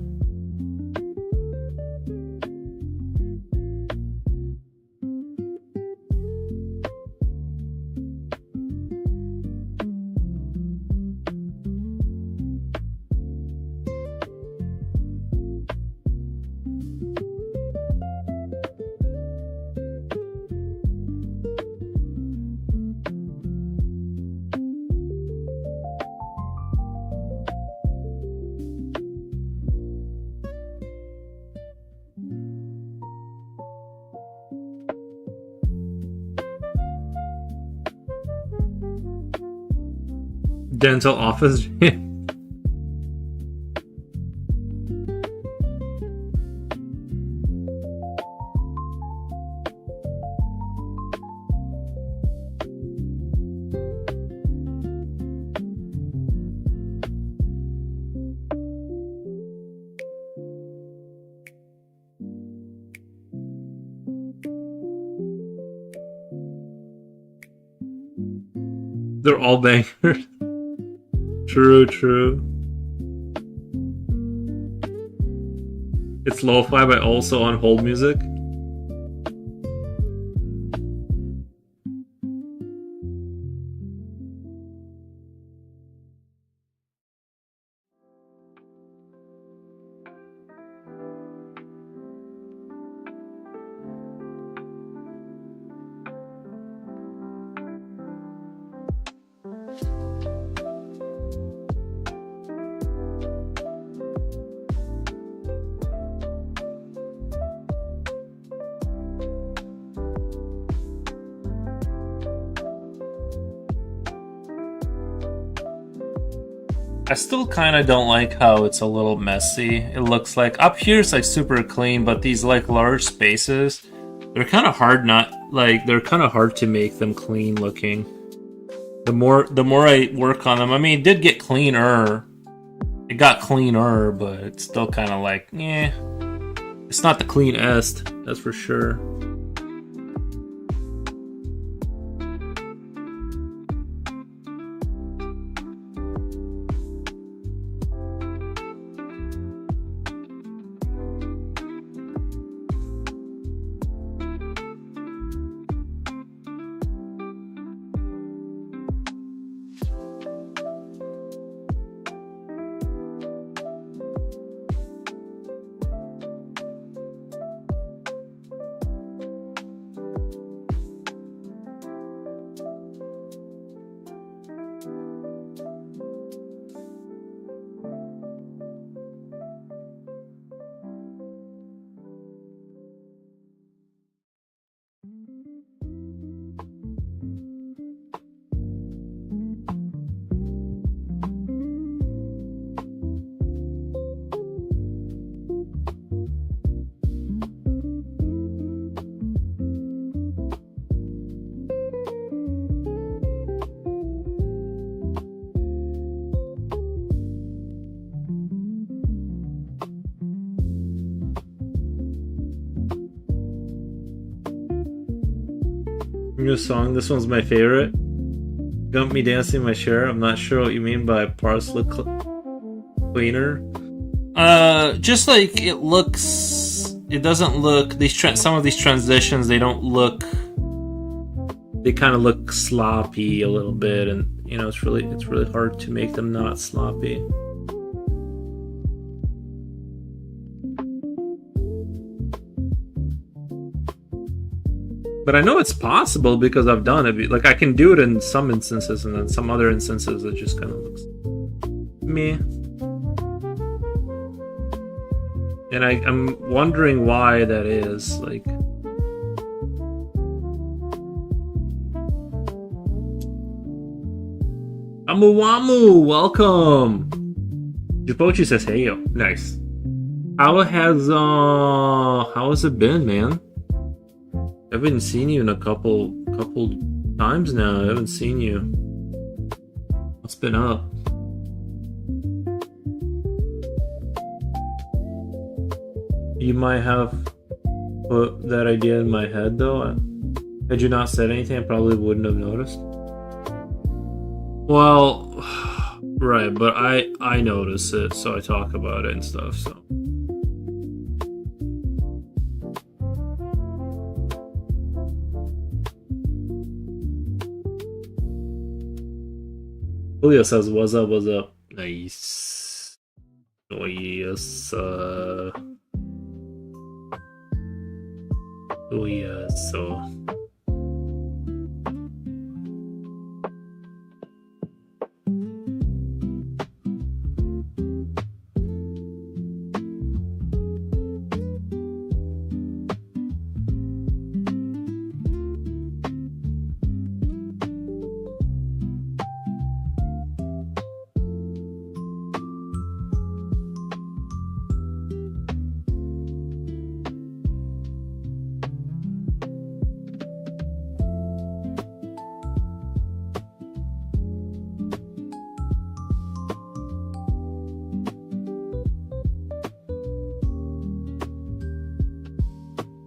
Dental office. They're all bangers. True. It's lo-fi but also on hold music. I still kind of don't like how it's a little messy. It looks like up here it's like super clean, but these like large spaces, they're kind of hard they're kind of hard to make them clean looking. The more I work on them, I mean, it did get cleaner. It got cleaner, but it's still kind of like, yeah, it's not the cleanest, that's for sure. New song. This one's my favorite. Gump me dancing my chair. I'm not sure what you mean by parsley cleaner. Just like it looks. It doesn't look. Some of these transitions, they don't look. They kind of look sloppy a little bit, and you know, it's really hard to make them not sloppy. But I know it's possible because I've done it. Like, I can do it in some instances, and then some other instances it just kind of looks meh. And I'm wondering why that is. Like, Amuwamu, welcome. Japochi says, "Hey yo, nice. How has it been, man? I haven't seen you in a couple times now. I haven't seen you. What's been up?" You might have put that idea in my head, though. Had you not said anything, I probably wouldn't have noticed. Well, right, but I notice it, so I talk about it and stuff, so. Julio says, "What's up, what's up?" Nice. Oh, yes, oh, yes, so.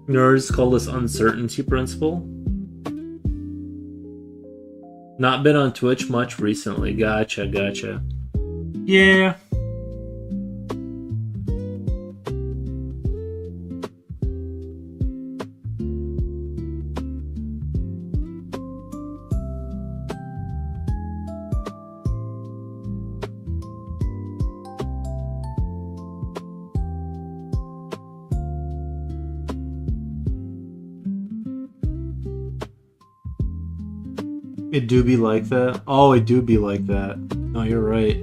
Nerds call this uncertainty principle. Not been on Twitch much recently. Gotcha. Yeah. It do be like that? Oh, it do be like that. No, you're right.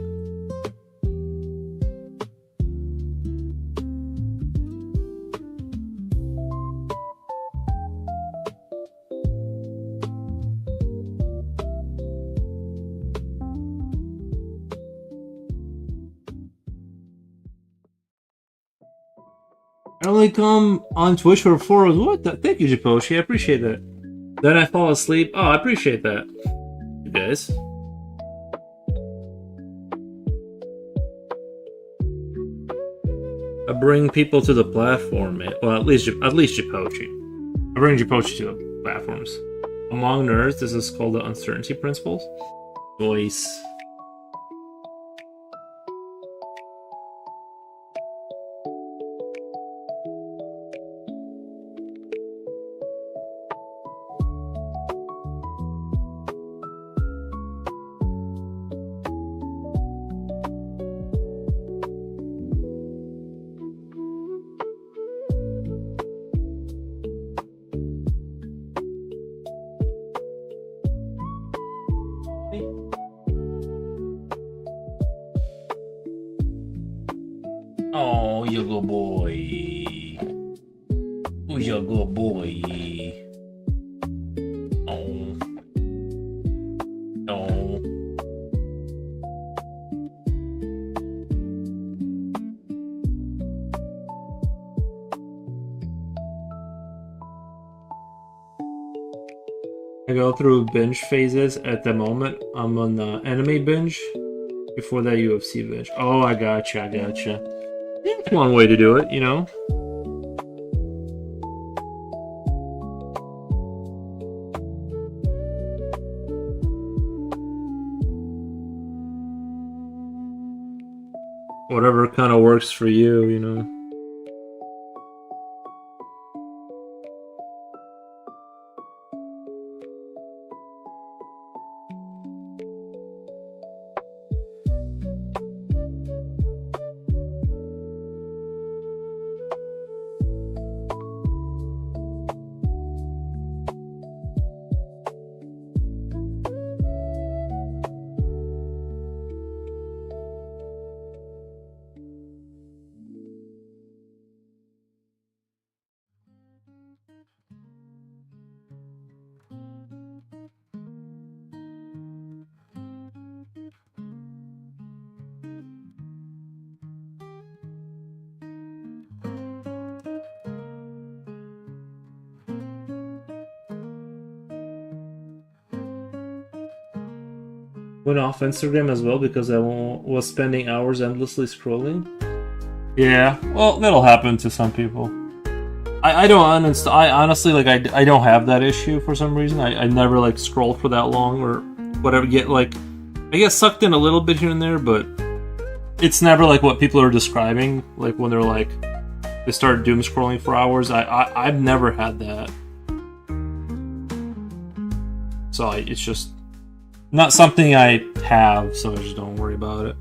I only come on Twitch for 4 hours. What? Thank you, Japoshi. I appreciate that. Then I fall asleep. Oh, I appreciate that, you guys. I bring people to the platform, man. Well, at least Japochi. I bring Japochi to the platforms. Among nerds, this is called the uncertainty principles. Voice. Oh, you good boy. Who's your good boy? Oh. Oh. I go through binge phases at the moment. I'm on the anime binge. Before that, UFC binge. Oh, I gotcha. That's one way to do it, you know? Whatever kind of works for you, you know? went off Instagram as well because I was spending hours endlessly scrolling. Yeah, well, that'll happen to some people. I don't uninstall. I honestly like I don't have that issue for some reason. I never like scroll for that long or whatever. Get like I get sucked in a little bit here and there, but it's never like what people are describing. Like when they're like they start doom scrolling for hours. I've never had that. So it's just not something I have. So I just don't worry about it.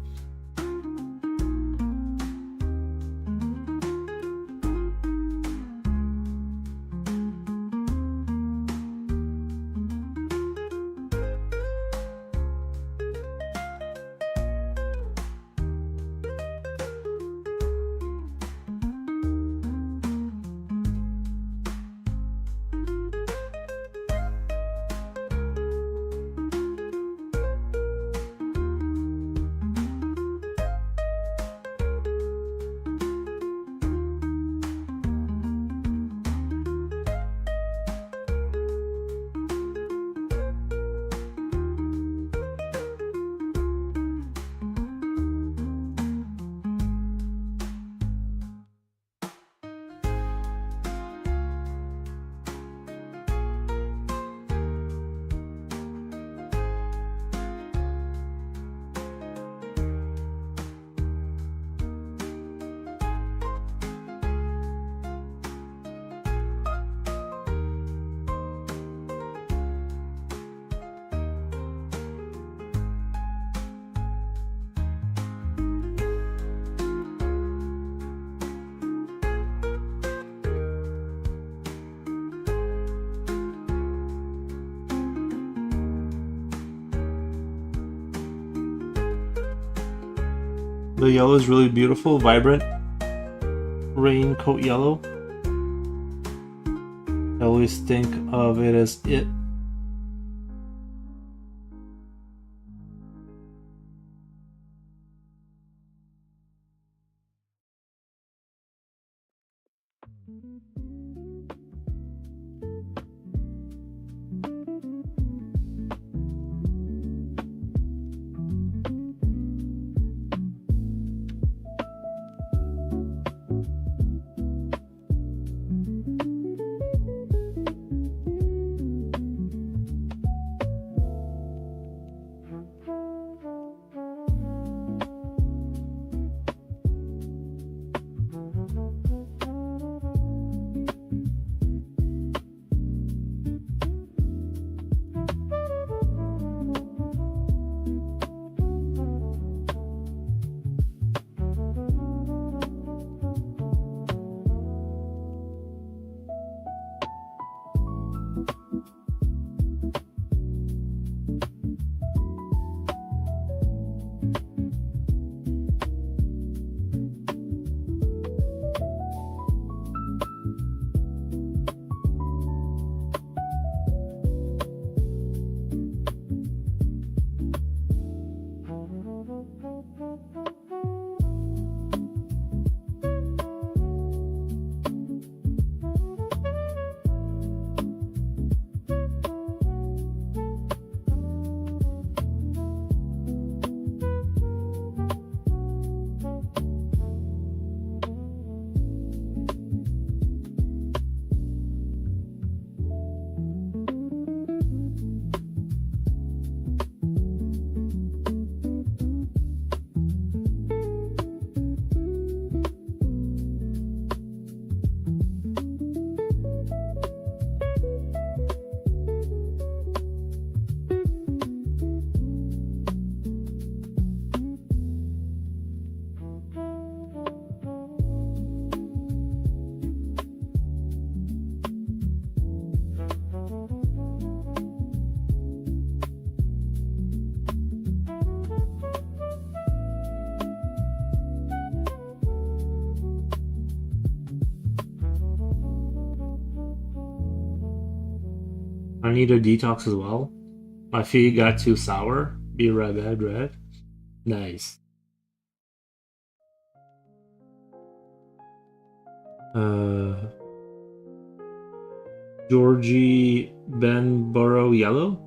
The yellow is really beautiful, vibrant raincoat yellow. I always think of it as it. I need a detox as well. My feet got too sour. Be right back, red. Nice. Georgie Benborough Yellow.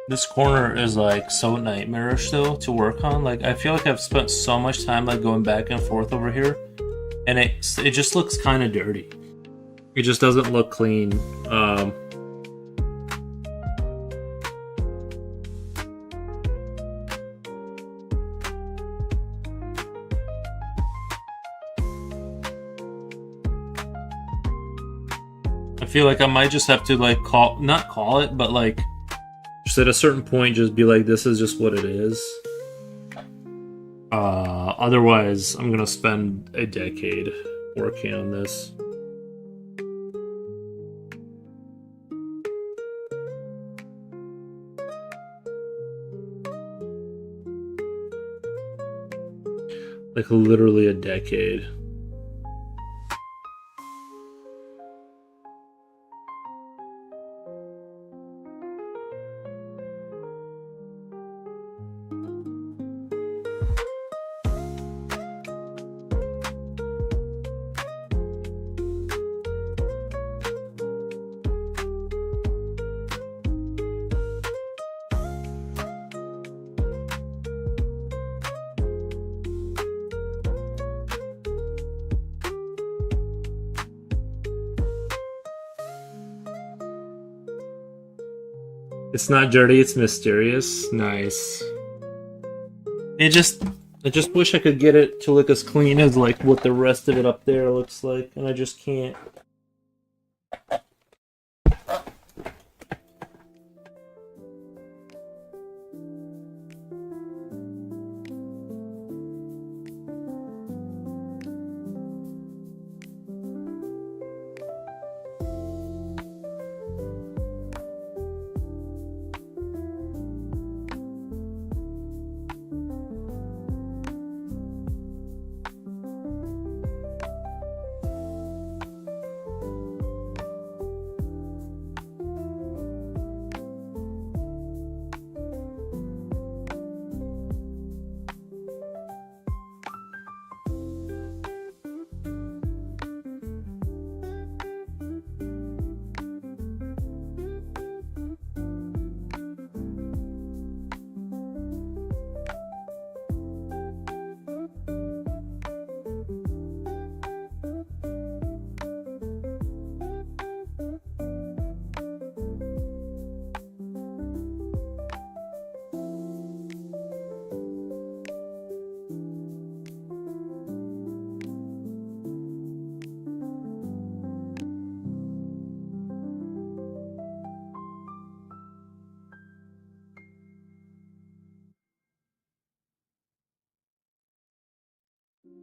This corner is like so nightmarish though to work on. Like I feel like I've spent so much time like going back and forth over here, and it just looks kind of dirty. It just doesn't look clean. I feel like I might just have to like not call it, but like just at a certain point just be like, this is just what it is. Otherwise I'm gonna spend a decade working on this. Like literally a decade. It's not dirty, it's mysterious. Nice. I just wish I could get it to look as clean as like what the rest of it up there looks like, and I just can't.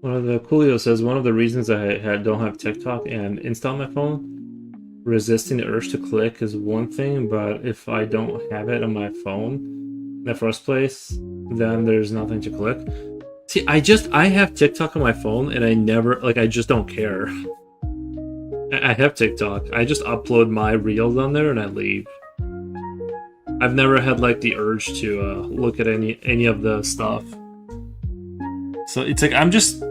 One of the Coolio says one of the reasons I don't have TikTok and Insta on my phone, resisting the urge to click is one thing, but if I don't have it on my phone in the first place, then there's nothing to click. See, I have TikTok on my phone and I just don't care. I have TikTok. I just upload my reels on there and I leave. I've never had like the urge to look at any of the stuff. So it's like I'm just,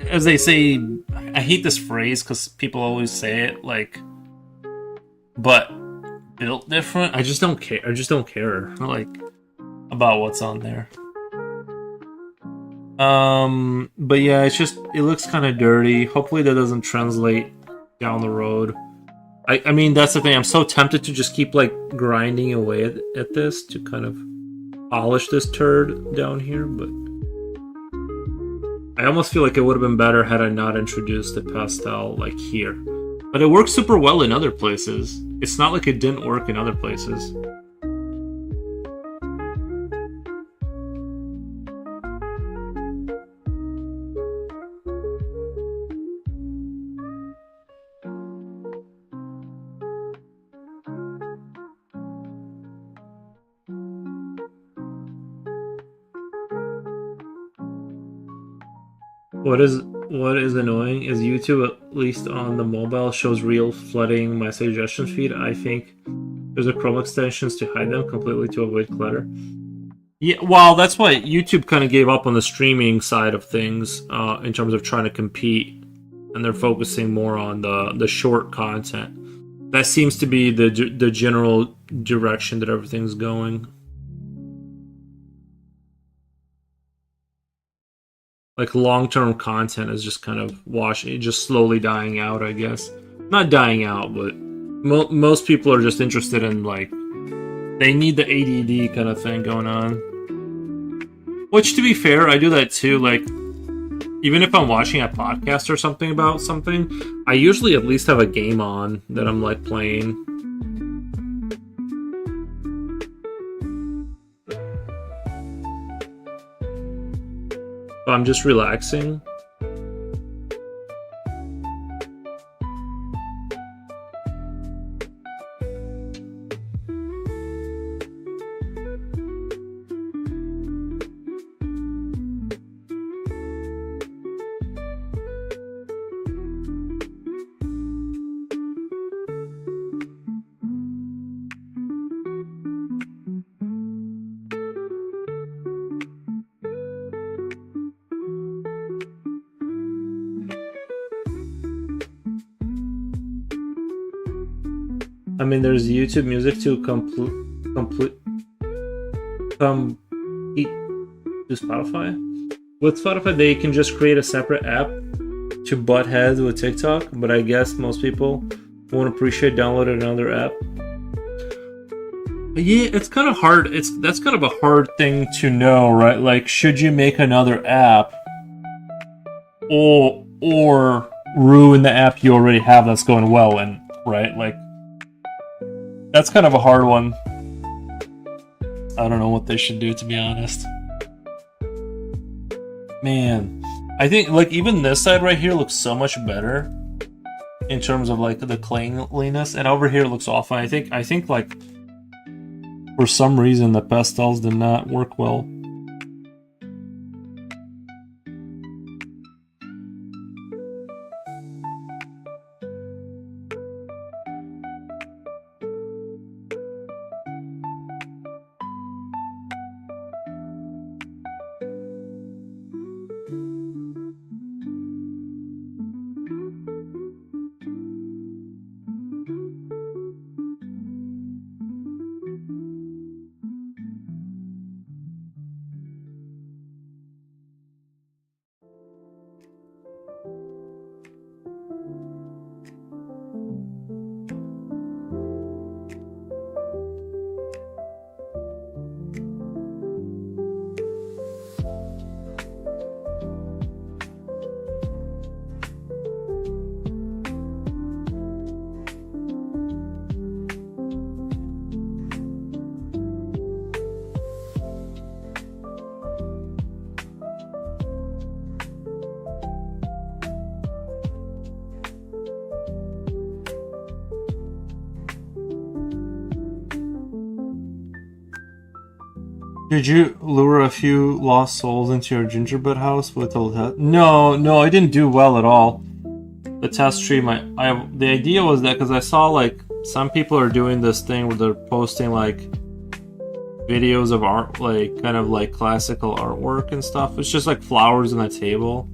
as they say, I hate this phrase because people always say it, like, but built different. I just don't care. I just don't care, like, about what's on there. But yeah, it looks kind of dirty. Hopefully that doesn't translate down the road. I mean, that's the thing. I'm so tempted to just keep like grinding away at this to kind of polish this turd down here, but I almost feel like it would have been better had I not introduced the pastel like here. But it works super well in other places. It's not like it didn't work in other places. What is annoying is YouTube, at least on the mobile, shows real flooding my suggestion feed. I think there's a Chrome extensions to hide them completely to avoid clutter. Yeah, well, that's why YouTube kind of gave up on the streaming side of things in terms of trying to compete, and they're focusing more on the short content. That seems to be the general direction that everything's going. Like long-term content is just kind of just slowly dying out, I guess. Not dying out, but most people are just interested in, like, they need the ADD kind of thing going on. Which, to be fair, I do that too. Like, even if I'm watching a podcast or something about something, I usually at least have a game on that I'm, like, playing. But I'm just relaxing. I mean, there's YouTube Music to compete to Spotify. With Spotify, they can just create a separate app to butt heads with TikTok, but I guess most people won't appreciate downloading another app. Yeah, it's kind of hard. That's kind of a hard thing to know, right? Like, should you make another app, or ruin the app you already have that's going well, and right, like. That's kind of a hard one. I don't know what they should do, to be honest. Man, I think, like, even this side right here looks so much better in terms of, like, the cleanliness, and over here it looks awful. I think like, for some reason the pastels did not work well. Did you lure a few lost souls into your gingerbread house with a No, I didn't do well at all. The test stream, the idea was that because I saw, like, some people are doing this thing where they're posting, like, videos of art, like, kind of like classical artwork and stuff. It's just like flowers on the table,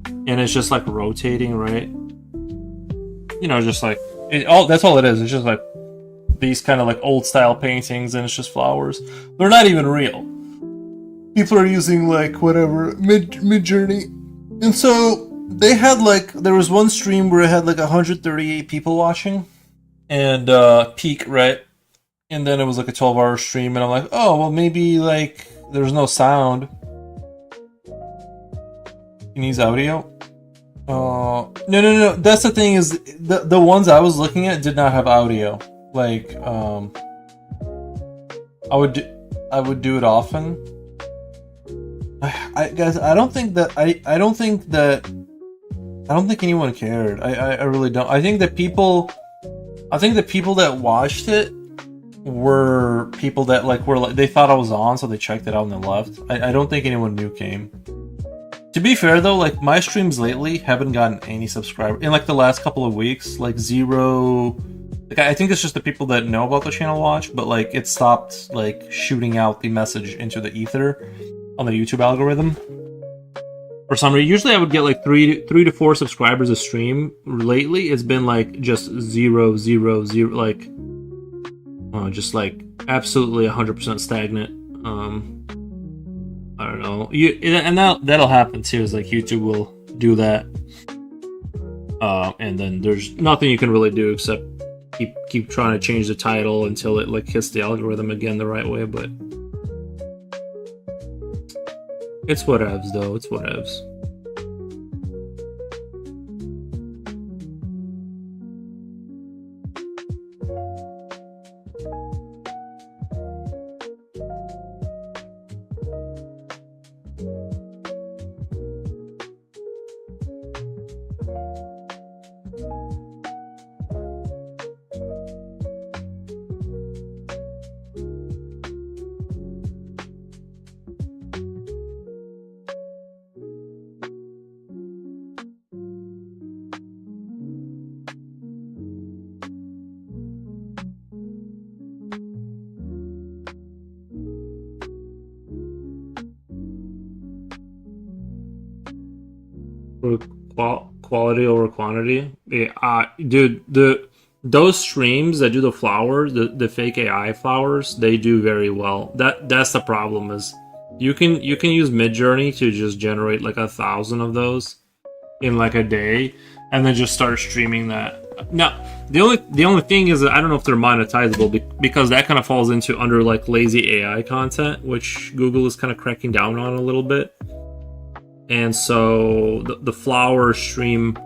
and it's just like rotating, right? You know, just like that's all it is. It's just like these kind of like old style paintings, and it's just flowers. They're not even real. People are using, like, whatever, Midjourney. And so they had, like, there was one stream where it had like 138 people watching, and peak, right? And then it was like a 12-hour stream, and I'm like, oh, well, maybe, like, there's no sound. It needs audio. No. That's the thing, is the ones I was looking at did not have audio. Like, I would do it often. Guys, I don't think anyone cared. I really don't. I think the people that watched it were people that, like, they thought I was on, so they checked it out and then left. I don't think anyone new came. To be fair though, like, my streams lately haven't gotten any subscribers in, like, the last couple of weeks. Like, 0. Like, I think it's just the people that know about the channel watch, but, like, it stopped, like, shooting out the message into the ether on the YouTube algorithm. For some reason, usually I would get like three to four subscribers a stream. Lately, it's been like just zero, zero, zero, like just like absolutely 100% stagnant. I don't know. And that'll happen too. Is like YouTube will do that, and then there's nothing you can really do except keep trying to change the title until it like hits the algorithm again the right way. But it's whatevs, though. It's whatevs. Quality over quantity. Yeah, dude, those streams that do the flowers, the fake AI flowers, they do very well. That's the problem is you can use Midjourney to just generate like 1,000 of those in like a day, and then just start streaming that. Now, the only thing is that I don't know if they're monetizable because that kind of falls into under like lazy AI content, which Google is kind of cracking down on a little bit. And so the flower stream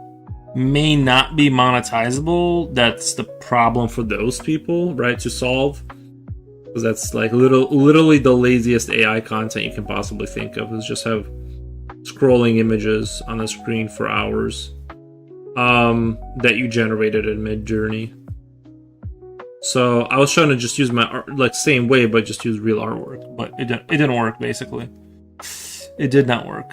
may not be monetizable. That's the problem for those people, right, to solve. Because that's like literally the laziest AI content you can possibly think of, is just have scrolling images on the screen for hours that you generated in Midjourney. So I was trying to just use my art, like same way, but just use real artwork. But it didn't work, basically. It did not work.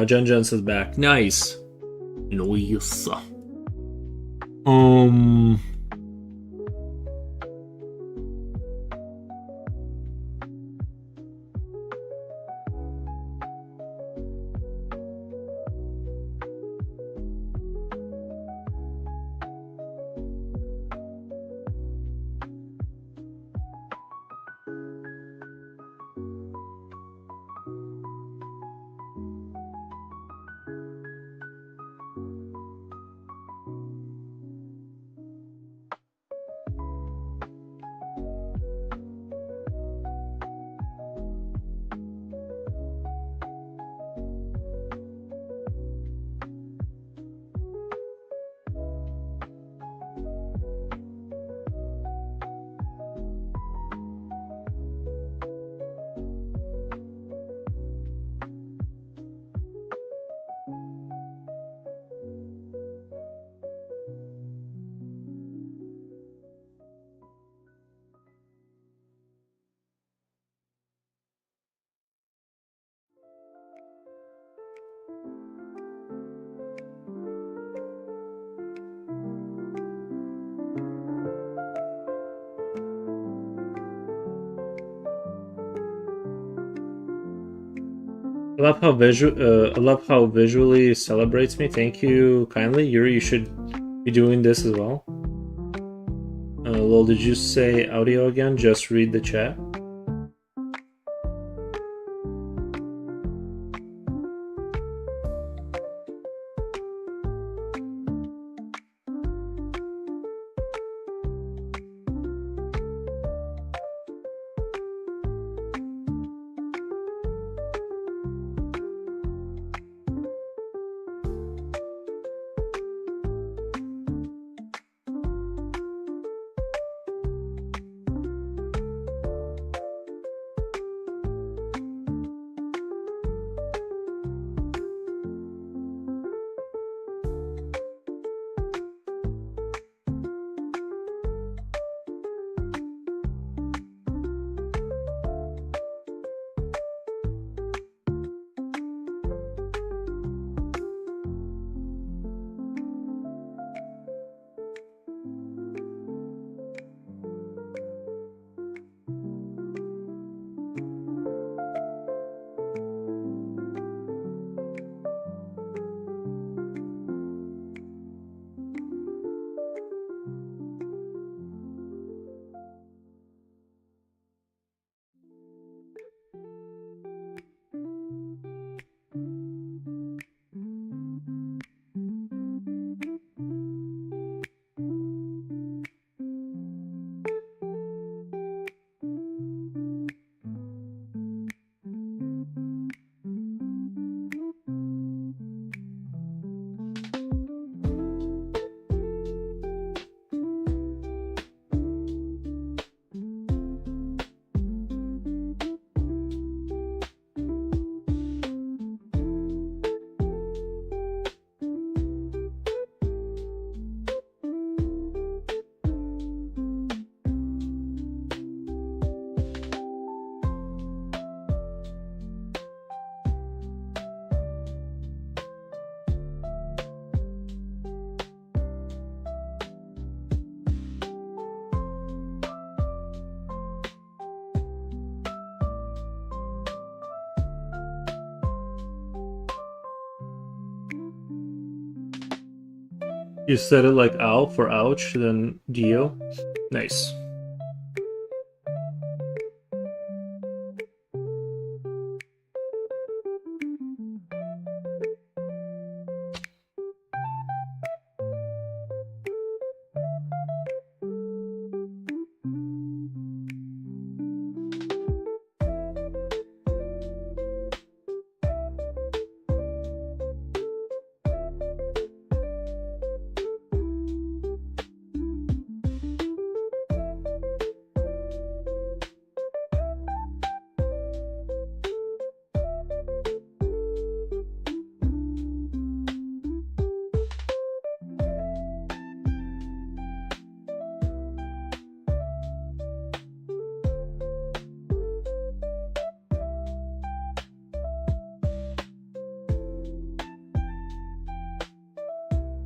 Jen is back. Nice. Nice. I love how visually it celebrates me. Thank you kindly. Yuri, you should be doing this as well. Lol, did you say audio again? Just read the chat. You said it like ow for ouch, then Dio. Nice.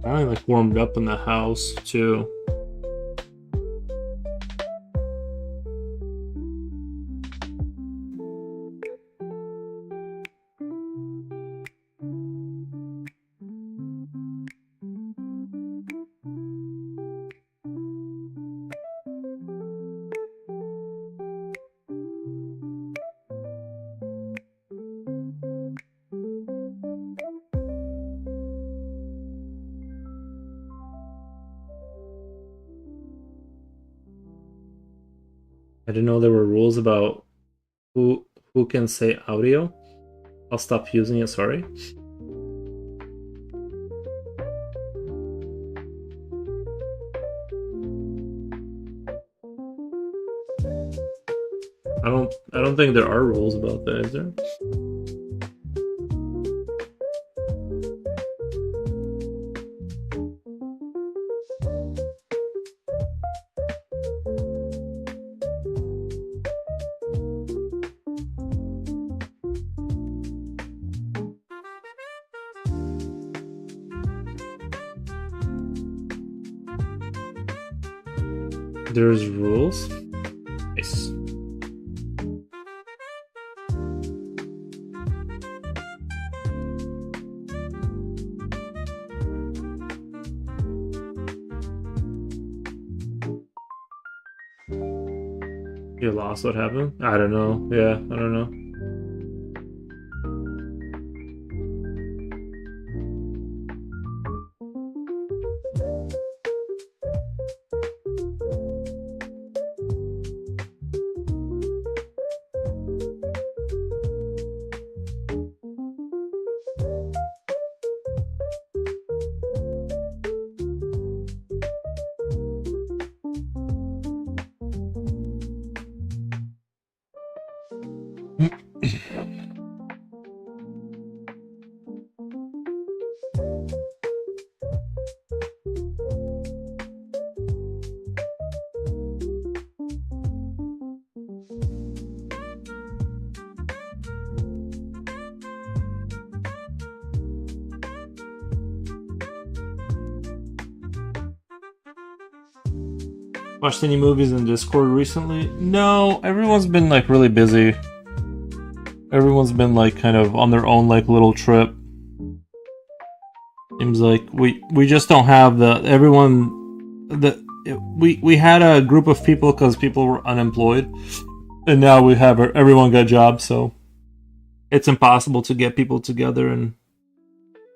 I like warmed up in the house too. I didn't know there were rules about who can say audio. I'll stop using it, sorry. I don't think there are rules about that, is there? There's rules? Nice. You lost, what happened? I don't know. Yeah, I don't know. Watched any movies in Discord recently? No, everyone's been like really busy. Everyone's been like kind of on their own like little trip. Seems like we just don't have we had a group of people because people were unemployed, and now we have everyone got jobs, so it's impossible to get people together. And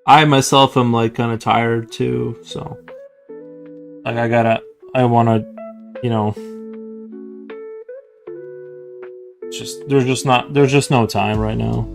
I myself am like kind of tired too, so like I want to, you know, there's just no time right now.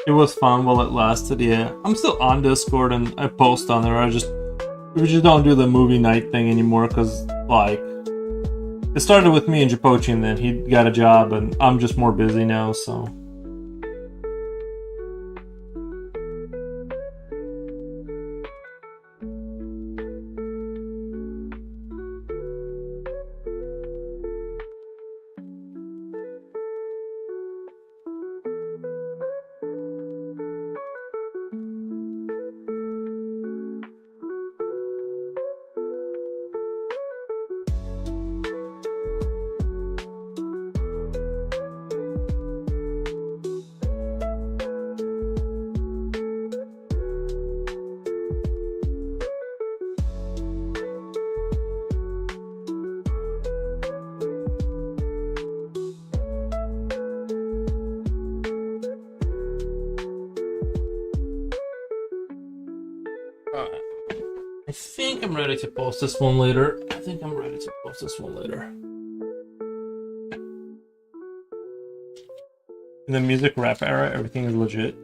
It was fun while it lasted, yeah. I'm still on Discord and I post on there. We just don't do the movie night thing anymore because, like, it started with me and Japochi and then he got a job and I'm just more busy now, so. I think I'm ready to post this one later. In the music rap era, everything is legit.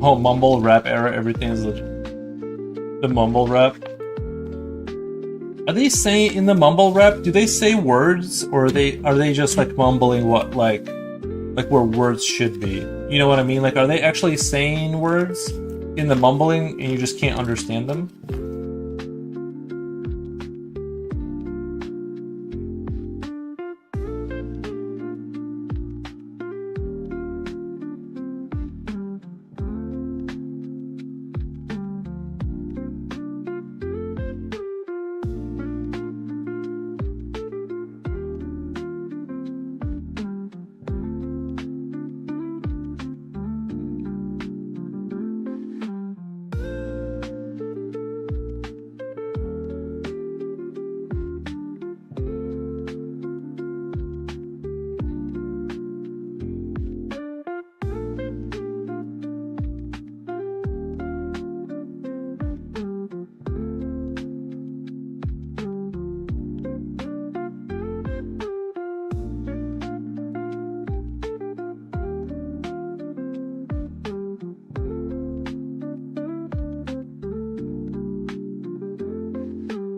Oh, mumble rap era, everything is legit. The mumble rap. Are they saying in the mumble rap? Do they say words, or are they just like mumbling what like where words should be? You know what I mean? Like, are they actually saying words in the mumbling, and you just can't understand them?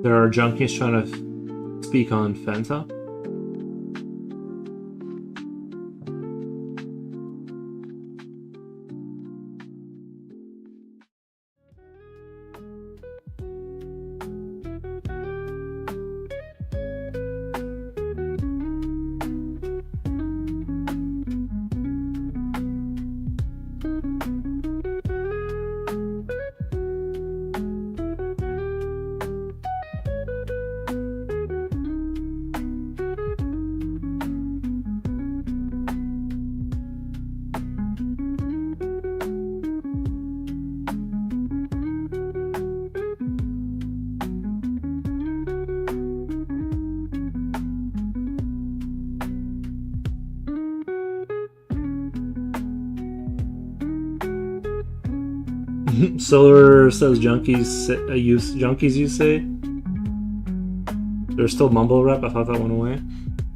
There are junkies trying to speak on Fanta. Solar says junkies you say? There's still mumble rap? I thought that went away.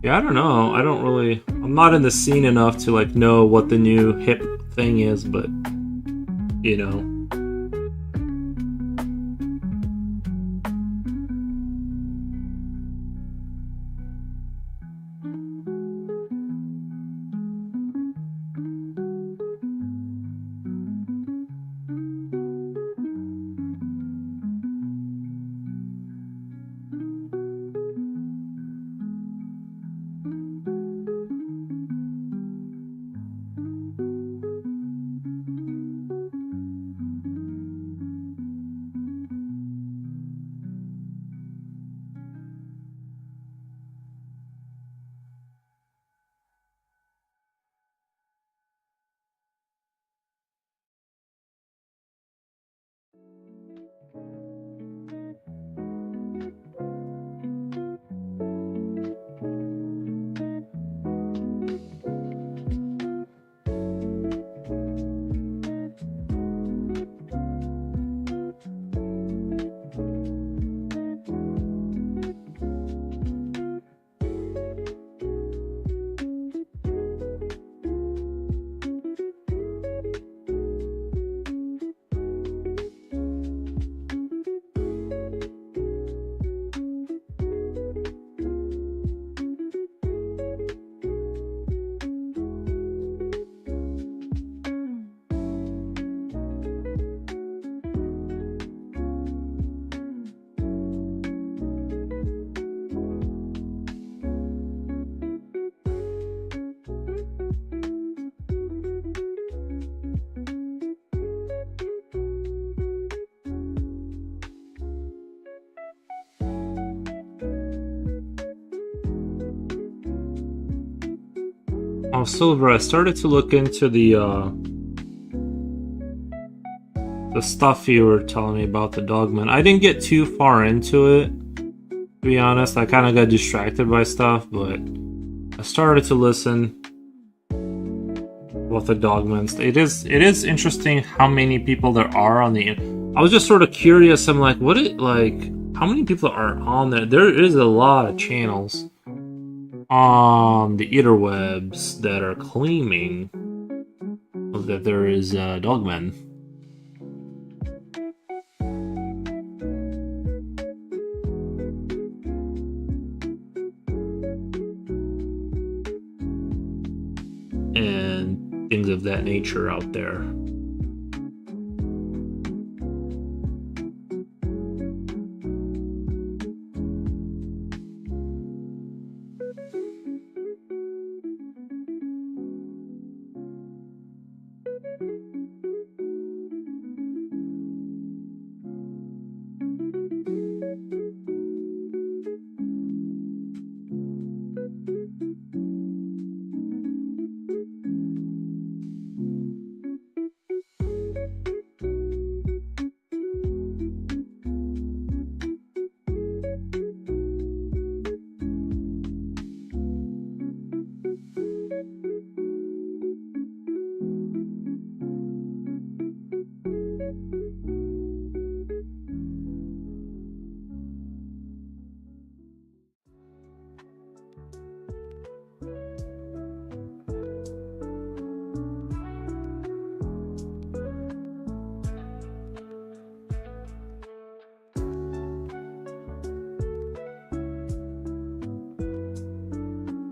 Yeah, I don't know. I'm not in the scene enough to like know what the new hip thing is, but you know. Oh, Silver, I started to look into the stuff you were telling me about the Dogman. I didn't get too far into it, to be honest. I kind of got distracted by stuff, but I started to listen about the Dogman. It is interesting how many people there are on the. I was just sort of curious. I'm like, how many people are on there? There is a lot of channels on the interwebs that are claiming that there is Dogman. And things of that nature out there.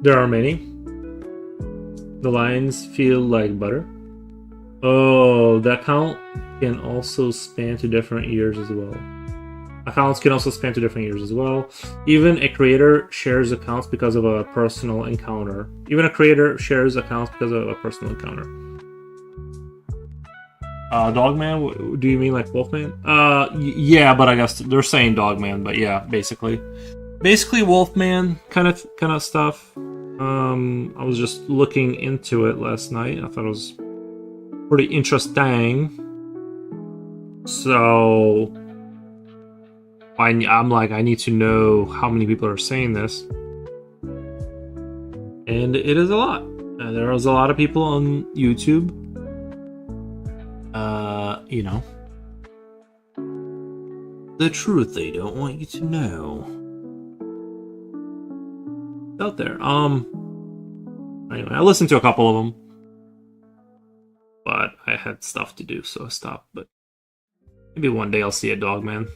There are many. The lines feel like butter. Oh, the account can also span to different years as well. Accounts can also span to different years as well. Even a creator shares accounts because of a personal encounter. Dogman? Do you mean like Wolfman? Yeah, but I guess they're saying Dogman, but yeah, basically Wolfman kind of stuff. I was just looking into it last night. I thought it was pretty interesting. So I'm like, I need to know how many people are saying this, and it is a lot. There is a lot of people on YouTube. The truth they don't want you to know. Out there. Anyway, I listened to a couple of them, but I had stuff to do, so I stopped. But maybe one day I'll see a Dogman.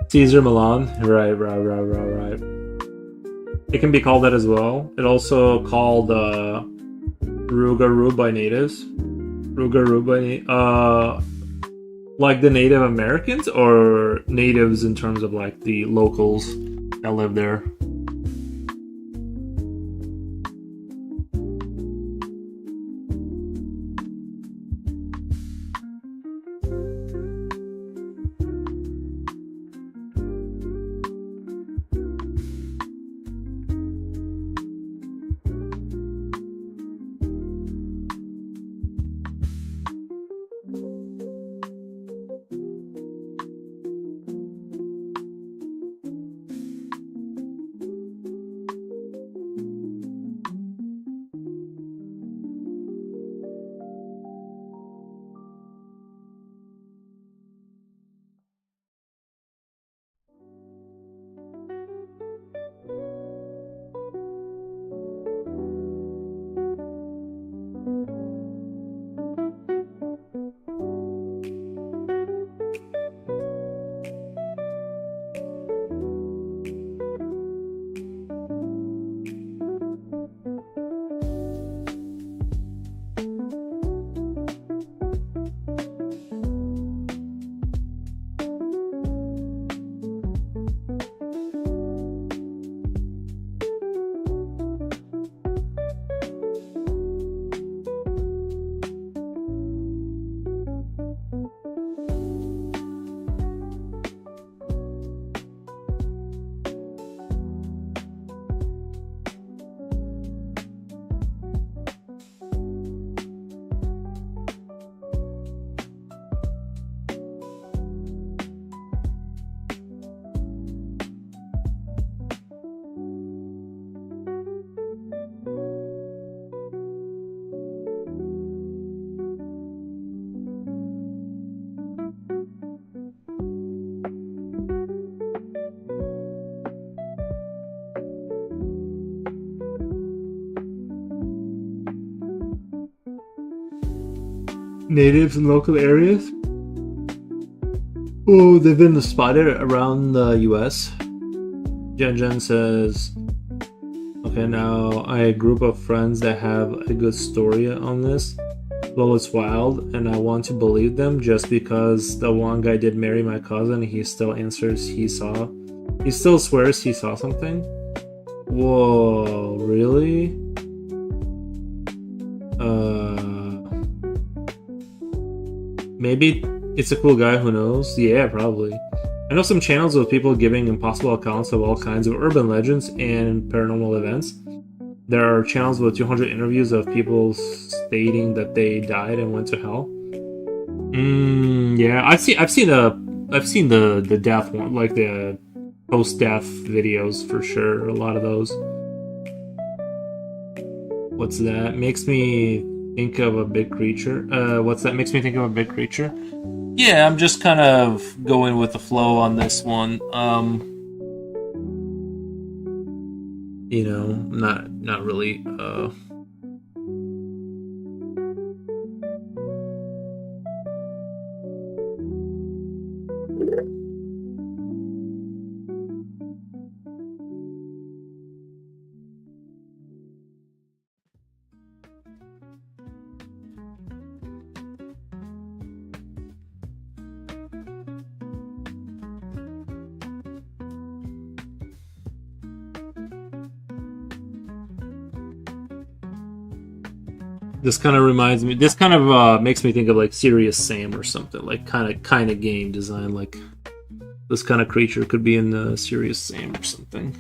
Caesar Milan, right. It can be called that as well. It also called Rougarou by natives. Like the Native Americans, or natives in terms of like the locals that live there. natives in local areas. Oh, they've been spotted around the U.S. Jen says, okay, now a group of friends that have a good story on this. Well, it's wild, and I want to believe them just because the one guy did marry my cousin. He still answers he saw. He still swears he saw something. Whoa, really? Maybe it's a cool guy, who knows? Yeah, probably. I know some channels of people giving impossible accounts of all kinds of urban legends and paranormal events. There are channels with 200 interviews of people stating that they died and went to hell. Yeah, I've seen the death one, like the post-death videos for sure. A lot of those. What's that? Makes me think of a big creature. What's that? Makes me think of a big creature. Yeah, I'm just kind of going with the flow on this one. You know, not really. This kind of reminds me. This kind of makes me think of like Serious Sam or something, like kind of game design. Like this kind of creature could be in the Serious Sam or something.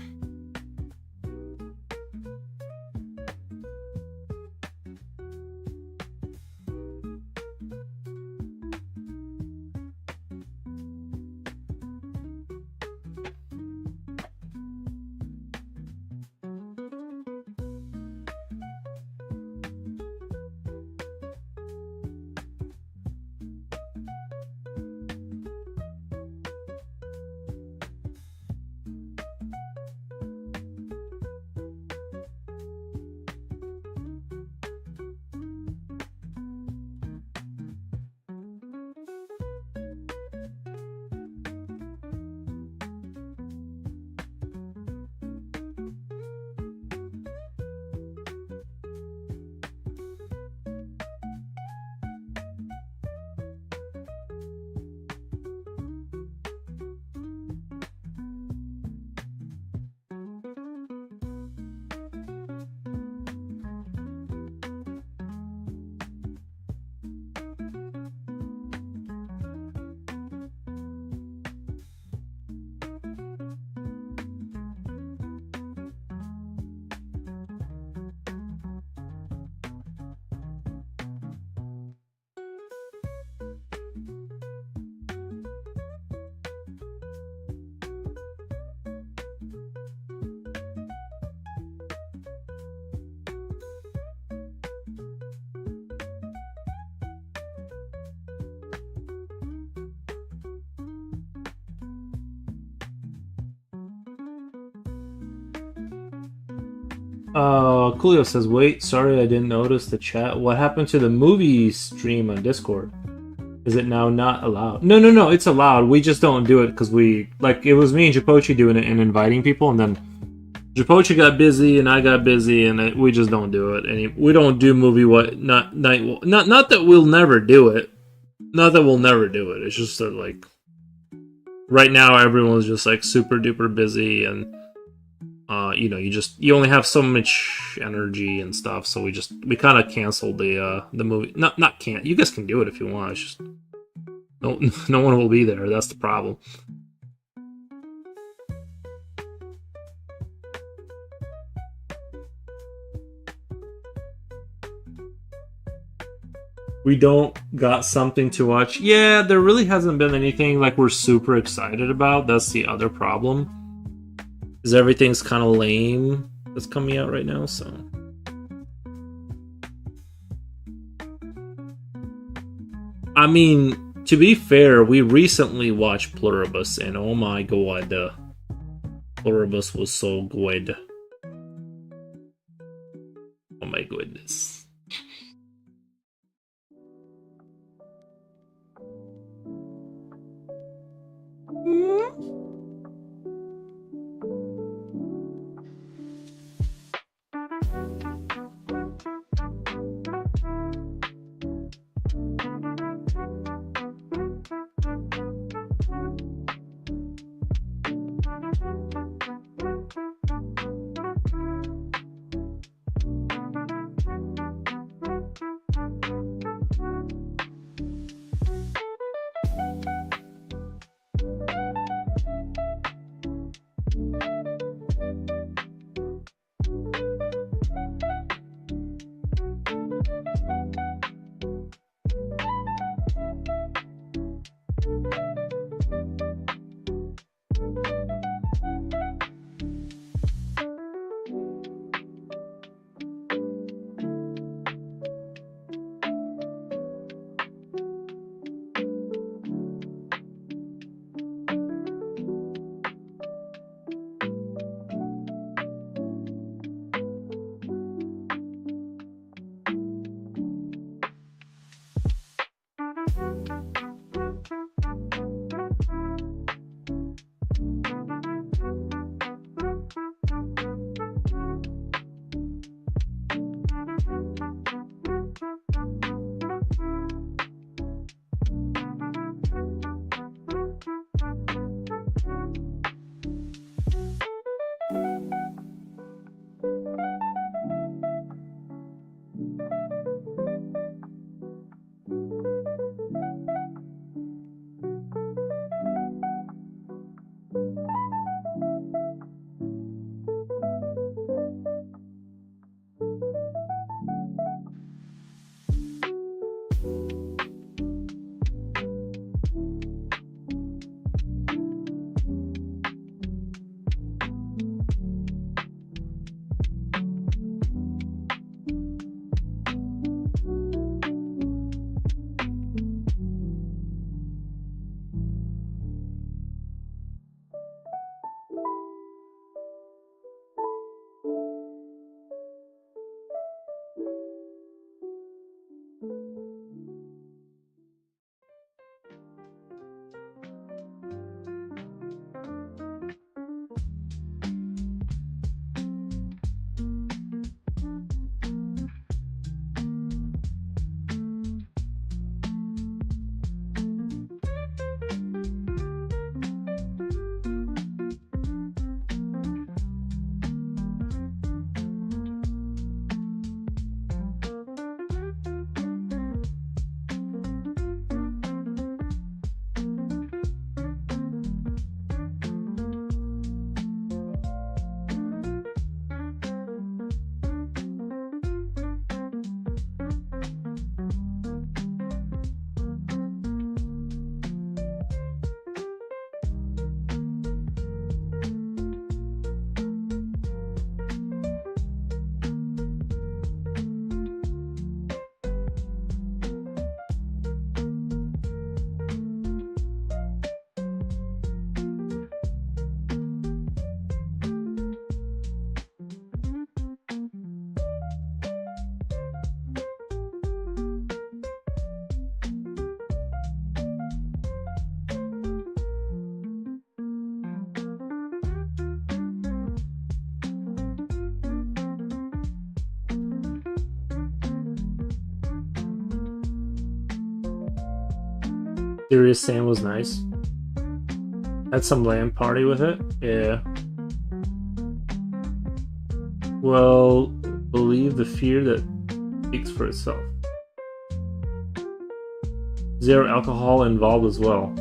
Coolio says, wait, sorry I didn't notice the chat. What happened to the movie stream on Discord? Is it now not allowed? No, it's allowed. We just don't do it because it was me and Japochi doing it and inviting people, and then Japochi got busy and I got busy, and we just don't do it. We don't do movie not that we'll never do it. Not that we'll never do it. It's just that like right now everyone's just like super duper busy, and you only have so much energy and stuff, so we kind of canceled the movie. Not can't. You guys can do it if you want. It's just no one will be there. That's the problem. We don't got something to watch. Yeah, there really hasn't been anything like we're super excited about. That's the other problem. Is everything's kind of lame that's coming out right now, so. I mean, to be fair, we recently watched Pluribus, and oh my god, Pluribus was so good. Oh my goodness. Serious Sam was nice. Had some lamb party with it. Yeah. Well, believe the fear that speaks for itself. Zero alcohol involved as well.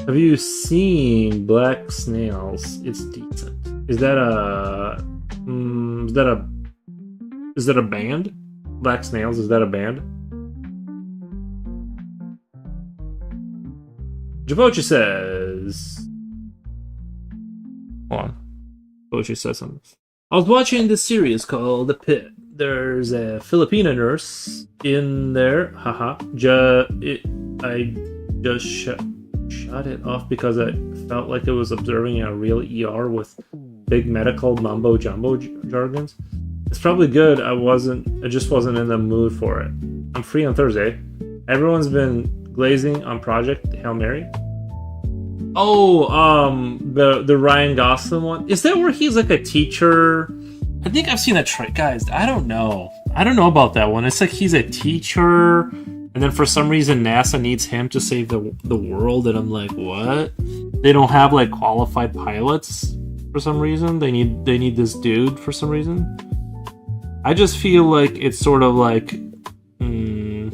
Have you seen Black Snails? It's decent. Is that a is that a band? Black Snails, is that a band? Javocha says, hold on. Javocha says something. I was watching this series called The Pit. There's a Filipina nurse in there. Haha. I just shut it off because I felt like it was observing a real ER with big medical mumbo jumbo jargons. It's probably good. I just wasn't in the mood for it. I'm free on Thursday. Everyone's been glazing on Project Hail Mary. Oh, the Ryan Gosling one. Is that where he's like a teacher? I think I've seen that trick, guys. I don't know about that one. It's like he's a teacher, and then for some reason NASA needs him to save the world, and I'm like, what? They don't have like qualified pilots for some reason. They need this dude for some reason. I just feel like it's sort of like, I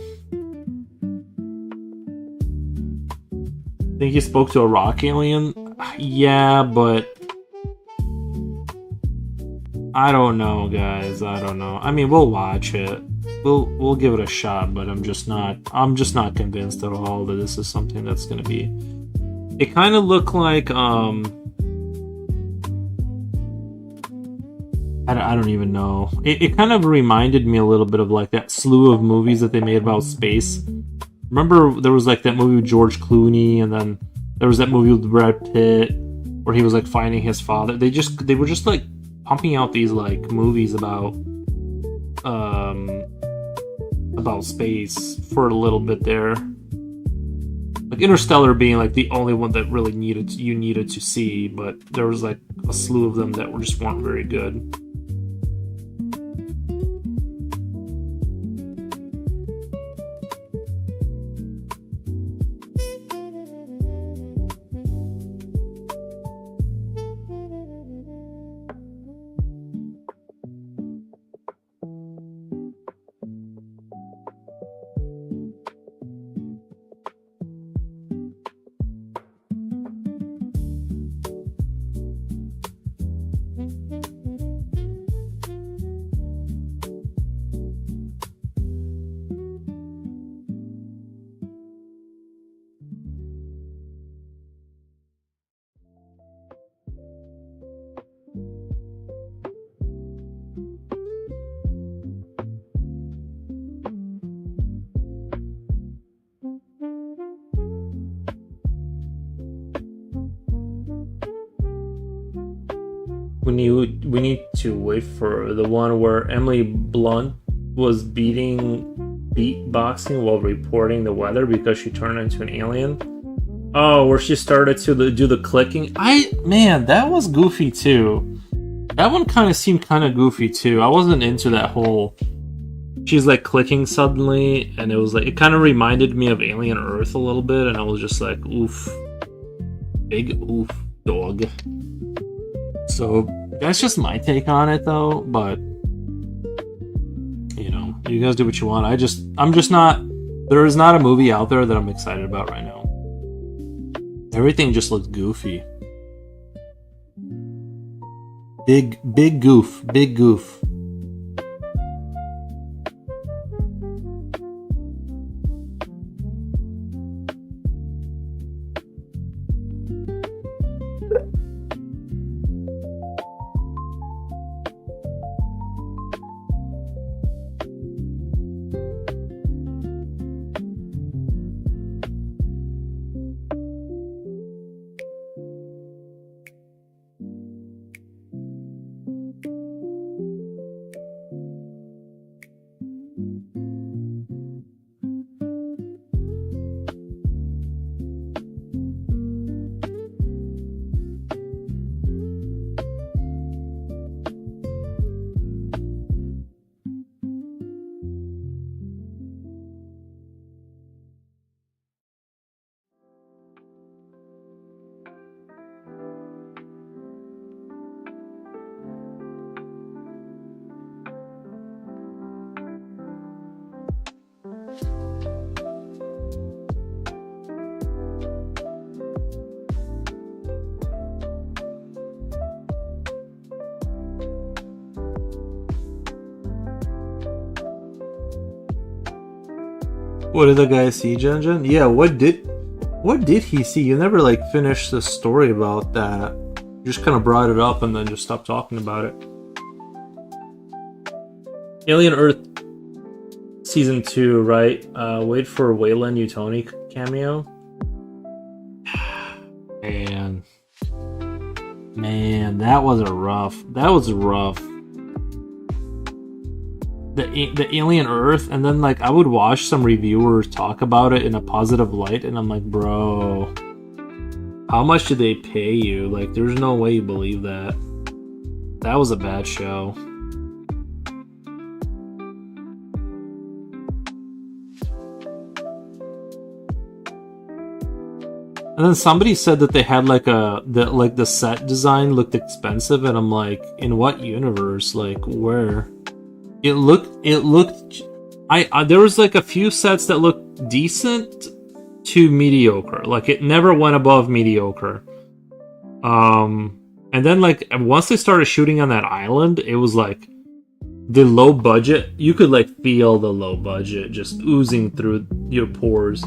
think he spoke to a rock alien. Yeah, but I don't know, guys. I don't know. I mean, we'll watch it. We'll give it a shot, but I'm just not convinced at all that this is something that's gonna be. It kind of looked like I don't even know. It kind of reminded me a little bit of like that slew of movies that they made about space. Remember, there was like that movie with George Clooney, and then there was that movie with Brad Pitt where he was like finding his father. They were just like pumping out these like movies about space for a little bit there. Like Interstellar being like the only one that really you needed to see, but there was like a slew of them that just weren't very good. We need to wait for the one where Emily Blunt was beatboxing while reporting the weather because she turned into an alien. Oh, where she started to do the clicking. Man, that was goofy too. That one kind of seemed kind of goofy too. I wasn't into that whole. She's like clicking suddenly, and it was like it kind of reminded me of Alien Earth a little bit, and I was just like, oof, big oof, dog. So that's just my take on it, though. But you know, you guys do what you want. I'm just not. There is not a movie out there that I'm excited about right now. Everything just looks goofy. Big goof. Big goof. What did the guy see, Jen? Yeah, what did he see? You never like finished the story about that. You just kind of brought it up and then just stopped talking about it. Alien Earth Season 2, right? Wait for Wayland Utoni cameo. Man, that was rough. The Alien Earth, and then like I would watch some reviewers talk about it in a positive light, and I'm like, bro, how much did they pay you? Like, there's no way you believe that. That was a bad show. And then somebody said that they had like the set design looked expensive, and I'm like, in what universe? Like, where? It looked. There was like a few sets that looked decent to mediocre. Like, it never went above mediocre. And then like once they started shooting on that island, it was like the low budget. You could like feel the low budget just oozing through your pores.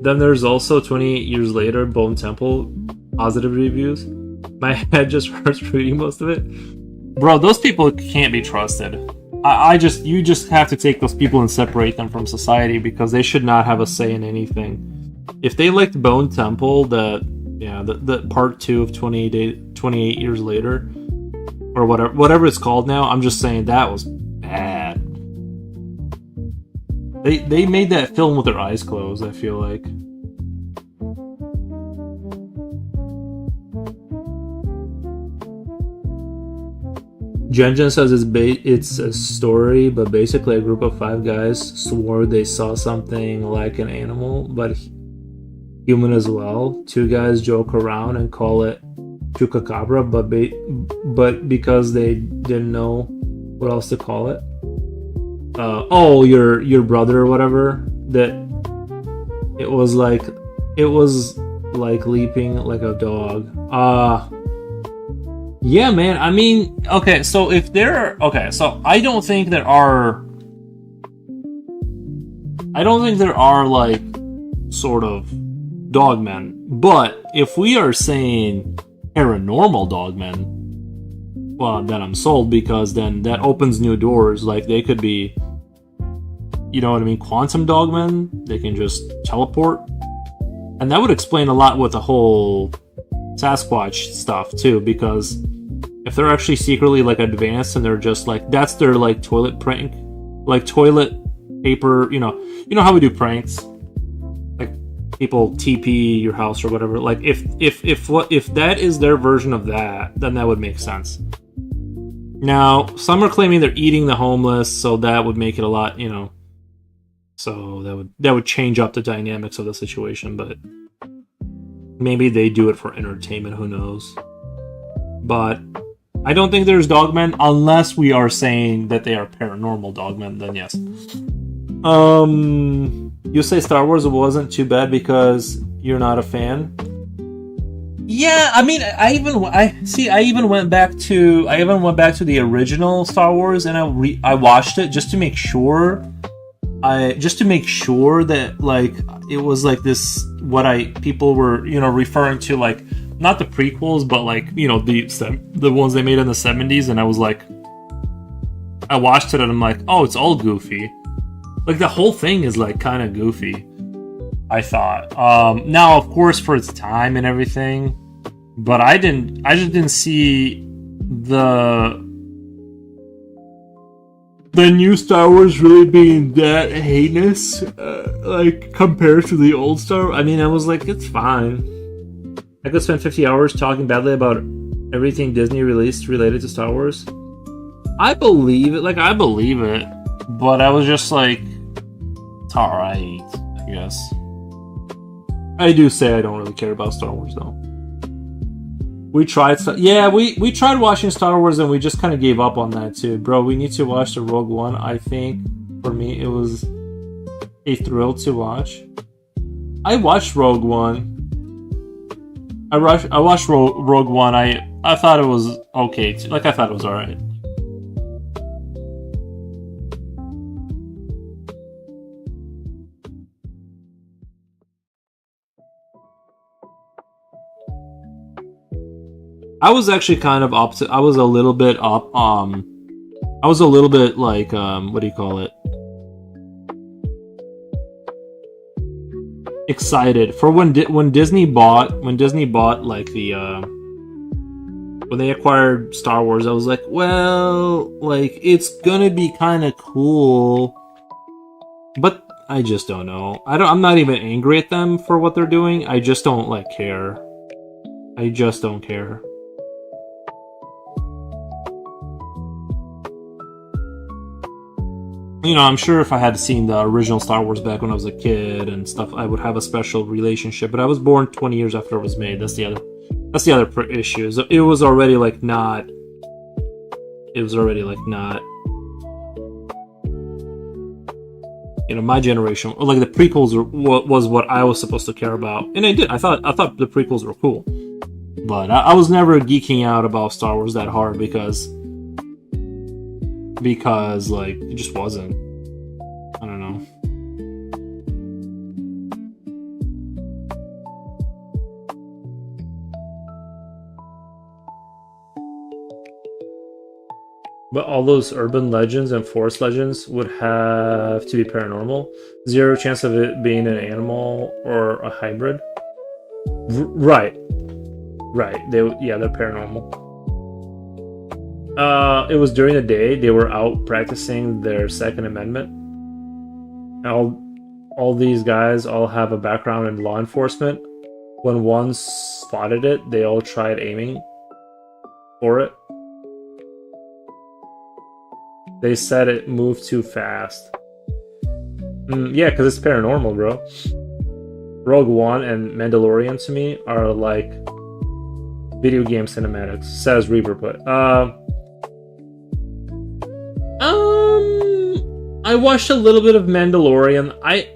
Then there's also 28 years later, Bone Temple, positive reviews. My head just hurts reading most of it. Bro, those people can't be trusted. You just have to take those people and separate them from society, because they should not have a say in anything. If they liked Bone Temple, the part 2 of 28 years later, or whatever it's called now, I'm just saying that was bad. They made that film with their eyes closed, I feel like. Jen says it's a story, but basically a group of 5 guys swore they saw something like an animal, but human as well. 2 guys joke around and call it chupacabra, but because they didn't know what else to call it. Your brother or whatever, that it was like leaping like a dog. Yeah, man. I mean, okay, so I don't think there are like sort of dogmen, but if we are saying paranormal dogmen, well, then I'm sold, because then that opens new doors. Like, they could be, you know what I mean, quantum dogmen. They can just teleport, and that would explain a lot with the whole Sasquatch stuff too, because if they're actually secretly like advanced and they're just like, that's their like toilet prank, like toilet paper, you know how we do pranks, like people TP your house or whatever. Like, if that is their version of that, then that would make sense. Now, some are claiming they're eating the homeless, so that would make it a lot, so that would change up the dynamics of the situation, but maybe they do it for entertainment, who knows. But I don't think there's dogmen, unless we are saying that they are paranormal dogmen, then yes. You say Star Wars wasn't too bad because you're not a fan? Yeah, I mean, I even went back to the original Star Wars, and I watched it just to make sure that like it was like this, what people were referring to, like not the prequels, but like the ones they made in the 70s, and I was like, I watched it and I'm like, oh, it's all goofy. Like, the whole thing is like kind of goofy, I thought. Now, of course, for its time and everything, but I just didn't see the new Star Wars really being that heinous, like compared to the old Star Wars. I mean, I was like, it's fine. I could spend 50 hours talking badly about everything Disney released related to Star Wars. I believe it, but I was just like, it's alright, I guess. I do say I don't really care about Star Wars, though. We tried watching Star Wars, and we just kind of gave up on that too. Bro, we need to watch the Rogue One. I think, for me, it was a thrill to watch. I watched Rogue One. I watched Rogue One. I thought it was okay. I thought it was alright. I was actually kind of opposite. I was a little bit up. I was a little bit like what do you call it? Excited for when Disney bought like the when they acquired Star Wars. I was like, well, like it's gonna be kind of cool, but I just don't know. I'm not even angry at them for what they're doing. I just don't like care. I just don't care. You know, I'm sure if I had seen the original Star Wars back when I was a kid and stuff, I would have a special relationship. But I was born 20 years after it was made. That's the other issue. It was already like not. It was already like not. You know, my generation, like the prequels was what I was supposed to care about, and I did. I thought the prequels were cool, but I was never geeking out about Star Wars that hard because like it just wasn't. I don't know. But all those urban legends and forest legends would have to be paranormal. Zero chance of it being an animal or a hybrid. Right. They're paranormal. It was during the day. They were out practicing their Second Amendment. All these guys all have a background in law enforcement. When one spotted it, they all tried aiming for it. They said it moved too fast. Yeah, because it's paranormal, bro. Rogue One and Mandalorian to me are like video game cinematics, says Reaper put. I watched a little bit of Mandalorian. I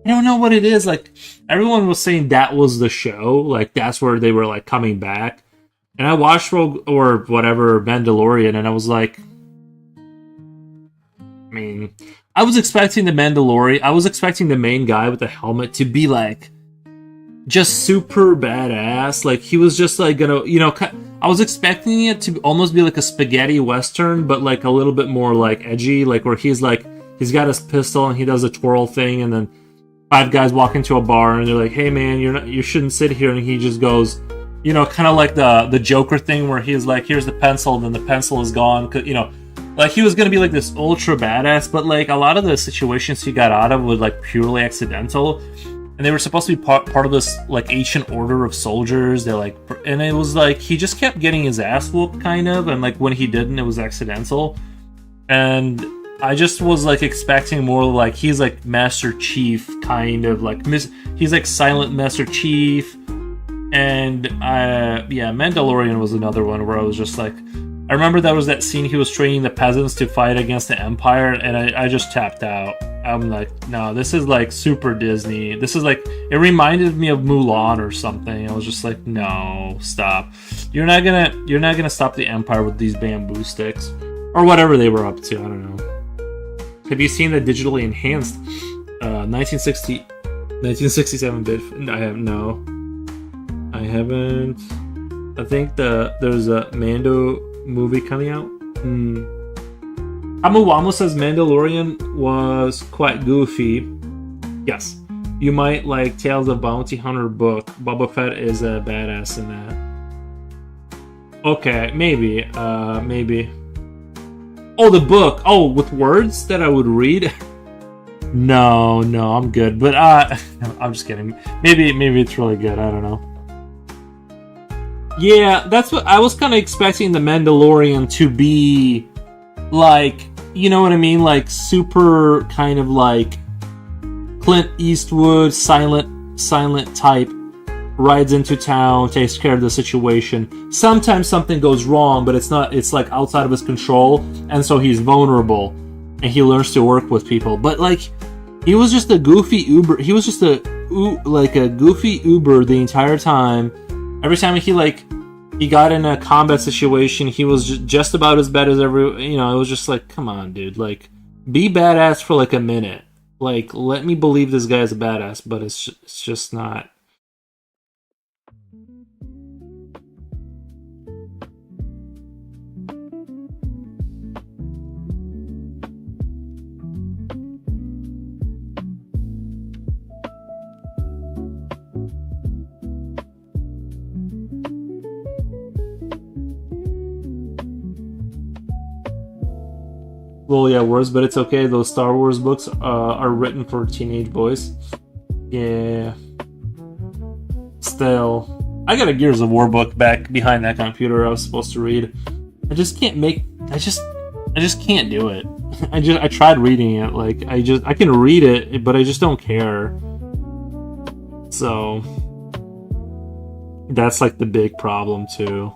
don't know what it is. Like, everyone was saying that was the show. Like, that's where they were, like, coming back. And I watched Rogue, or whatever, Mandalorian, and I was like... I mean, I was expecting the Mandalorian... I was expecting the main guy with the helmet to be, like... just super badass. Like, he was just, like, gonna... You know, I was expecting it to almost be, like, a spaghetti western, but, like, a little bit more, like, edgy. Like, where he's, like... He's got his pistol and he does a twirl thing, and then 5 guys walk into a bar and they're like, "Hey man, you shouldn't sit here," and he just goes, you know, kind of like the Joker thing where he's like, "Here's the pencil," and then the pencil is gone. You know, like he was gonna be like this ultra badass, but like a lot of the situations he got out of were like purely accidental, and they were supposed to be part of this like ancient order of soldiers. They're like, and it was like he just kept getting his ass whooped, kind of, and like when he didn't, it was accidental, and I just was like expecting more like he's like Master Chief, kind of like he's like silent Master Chief, and yeah, Mandalorian was another one where I was just like, I remember that was that scene he was training the peasants to fight against the Empire, and I just tapped out. I'm like, no, this is like super Disney. This is like, it reminded me of Mulan or something. I was just like, no, stop. You're not gonna stop the Empire with these bamboo sticks or whatever they were up to. I don't know. Have you seen the digitally enhanced 1967 bit? I haven't. I think there's a Mando movie coming out. Amuwamu says Mandalorian was quite goofy. Yes. You might like Tales of Bounty Hunter book. Boba Fett is a badass in that. Okay, maybe. Oh, the book. Oh, with words that I would read? No, I'm good. But I'm just kidding. Maybe it's really good. I don't know. Yeah, that's what I was kind of expecting the Mandalorian to be like, you know what I mean? Like super kind of like Clint Eastwood, silent type, rides into town, takes care of the situation. Sometimes something goes wrong, but it's like outside of his control, and so he's vulnerable and he learns to work with people. But like he was just a goofy Uber. He was just a goofy Uber the entire time. Every time he got in a combat situation, he was just about as bad as it was just like, come on, dude, like be badass for like a minute. Like, let me believe this guy is a badass, but it's just not. Well, yeah, worse, but it's okay. Those Star Wars books are written for teenage boys. Yeah. Still, I got a Gears of War book back behind that computer I was supposed to read. I just can't make. I just can't do it. I tried reading it. Like I can read it, but I just don't care. So that's like the big problem too.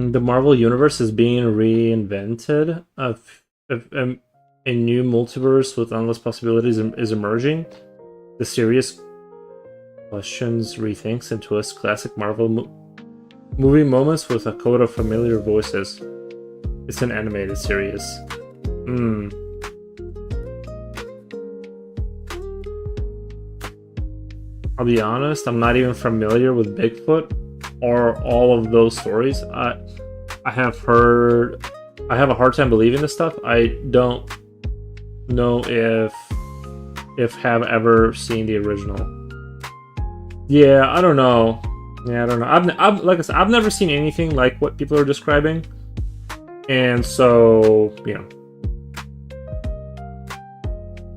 The Marvel Universe is being reinvented. A new multiverse with endless possibilities is emerging. The series questions, rethinks, and twists classic Marvel movie moments with a code of familiar voices. It's an animated series. I'll be honest, I'm not even familiar with Bigfoot or all of those stories. I have heard. I have a hard time believing this stuff. I don't know if have ever seen the original. Yeah, I don't know. Yeah, I don't know. I've like I said, I've never seen anything like what people are describing, and so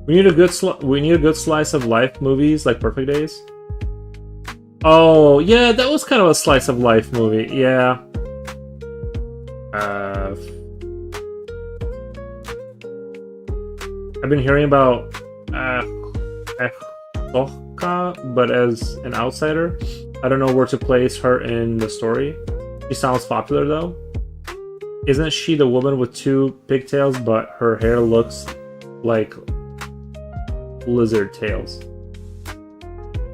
we need a good slice of life movies like Perfect Days. Oh yeah, that was kind of a slice of life movie. Yeah. I've been hearing about Soka, but as an outsider, I don't know where to place her in the story. She sounds popular though. Isn't she the woman with two pigtails, but her hair looks like lizard tails?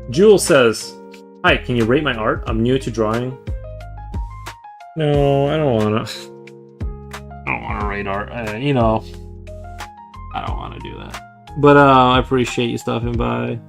Jewel says, "Hi, can you rate my art? I'm new to drawing." No, I don't wanna. I don't wanna rate art. I don't want to do that. But I appreciate you stopping by.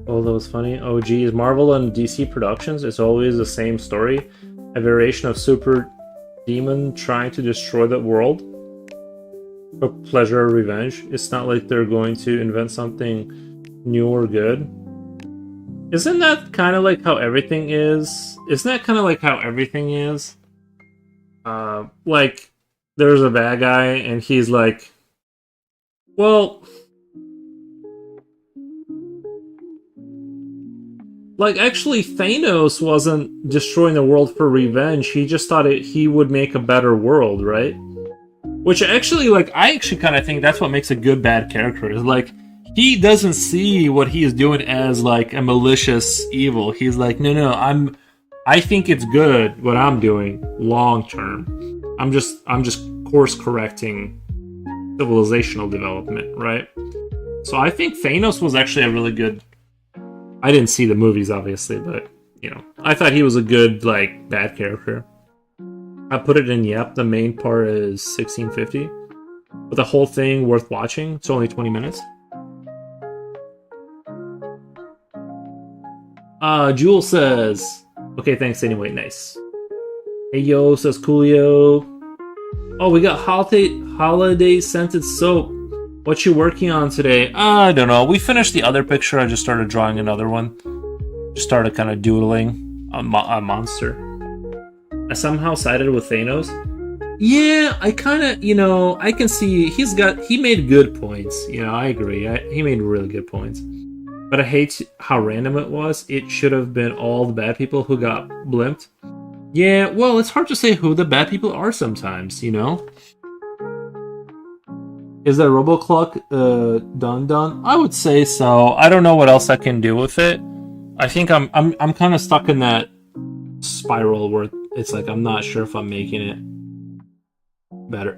Oh, that was funny. Oh, geez. Marvel and DC Productions, it's always the same story. A variation of super demon trying to destroy the world for pleasure or revenge. It's not like they're going to invent something new or good. Isn't that kind of like how everything is? Isn't that kind of like how everything is? Like, there's a bad guy, and he's like, well, like, actually, Thanos wasn't destroying the world for revenge. He just thought he would make a better world, right? Which actually, like, I actually kind of think that's what makes a good bad character. Is like, he doesn't see what he is doing as like a malicious evil. He's like, no, I think it's good what I'm doing long term. I'm just course correcting civilizational development, right? So I think Thanos was actually a really good. I didn't see the movies, obviously, but you know, I thought he was a good like bad character. I put it in yep. The main part is 1650, but the whole thing worth watching. It's only 20 minutes. Jewel says, okay, thanks anyway, nice. Hey yo, says Coolio. Oh, we got holiday scented soap. What you working on today? I don't know. We finished the other picture. I just started drawing another one. Just started kind of doodling a monster. I somehow sided with Thanos. Yeah, I kind of, I can see he made good points. I agree. He made really good points. But I hate how random it was. It should have been all the bad people who got blimped. Yeah, well, it's hard to say who the bad people are sometimes, Is that RoboClock done? I would say so. I don't know what else I can do with it. I think I'm kind of stuck in that spiral where it's like I'm not sure if I'm making it better,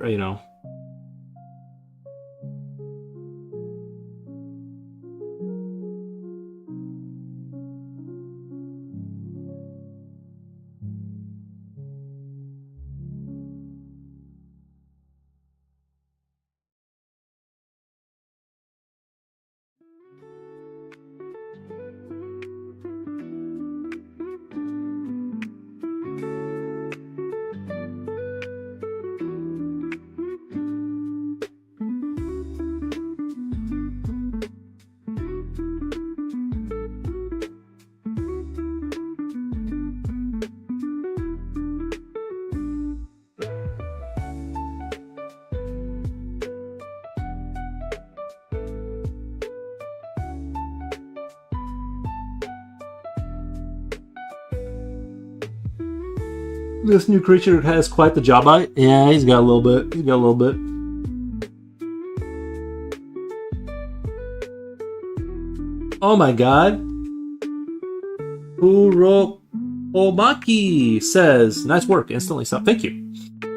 This new creature has quite the job on it. Yeah, he's got a little bit. Oh my god. Omaki says, nice work. Instantly stop. Thank you.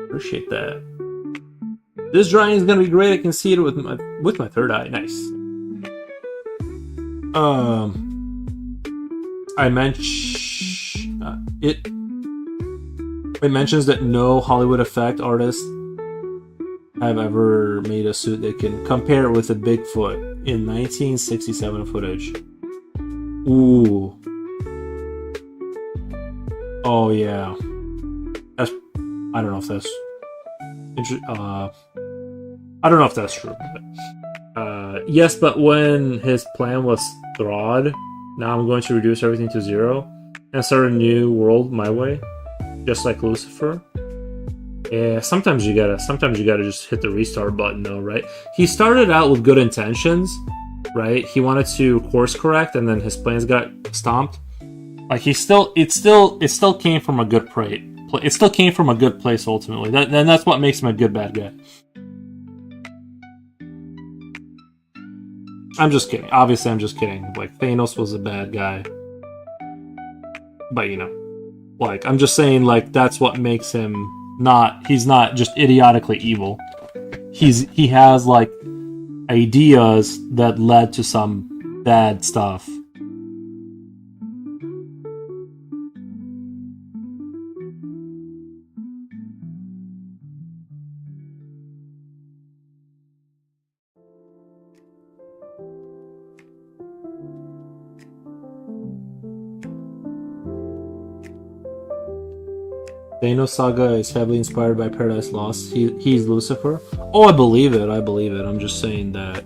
Appreciate that. This drawing is gonna be great. I can see it with my third eye. Nice. I mentioned it. It mentions that no Hollywood effect artists have ever made a suit that can compare it with a Bigfoot in 1967 footage. Ooh. Oh yeah. That's. I don't know if that's. I don't know if that's true. But, yes, but when his plan was thawed, now I'm going to reduce everything to 0 and start a new world my way. Just like Lucifer. Yeah, sometimes you gotta just hit the restart button though, right? He started out with good intentions, right? He wanted to course correct, and then his plans got stomped. Like it still came from a good place. It still came from a good place ultimately. Then that's what makes him a good bad guy. I'm just kidding. Obviously, I'm just kidding. Like Thanos was a bad guy, but like, I'm just saying, like, that's what makes him he's not just idiotically evil. He has, like, ideas that led to some bad stuff. Thanos saga is heavily inspired by Paradise Lost. He's Lucifer. Oh, I believe it. I believe it. I'm just saying that.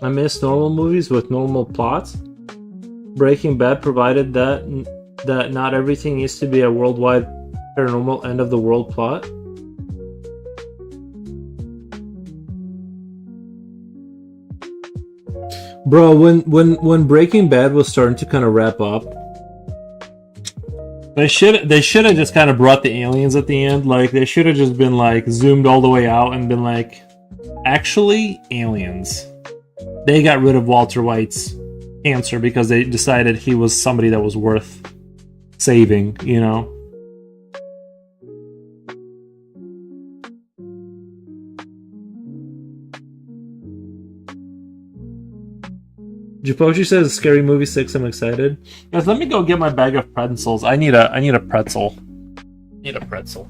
I miss normal movies with normal plots. Breaking Bad provided that not everything needs to be a worldwide paranormal end of the world plot. Bro, when Breaking Bad was starting to kind of wrap up, they should have just kind of brought the aliens at the end. Like they should have just been like zoomed all the way out and been like, actually, aliens. They got rid of Walter White's cancer because they decided he was somebody that was worth saving, you know? Japochi says Scary Movie 6, I'm excited. Guys, let me go get my bag of pretzels. I need a pretzel. Need a pretzel.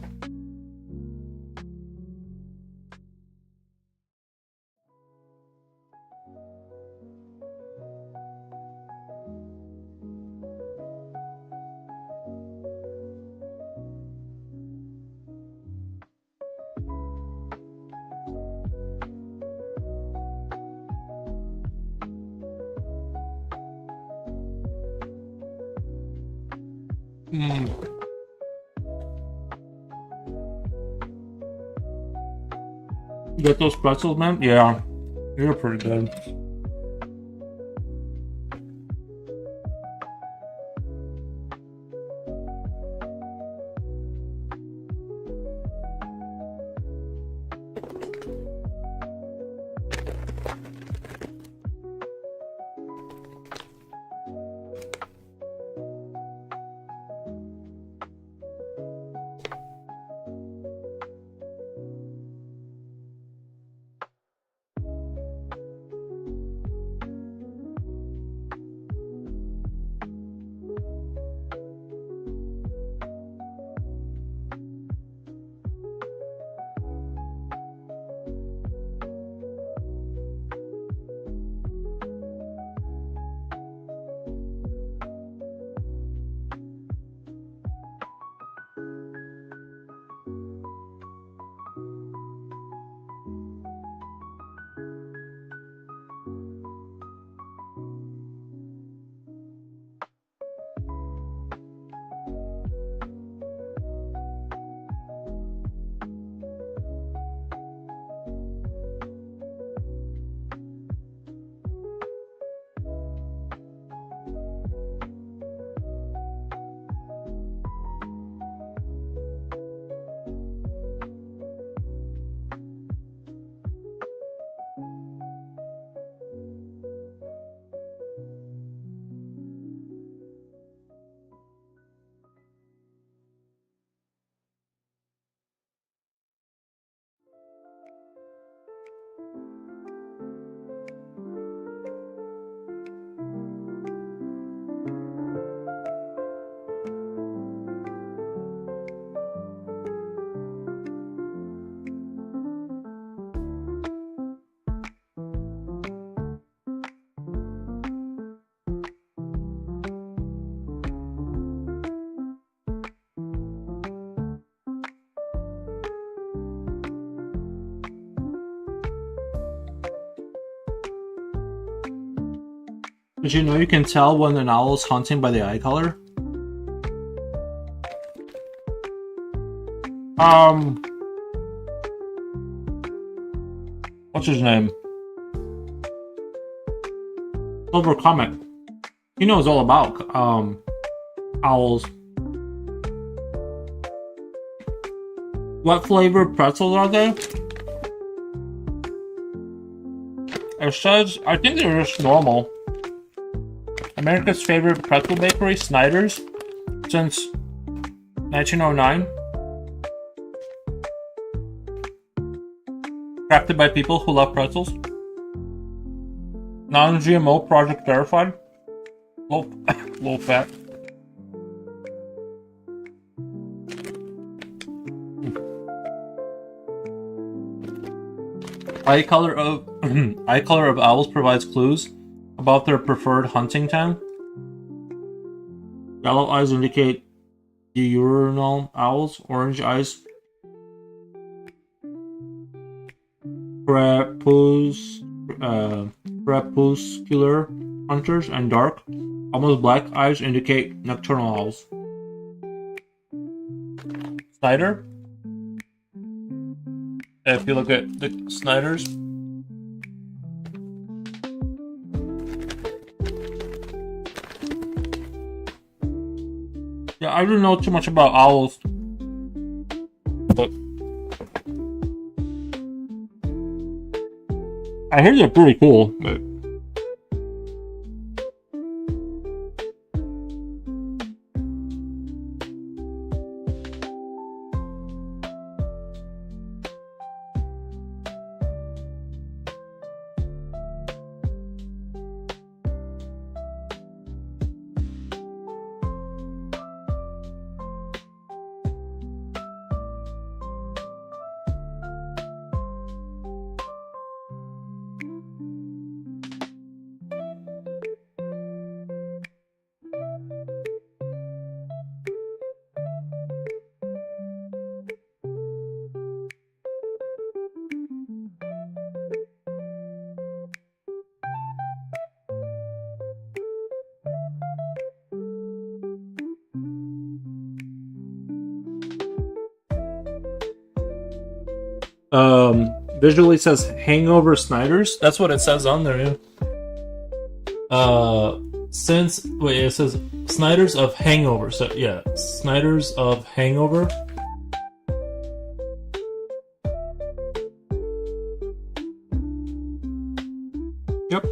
You got those pretzels, man? Yeah, they're pretty good. Did you know you can tell when an owl is hunting by the eye color? What's his name? Silver Comic. He knows all about owls. What flavored pretzels are they? It says, I think they're just normal. America's favorite pretzel bakery, Snyder's, since 1909. Crafted by people who love pretzels. Non-GMO, project verified. Low fat. Eye color of eye color of owls provides clues about their preferred hunting time. Yellow eyes indicate diurnal owls. Orange eyes crepuscular hunters, and dark, almost black eyes indicate nocturnal owls. Snyder? If you look at the Snyders, yeah, I don't know too much about owls, but I hear they're pretty cool. But visually says Hangover Snyders. That's what it says on there. Yeah. It says Snyders of Hangover. So yeah, Snyders of Hangover. Yep.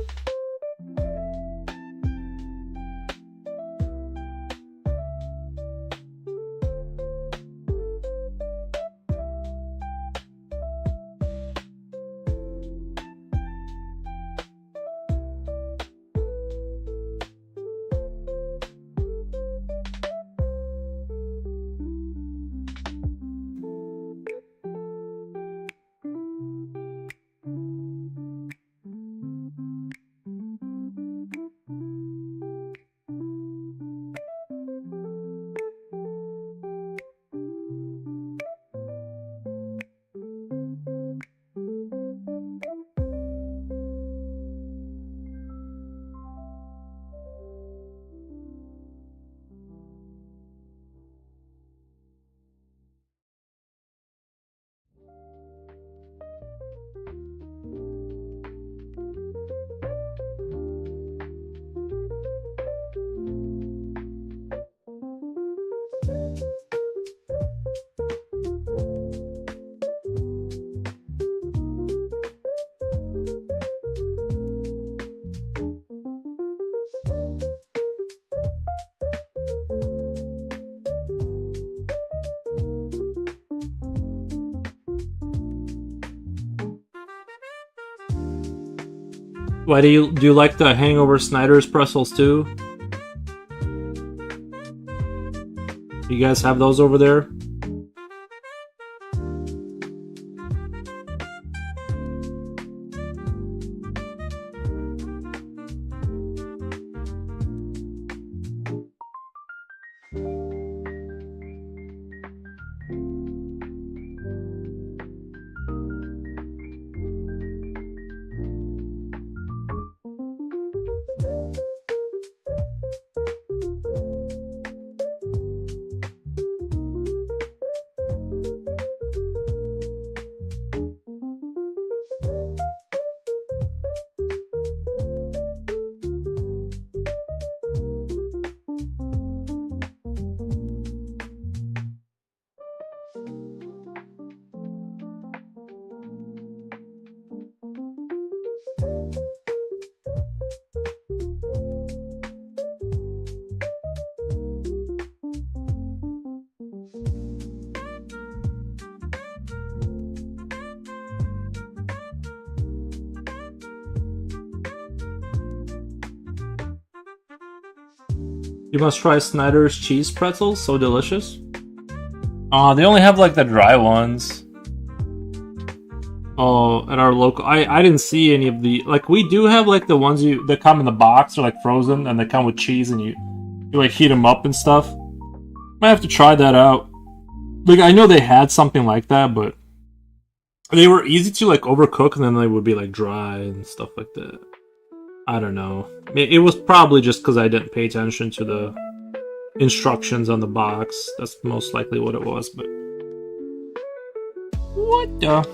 Why do you like the Hangover Snyder's pretzels too? You guys have those over there? You must try Snyder's cheese pretzels, so delicious. They only have like the dry ones. Oh, at our local, I didn't see any of the, like, we do have like the ones that come in the box, they're like frozen and they come with cheese and you like heat them up and stuff. Might have to try that out. Like, I know they had something like that, but they were easy to like overcook and then they would be like dry and stuff like that. I don't know. It was probably just because I didn't pay attention to the instructions on the box. That's most likely what it was, but what the?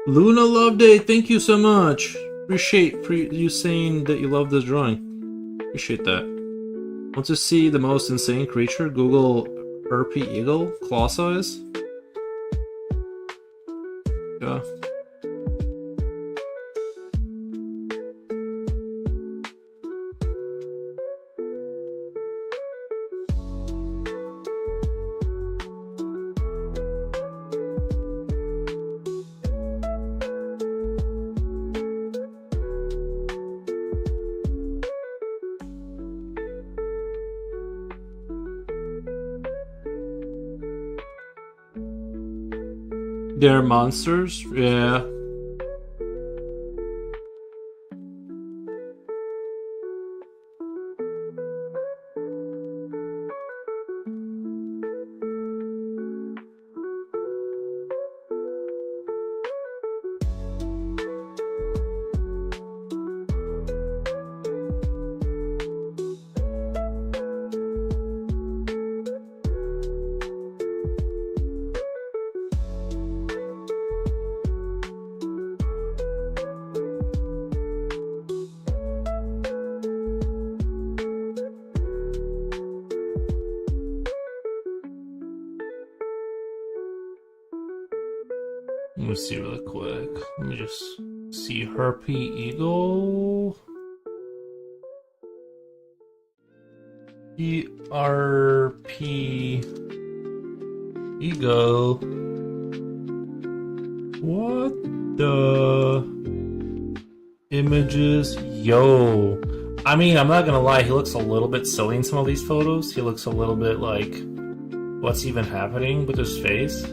Luna Love Day, thank you so much. Appreciate you saying that you love this drawing. Appreciate that. Want to see the most insane creature? Google Herpy Eagle, claw size. Yeah. They're monsters? Yeah. Let me see really quick. Let me just see Herpy Eagle. ERP Eagle. What the images? Yo. I mean, I'm not gonna lie, he looks a little bit silly in some of these photos. He looks a little bit like, what's even happening with his face?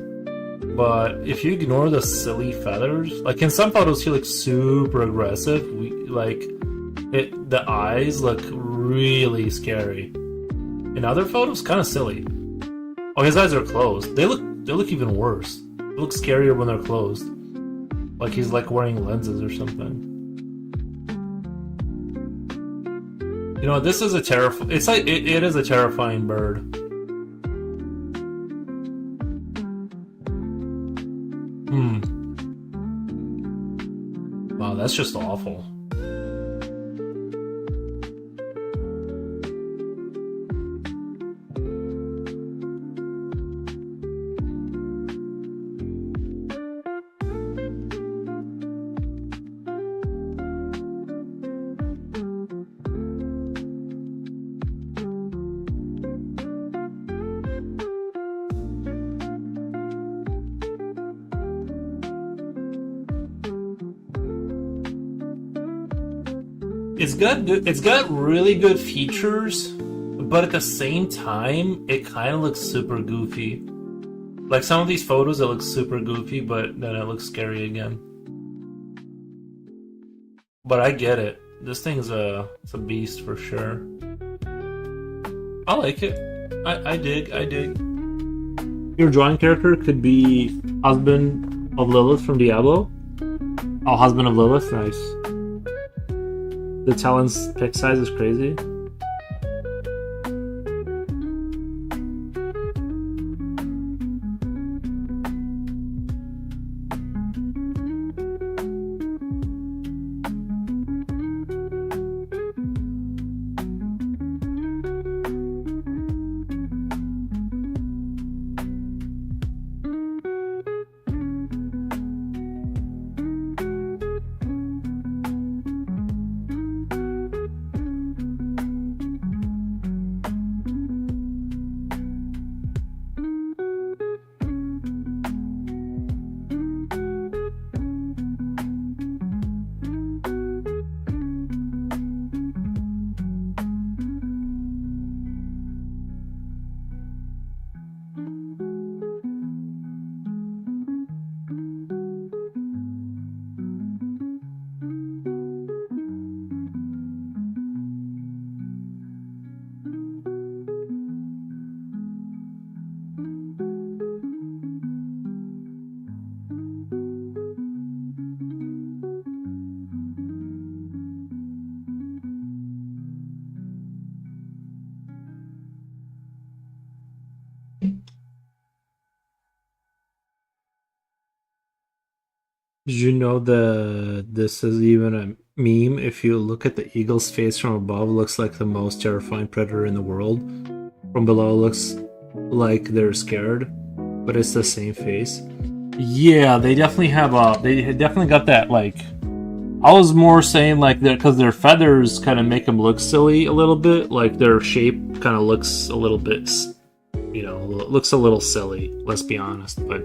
But if you ignore the silly feathers, like in some photos he looks super aggressive. The eyes look really scary. In other photos, kind of silly. Oh, his eyes are closed. They look even worse. They look scarier when they're closed. Like he's like wearing lenses or something. You know, this is a it is a terrifying bird. Wow, that's just awful. It's got really good features, but at the same time, it kind of looks super goofy. Like some of these photos, it looks super goofy, but then it looks scary again. But I get it. This thing's it's a beast for sure. I like it. I dig. Your drawing character could be husband of Lilith from Diablo. Oh, husband of Lilith, nice. The Talon's pick size is crazy. Did you know this is even a meme? If you look at the eagle's face from above, it looks like the most terrifying predator in the world. From below, it looks like they're scared, but it's the same face. Yeah, they definitely have a. They definitely got that like. I was more saying like that because their feathers kind of make them look silly a little bit. Like their shape kind of looks a little bit, looks a little silly. Let's be honest, but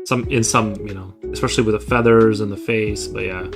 some, especially with the feathers and the face. But yeah.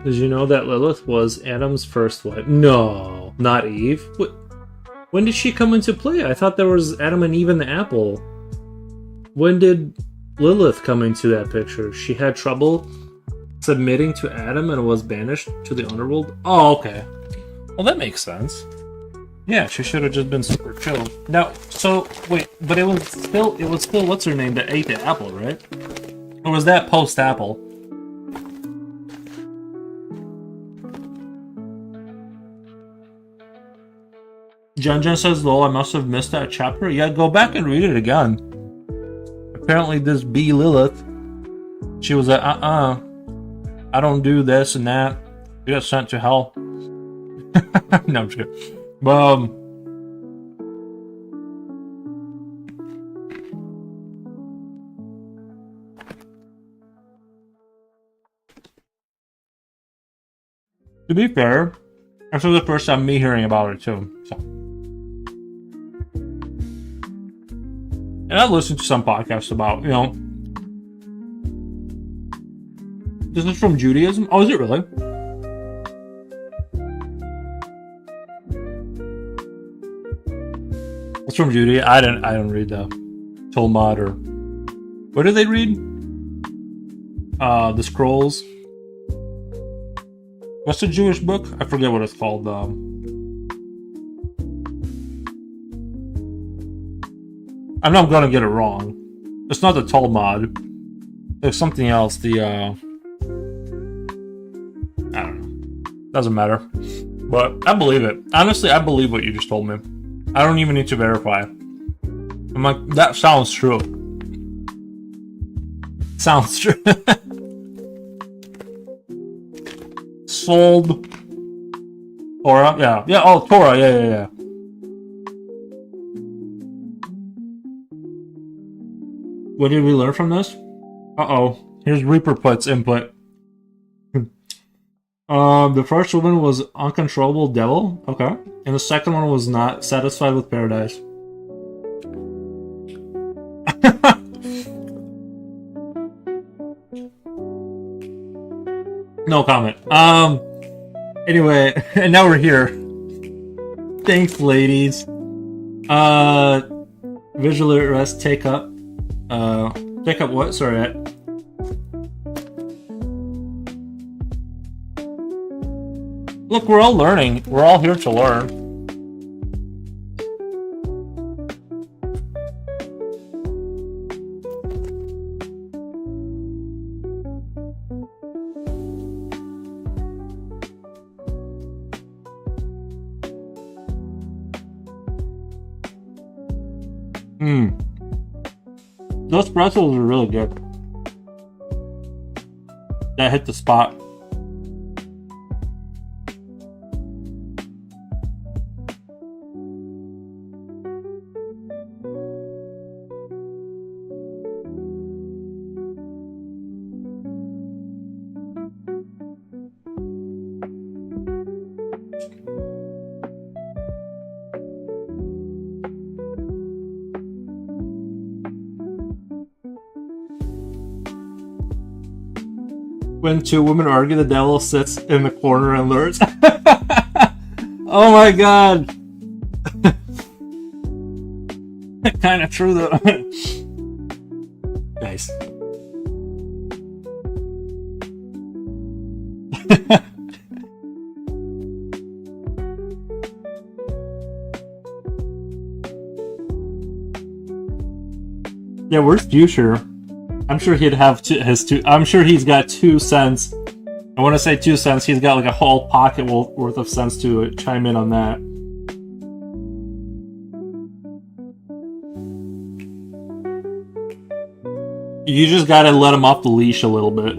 Did you know that Lilith was Adam's first wife? No, not Eve. When did she come into play? I thought there was Adam and Eve in the apple. When did Lilith come into that picture? She had trouble submitting to Adam and was banished to the underworld? Oh, okay. Well, that makes sense. Yeah, she should have just been super chill. Now, so wait, but it was still what's her name that ate the apple, right? Or was that post apple? Jen says, lol, I must have missed that chapter. Yeah, go back and read it again. Apparently this B Lilith, she was like, I don't do this and that. You got sent to hell. No, I'm just kidding. But, to be fair, this was the first time me hearing about it too. So. And I listened to some podcasts about, this is from Judaism. Oh, is it really? It's from Judaism. I don't read the Talmud or what do they read? The scrolls. What's the Jewish book? I forget what it's called. I know I'm gonna get it wrong. It's not the Talmud. There's something else. Doesn't matter. But I believe it. Honestly, I believe what you just told me. I don't even need to verify. I'm like, that sounds true. Sounds true. Sold. Torah? Yeah. Yeah, oh, Torah. Yeah. What did we learn from this? Uh-oh. Here's Reaper Put's input. The first woman was uncontrollable devil. Okay. And the second one was not satisfied with paradise. No comment. Anyway, and now we're here. Thanks, ladies. Visual arrest, take up. Take up what? Sorry. Look, we're all learning. We're all here to learn. Those pretzels are really good. That hit the spot. When two women argue, the devil sits in the corner and lures. Oh my god! Kind of true though. Nice. Yeah, where's Future? I'm sure he'd have his two. I'm sure he's got 2 cents. I want to say 2 cents. He's got like a whole pocket worth of cents to chime in on that. You just gotta let him off the leash a little bit.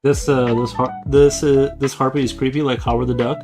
This harpy is creepy like Howard the Duck.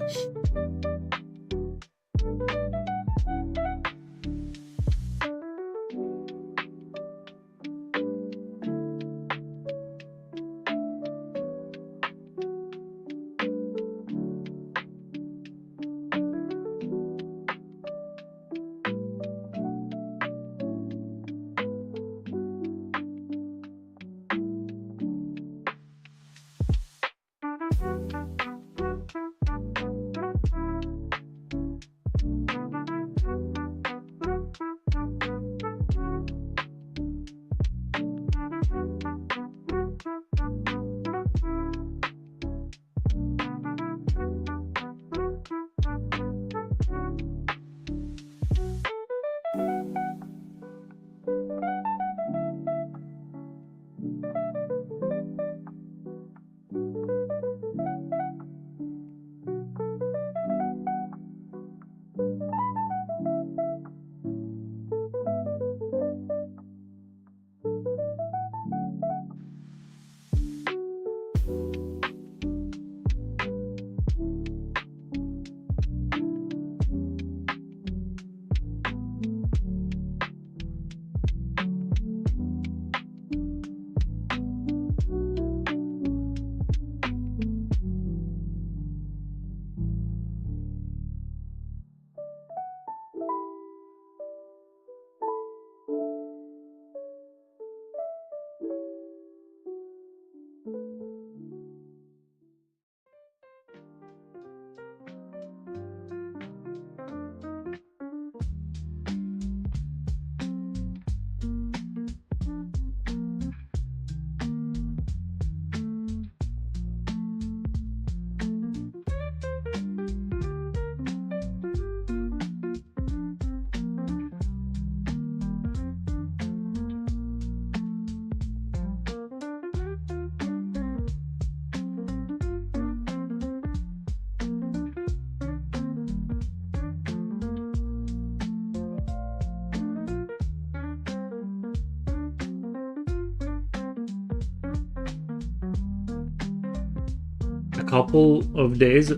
A couple of days, a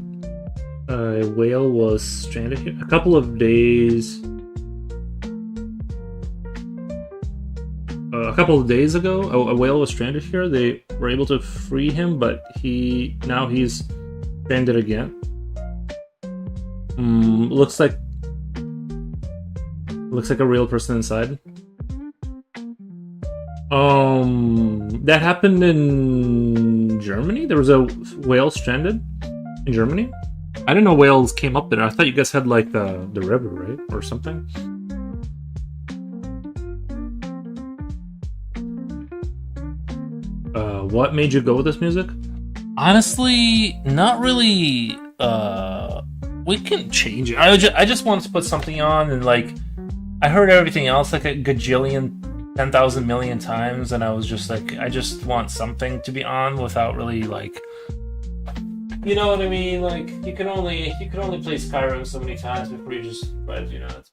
whale was stranded here. A couple of days. A couple of days ago, a whale was stranded here. They were able to free him, but now he's stranded again. Looks like a real person inside. That happened in Germany. There was a whale stranded in Germany. I didn't know whales came up there. I thought you guys had like the river, right, or something. What made you go with this music? Honestly, not really. We can change it. I just wanted to put something on, and like, I heard everything else like a gajillion, 10,000 million times, and I was just like, I just want something to be on without really like, you know what I mean? Like, you can only play Skyrim so many times before you just drives you nuts.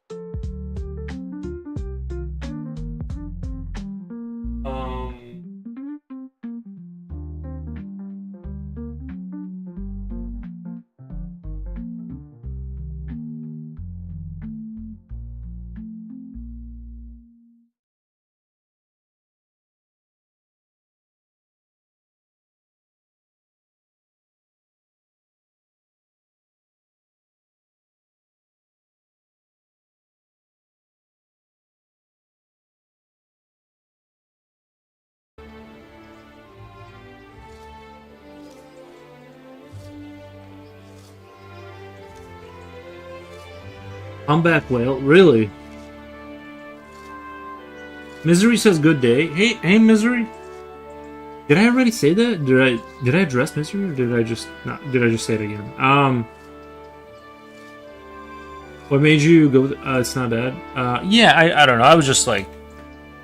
Comeback whale, really? Misery says good day. Hey, Misery. Did I already say that? Did I address Misery, or did I just say it again? What made you go? It's not bad. Yeah, I don't know. I was just like,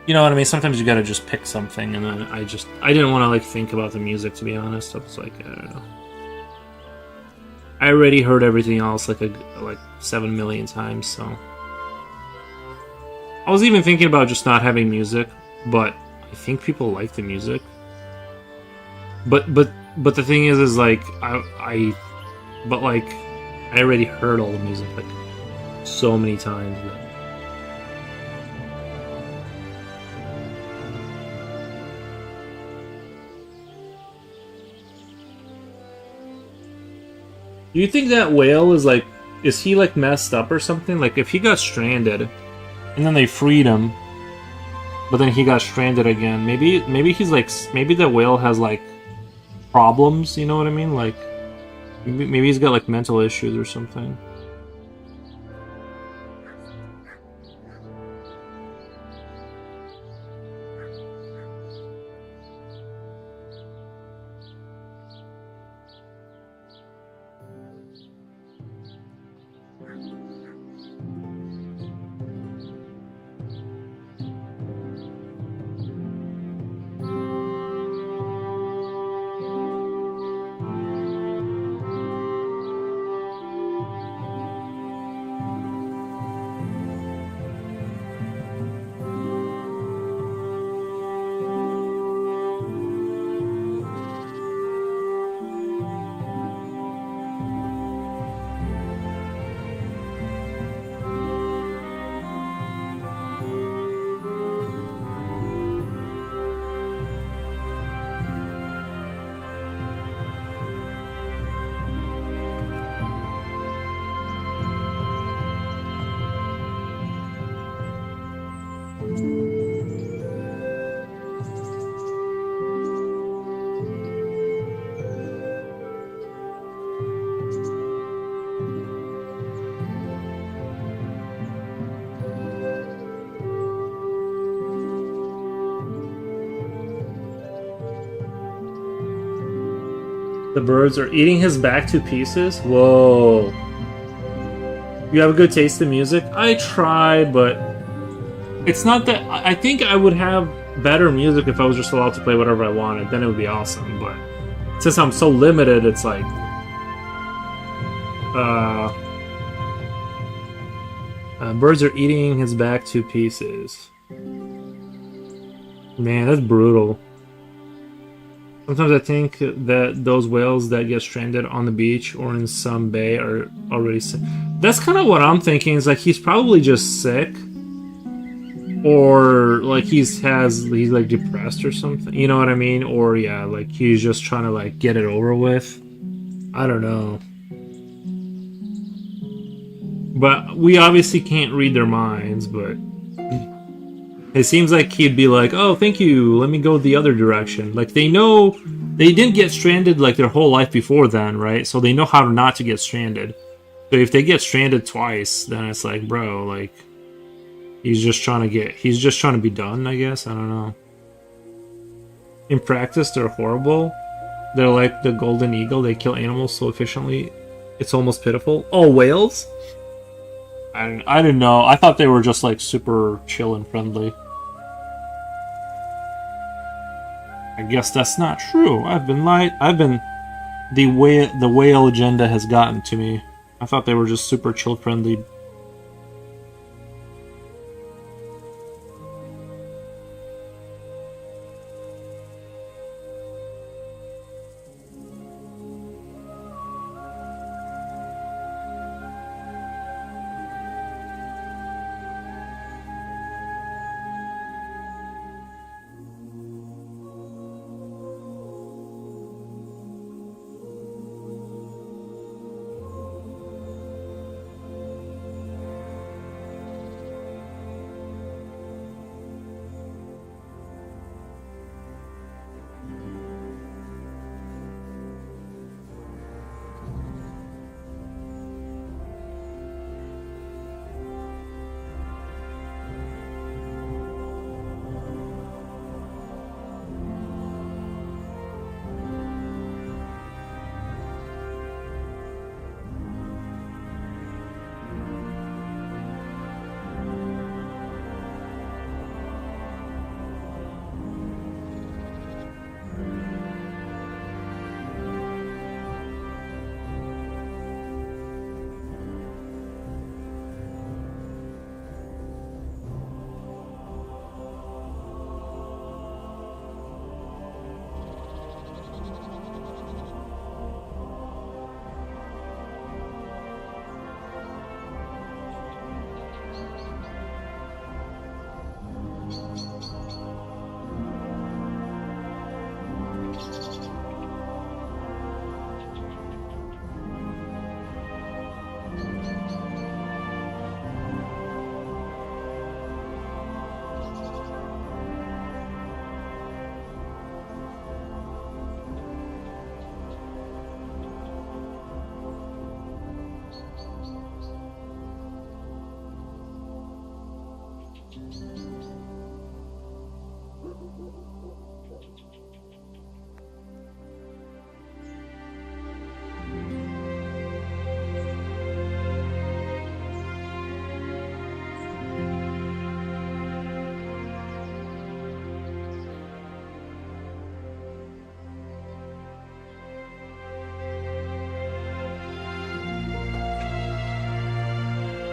you know what I mean. Sometimes you gotta just pick something, and then I didn't want to like think about the music, to be honest. I was like, I don't know. I already heard everything else like 7 million times, so I was even thinking about just not having music, but I think people like the music. But But the thing is like but like I already heard all the music like so many times. Do you think that whale is he like messed up or something? Like if he got stranded and then they freed him, but then he got stranded again, maybe he's like, maybe the whale has like problems, you know what I mean? Like maybe he's got like mental issues or something. The birds are eating his back to pieces? Whoa. You have a good taste in music? I try, but it's not that. I think I would have better music if I was just allowed to play whatever I wanted. Then it would be awesome. But since I'm so limited, it's like. Birds are eating his back to pieces. Man, that's brutal. Sometimes I think that those whales that get stranded on the beach or in some bay are already sick. That's kind of what I'm thinking. Is like he's probably just sick, or like he's like depressed or something. You know what I mean? Or yeah, like he's just trying to like get it over with. I don't know. But we obviously can't read their minds. But it seems like he'd be like, "Oh, thank you. Let me go the other direction." Like they know they didn't get stranded like their whole life before then, right? So they know how not to get stranded. So if they get stranded twice, then it's like, bro, like he's just trying to be done, I guess. I don't know. In practice, they're horrible. They're like the golden eagle. They kill animals so efficiently, it's almost pitiful. Oh, whales? I didn't know. I thought they were just like super chill and friendly. I guess that's not true. The whale agenda has gotten to me. I thought they were just super chill friendly.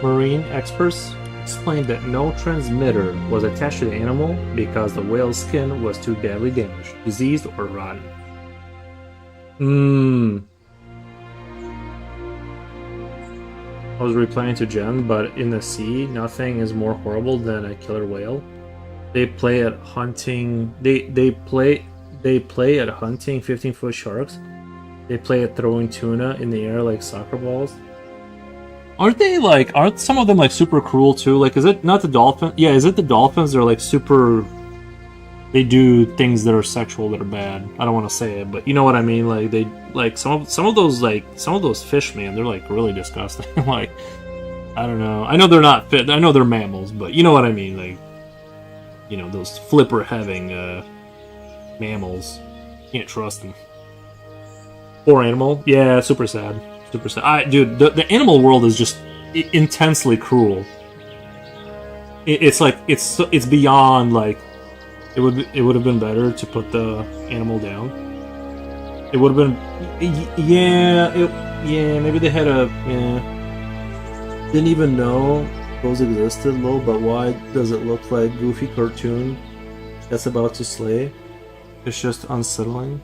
Marine experts explained that no transmitter was attached to the animal because the whale's skin was too badly damaged, diseased, or rotten. I was replying to Jen, but in the sea, nothing is more horrible than a killer whale. They play at hunting. They play at hunting 15-foot sharks. They play at throwing tuna in the air like soccer balls. Aren't some of them like super cruel too? Like, is it not the dolphin? Yeah, is it the dolphins? They're like super. They do things that are sexual that are bad. I don't want to say it, but you know what I mean. Like they like some of those fish, man. They're like really disgusting. Like, I don't know. I know they're not fit. I know they're mammals, but you know what I mean. Like, you know, those flipper having mammals. Can't trust them. Poor animal. Yeah, super sad. Super sad. Dude, the animal world is just intensely cruel. It's like it's beyond like it would have been better to put the animal down. It would have been maybe they had didn't even know those existed. Lol, but why does it look like goofy cartoon that's about to slay? It's just unsettling.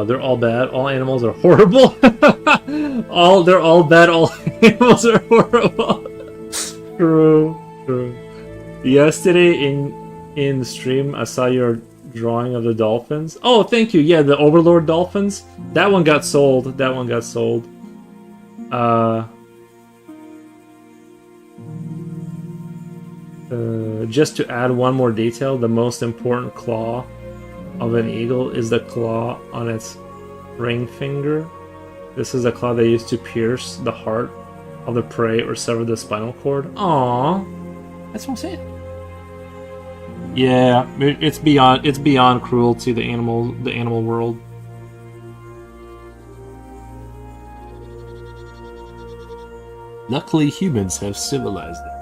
They're all bad. All animals are horrible. They're all bad. All animals are horrible. True. Yesterday in the stream, I saw your drawing of the dolphins. Oh, thank you. Yeah, the Overlord dolphins. That one got sold. Just to add one more detail, the most important claw of an eagle is the claw on its ring finger. This is a claw they use to pierce the heart of the prey or sever the spinal cord. Aww, that's what I'm saying. Yeah, it's beyond cruelty. The animal world. Luckily, humans have civilized it.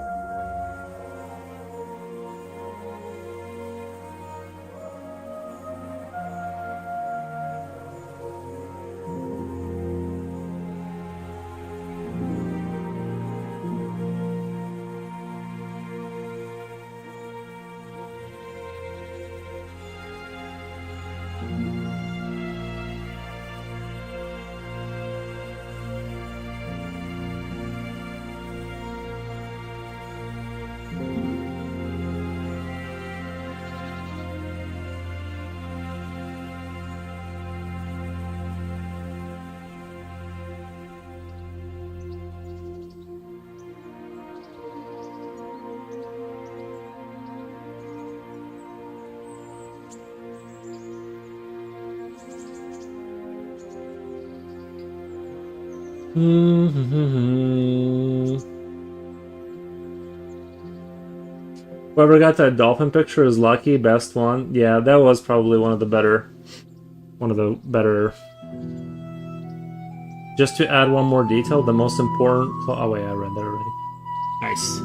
Whoever got that dolphin picture is lucky. Best one. Yeah, that was probably one of the better. Just to add one more detail, the most important. Oh wait, I read that already. Nice.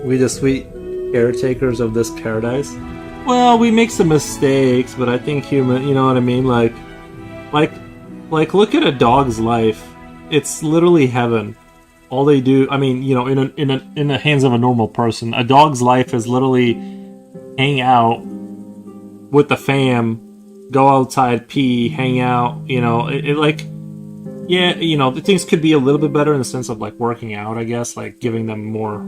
We the sweet caretakers of this paradise. Well, we make some mistakes, but I think human, you know what I mean? Like, look at a dog's life. It's literally heaven. All they do, I mean, you know, in the hands of a normal person, a dog's life is literally hang out with the fam, go outside, pee, hang out. You know, like, yeah, you know, things could be a little bit better in the sense of like working out, I guess, like giving them more.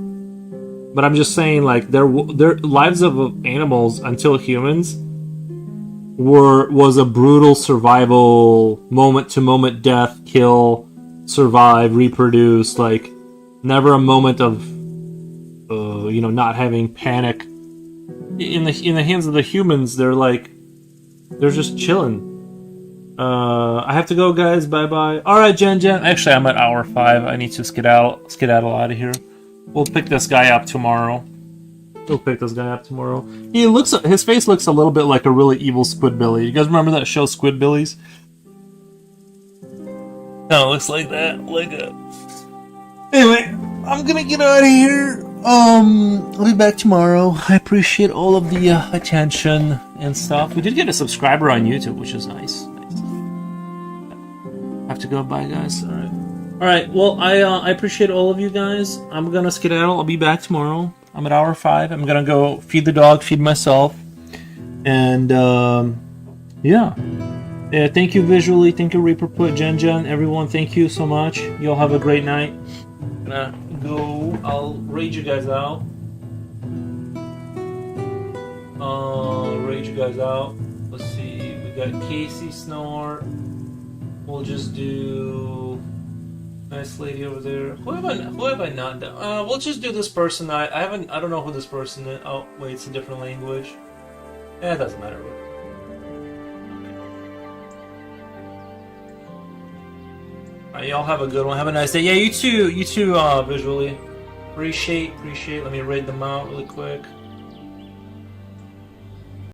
But I'm just saying, like, their lives of animals until humans was a brutal survival, moment to moment death, kill, survive, reproduce. Like, never a moment of, you know, not having panic. In the hands of the humans, they're just chilling. I have to go, guys. Bye bye. All right, Jen. Actually, I'm at hour 5. I need to skedaddle out of here. We'll pick this guy up tomorrow. His face looks a little bit like a really evil Squidbilly. You guys remember that show Squidbillies? No, it looks like that. Anyway, I'm gonna get out of here. I'll be back tomorrow. I appreciate all of the attention and stuff. We did get a subscriber on YouTube, which is nice. I have to go. Bye, guys. All right. Well, I appreciate all of you guys. I'm gonna skedaddle. I'll be back tomorrow. I'm at hour 5. I'm gonna go feed the dog, feed myself, and yeah. Thank you visually. Thank you Reaper Put, Jen, everyone. Thank you so much. You all have a great night. I'm gonna go. I'll raid you guys out. Let's see. We got Casey Snort. We'll just do. Nice lady over there. Who have I not done? We'll just do this person. I don't know who this person is. Oh wait, it's a different language. It doesn't matter. Alright, y'all have a good one. Have a nice day. Yeah, you too. Visually. Appreciate. Let me raid them out really quick.